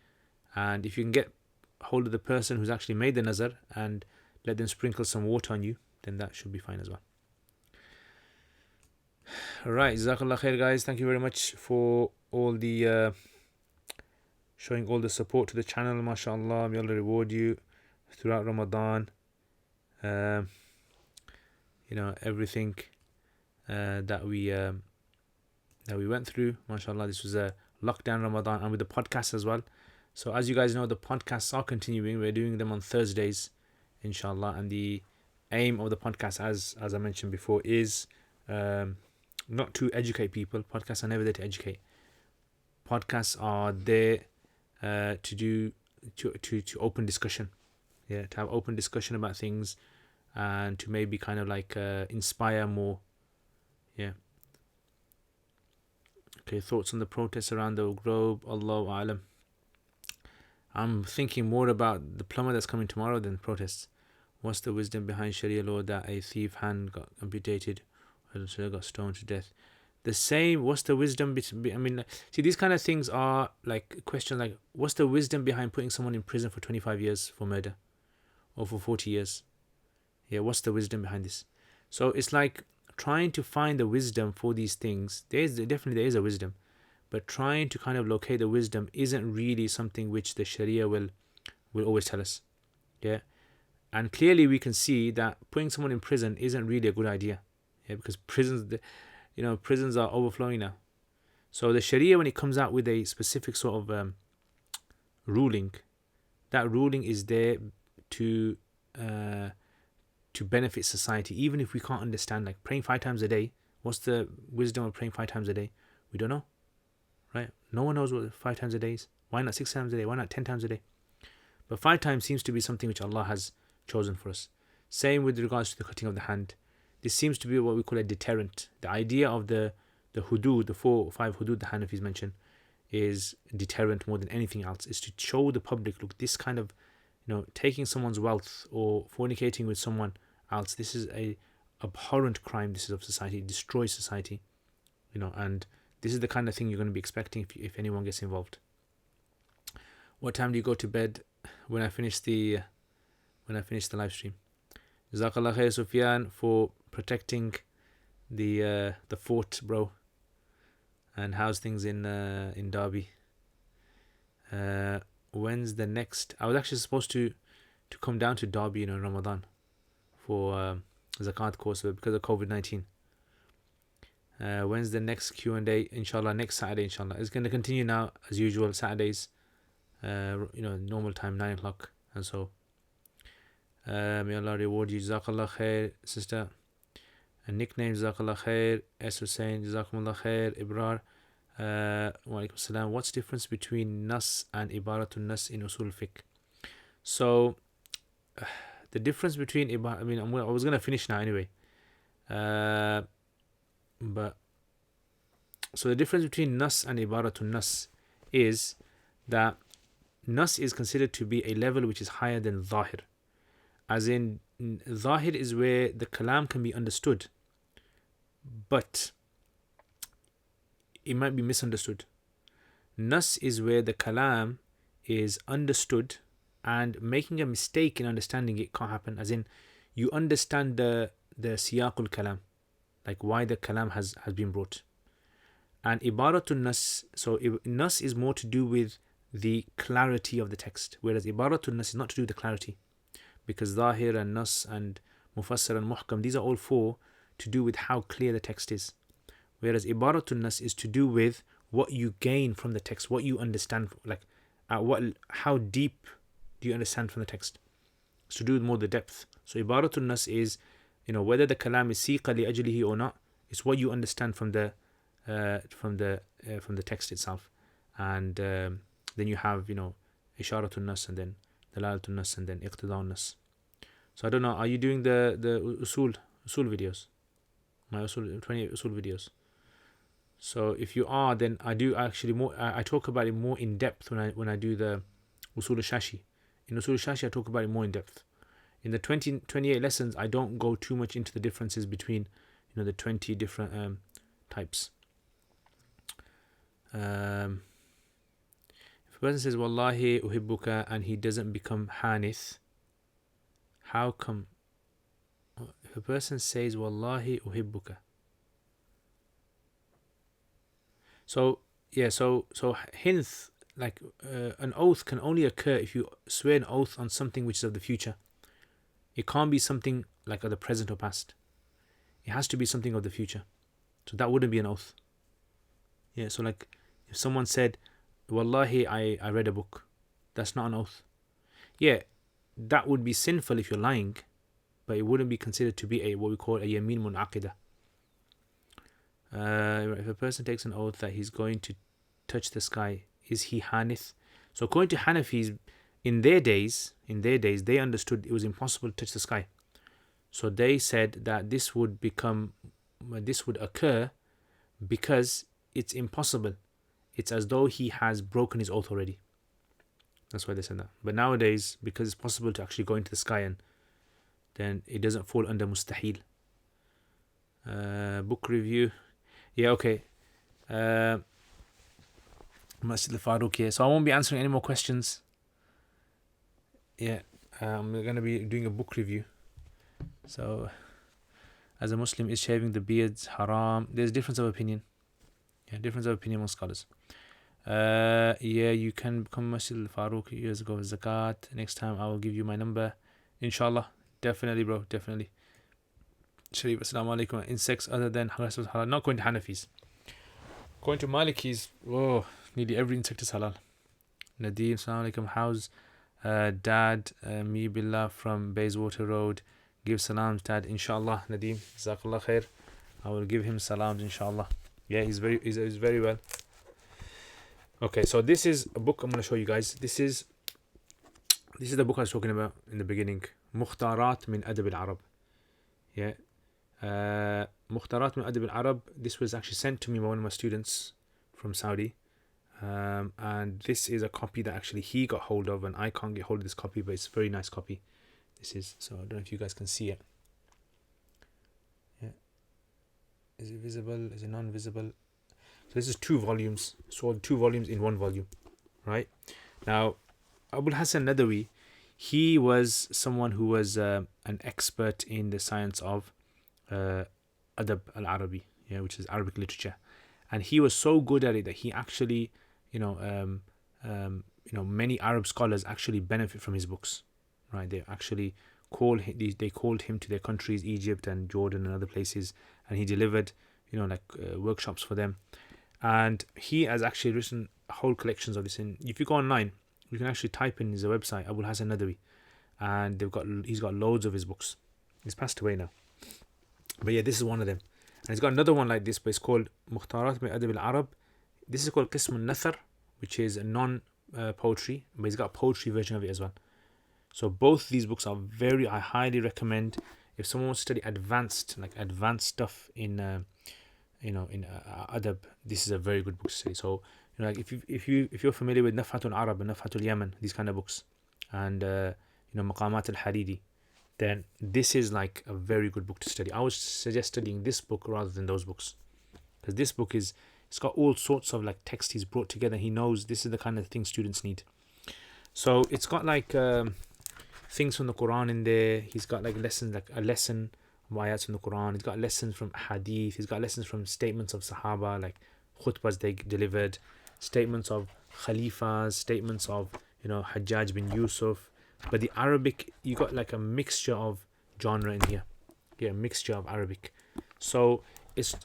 And if you can get hold of the person who's actually made the nazar and let them sprinkle some water on you, then that should be fine as well. Alright, Jazakallah khair, guys. Thank you very much for all the showing all the support to the channel. MashaAllah, may Allah reward you throughout Ramadan. Everything that we went through. MashaAllah, this was a lockdown Ramadan, and with the podcast as well. So as you guys know, the podcasts are continuing. We're doing them on Thursdays, inshallah. And the aim of the podcast, as I mentioned before, is not to educate people. Podcasts are never there to educate. Podcasts are there to open discussion. Yeah, to have open discussion about things and to maybe kind of like inspire more. Yeah. Okay, thoughts on the protests around the globe? Allahu A'lam. I'm thinking more about the plumber that's coming tomorrow than protests. What's the wisdom behind Sharia law that a thief hand got amputated or got stoned to death? The same, what's the wisdom? See, these kind of things are like questions like, what's the wisdom behind putting someone in prison for 25 years for murder or for 40 years? Yeah, what's the wisdom behind this? So it's like trying to find the wisdom for these things. There is a wisdom, but trying to kind of locate the wisdom isn't really something which the Sharia will always tell us. Yeah, and clearly we can see that putting someone in prison isn't really a good idea. Yeah, because prisons are overflowing now. So the Sharia, when it comes out with a specific sort of ruling, that ruling is there to benefit society, even if we can't understand. Like praying 5 times a day, what's the wisdom of praying 5 times a day? We don't know, right? No one knows what 5 times a day is. Why not 6 times a day? Why not 10 times a day? But 5 times seems to be something which Allah has chosen for us. Same with regards to the cutting of the hand. This seems to be what we call a deterrent. The idea of the hudud, the 4 or 5 hudud the Hanafis mention, is deterrent more than anything else. Is to show the public, look, this kind of, taking someone's wealth or fornicating with someone else, this is a abhorrent crime. This is of society. It destroys society, and this is the kind of thing you're going to be expecting if anyone gets involved. What time do you go to bed? When I finish the live stream. Jazakallah khair, Sufyan, for protecting the fort, bro. And how's things in Derby? When's the next? I was actually supposed to come down to Derby in Ramadan for Zakat course, but because of COVID-19. When's the next Q&A? Inshallah, next Saturday. Inshallah, it's going to continue now as usual. Saturdays, normal time, 9 o'clock, and so. May Allah reward you. Jazakallah khair, sister. A nickname, Jazakallah khair. S. Hussain, Jazakumullah khair. Ibrar. Wa alaikum salam. What's the difference between Nas and Ibaratun Nas in Usul Fiqh? So, the difference between I was going to finish now anyway. But so the difference between Nas and Ibaratun Nas is that Nas is considered to be a level which is higher than Zahir. As in, Zahir is where the kalam can be understood, but it might be misunderstood. Nas is where the kalam is understood, and making a mistake in understanding it can't happen. As in, you understand the siyaqul kalam, like why the kalam has been brought. And Ibaratun Nas, so Nas is more to do with the clarity of the text, whereas Ibaratun Nas is not to do with the clarity. Because Zahir and Nas and Mufassir and Muhkam, these are all 4 to do with how clear the text is. Whereas Ibaratun Nas is to do with what you gain from the text, what you understand, like how deep do you understand from the text. It's to do with more the depth. So Ibaratun Nas is, whether the kalam is siqa li ajlihi or not, it's what you understand from the text itself. And then you have, Isharatun Nas, and then Dalalatun Nas, and then Iqtida'un Nas. So I don't know, are you doing the Usul videos? My Usul, 28 Usul videos. So if you are, then I do actually I talk about it more in depth when I do the Usul al-Shashi. In Usul al-Shashi I talk about it more in depth. In the 28 lessons I don't go too much into the differences between the 20 different types. If a person says Wallahi uhibbuka and he doesn't become Hanith, how come? If a person says Wallahi uhibbuka, so hinth, like an oath can only occur if you swear an oath on something which is of the future. It can't be something like of the present or past. It has to be something of the future. So that wouldn't be an oath. Yeah, so like if someone said Wallahi, I read a book, that's not an oath. Yeah, that would be sinful if you're lying, but it wouldn't be considered to be what we call a yamin munaqida. If a person takes an oath that he's going to touch the sky, is he Hanith? So according to Hanafis, in their days, they understood it was impossible to touch the sky. So they said that this would occur because it's impossible. It's as though he has broken his oath already. That's why they said that. But nowadays, because it's possible to actually go into the sky, and then it doesn't fall under mustahil. Book review. Yeah, okay. Masjid al-Faruq here. So I won't be answering any more questions. Yeah, I'm going to be doing a book review. So, as a Muslim, is shaving the beards haram? There's difference of opinion. Yeah, difference of opinion among scholars. Yeah, you can become Masjid al-Faruq years ago with Zakat. Next time I will give you my number. Inshallah. Definitely, bro. Definitely. Sharif, assalamu alaikum. Insects other than halal. Not going to Hanafis. Going to Malikis, nearly every insect is halal. Nadeem, Assalamu alaikum. How's Dad? Me Billah from Bayswater Road. Give salams, Dad. Inshallah, Nadeem. Jazakallah khair. I will give him salams, inshallah. Yeah, he's very well. Okay, so this is a book I'm going to show you guys. This is the book I was talking about in the beginning. Mukhtarat min Adab al-Arab. Yeah. Mukhtarat min Adab al-Arab. This was actually sent to me by one of my students from Saudi. And this is a copy that actually he got hold of, and I can't get hold of this copy, but it's a very nice copy. This is, so I don't know if you guys can see it. Yeah. Is it visible? Is it non-visible? So this is 2 volumes. So 2 volumes in 1 volume. Right? Now, Abul Hasan Nadawi, he was someone who was an expert in the science of Adab al-Arabi, yeah, which is Arabic literature. And he was so good at it that he actually, many Arab scholars actually benefit from his books, right? They actually called him to their countries, Egypt and Jordan and other places, and he delivered, workshops for them. And he has actually written whole collections of this. And if you go online, you can actually type in his website, Abul Hasan Nadawi, and he's got loads of his books. He's passed away now, but yeah, this is one of them. And he's got another one like this, but it's called Mukhtarat min Adab al-Arab. This is called Qism al-Nathar, which is a non-poetry, but he's got a poetry version of it as well. So both these books are I highly recommend if someone wants to study advanced stuff in adab. This is a very good book to study. So if you're familiar with Nafhatul Arab and Nafhatul Yaman, these kind of books, and Maqamat al-Hariri, then this is like a very good book to study. I would suggest studying this book rather than those books, because this book it's got all sorts of like text he's brought together. He knows this is the kind of thing students need. So it's got like things from the Quran in there. He's got like lessons, like a lesson of ayats from the Quran. He's got lessons from hadith. He's got lessons from statements of Sahaba, like khutbahs they delivered, statements of Khalifas, statements of Hajjaj bin Yusuf. But the Arabic, you got like a mixture of genre in here. Yeah, a mixture of Arabic. So it's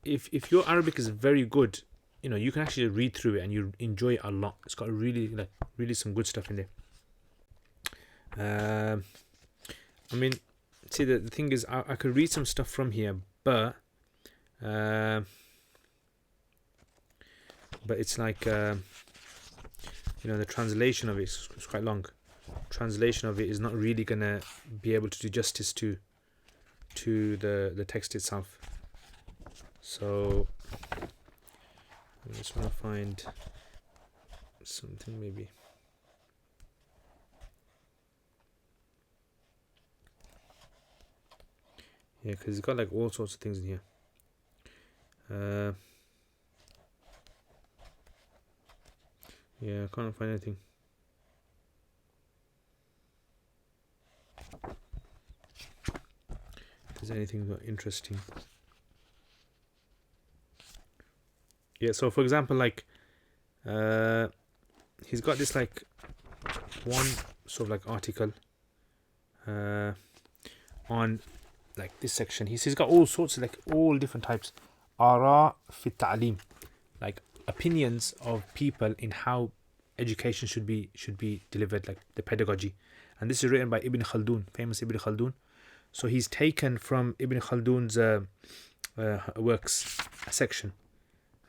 if your Arabic is very good, you can actually read through it and you enjoy it a lot. It's got really some good stuff in there. See, the thing is, I could read some stuff from here, but it's like the translation of it is quite long. Translation of it is not really gonna be able to do justice to the text itself. So I just want to find something maybe. Yeah, because it's got like all sorts of things in here. Yeah, I can't find anything. If there's anything interesting. Yeah, so for example, like he's got this like one sort of like article on like this section. He's got all sorts of like all different types. Ara fi ta'lim, like opinions of people in how education should be delivered, like the pedagogy. And this is written by Ibn Khaldun, famous Ibn Khaldun. So he's taken from Ibn Khaldun's works a section,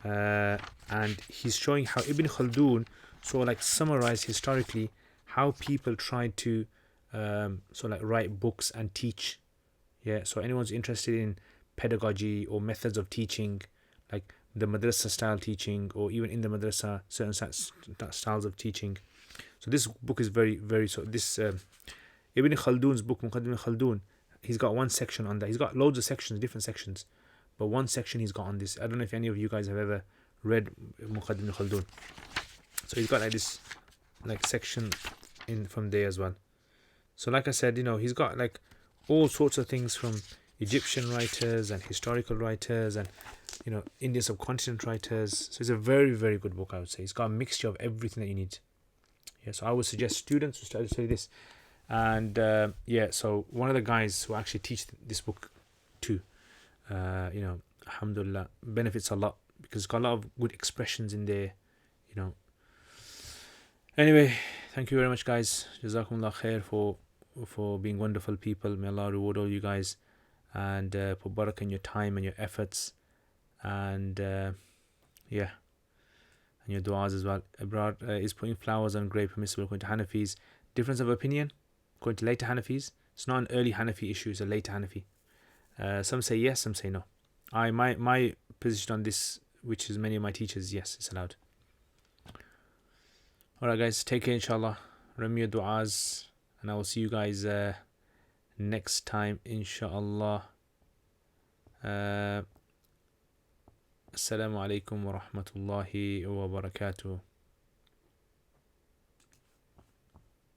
and he's showing how Ibn Khaldun summarized historically how people tried to write books and teach. Yeah, so anyone's interested in pedagogy or methods of teaching, like the madrasa style teaching, or even in the madrasa certain styles of teaching. So this book is very, very, this Ibn Khaldun's book, Muqaddim Ibn Khaldun, he's got one section on that. He's got loads of sections, different sections, but one section he's got on this. I don't know if any of you guys have ever read Muqaddim Ibn Khaldun. So he's got like this like section in from there as well. So like I said, he's got like all sorts of things from Egyptian writers and historical writers and Indian subcontinent writers. So it's a very, very good book, I would say. It's got a mixture of everything that you need. Yeah, so I would suggest students to study this. And so one of the guys who actually teach this book too, alhamdulillah, benefits a lot because it's got a lot of good expressions in there, Anyway, thank you very much, guys. Jazakumullah khair for being wonderful people. May Allah reward all you guys and put barakah in your time and your efforts and yeah, and your du'as as well. Abrar is putting flowers on grave permissible according to Hanafis. Difference of opinion according to later Hanafis. It's not an early Hanafi issue, it's a later Hanafi. Some say yes, some say no. My position on this, which is many of my teachers, yes, it's allowed. Alright guys, take care inshallah. Remember your du'as and I will see you guys next time inshallah. Assalamu alaikum wa rahmatullahi wa barakatuh.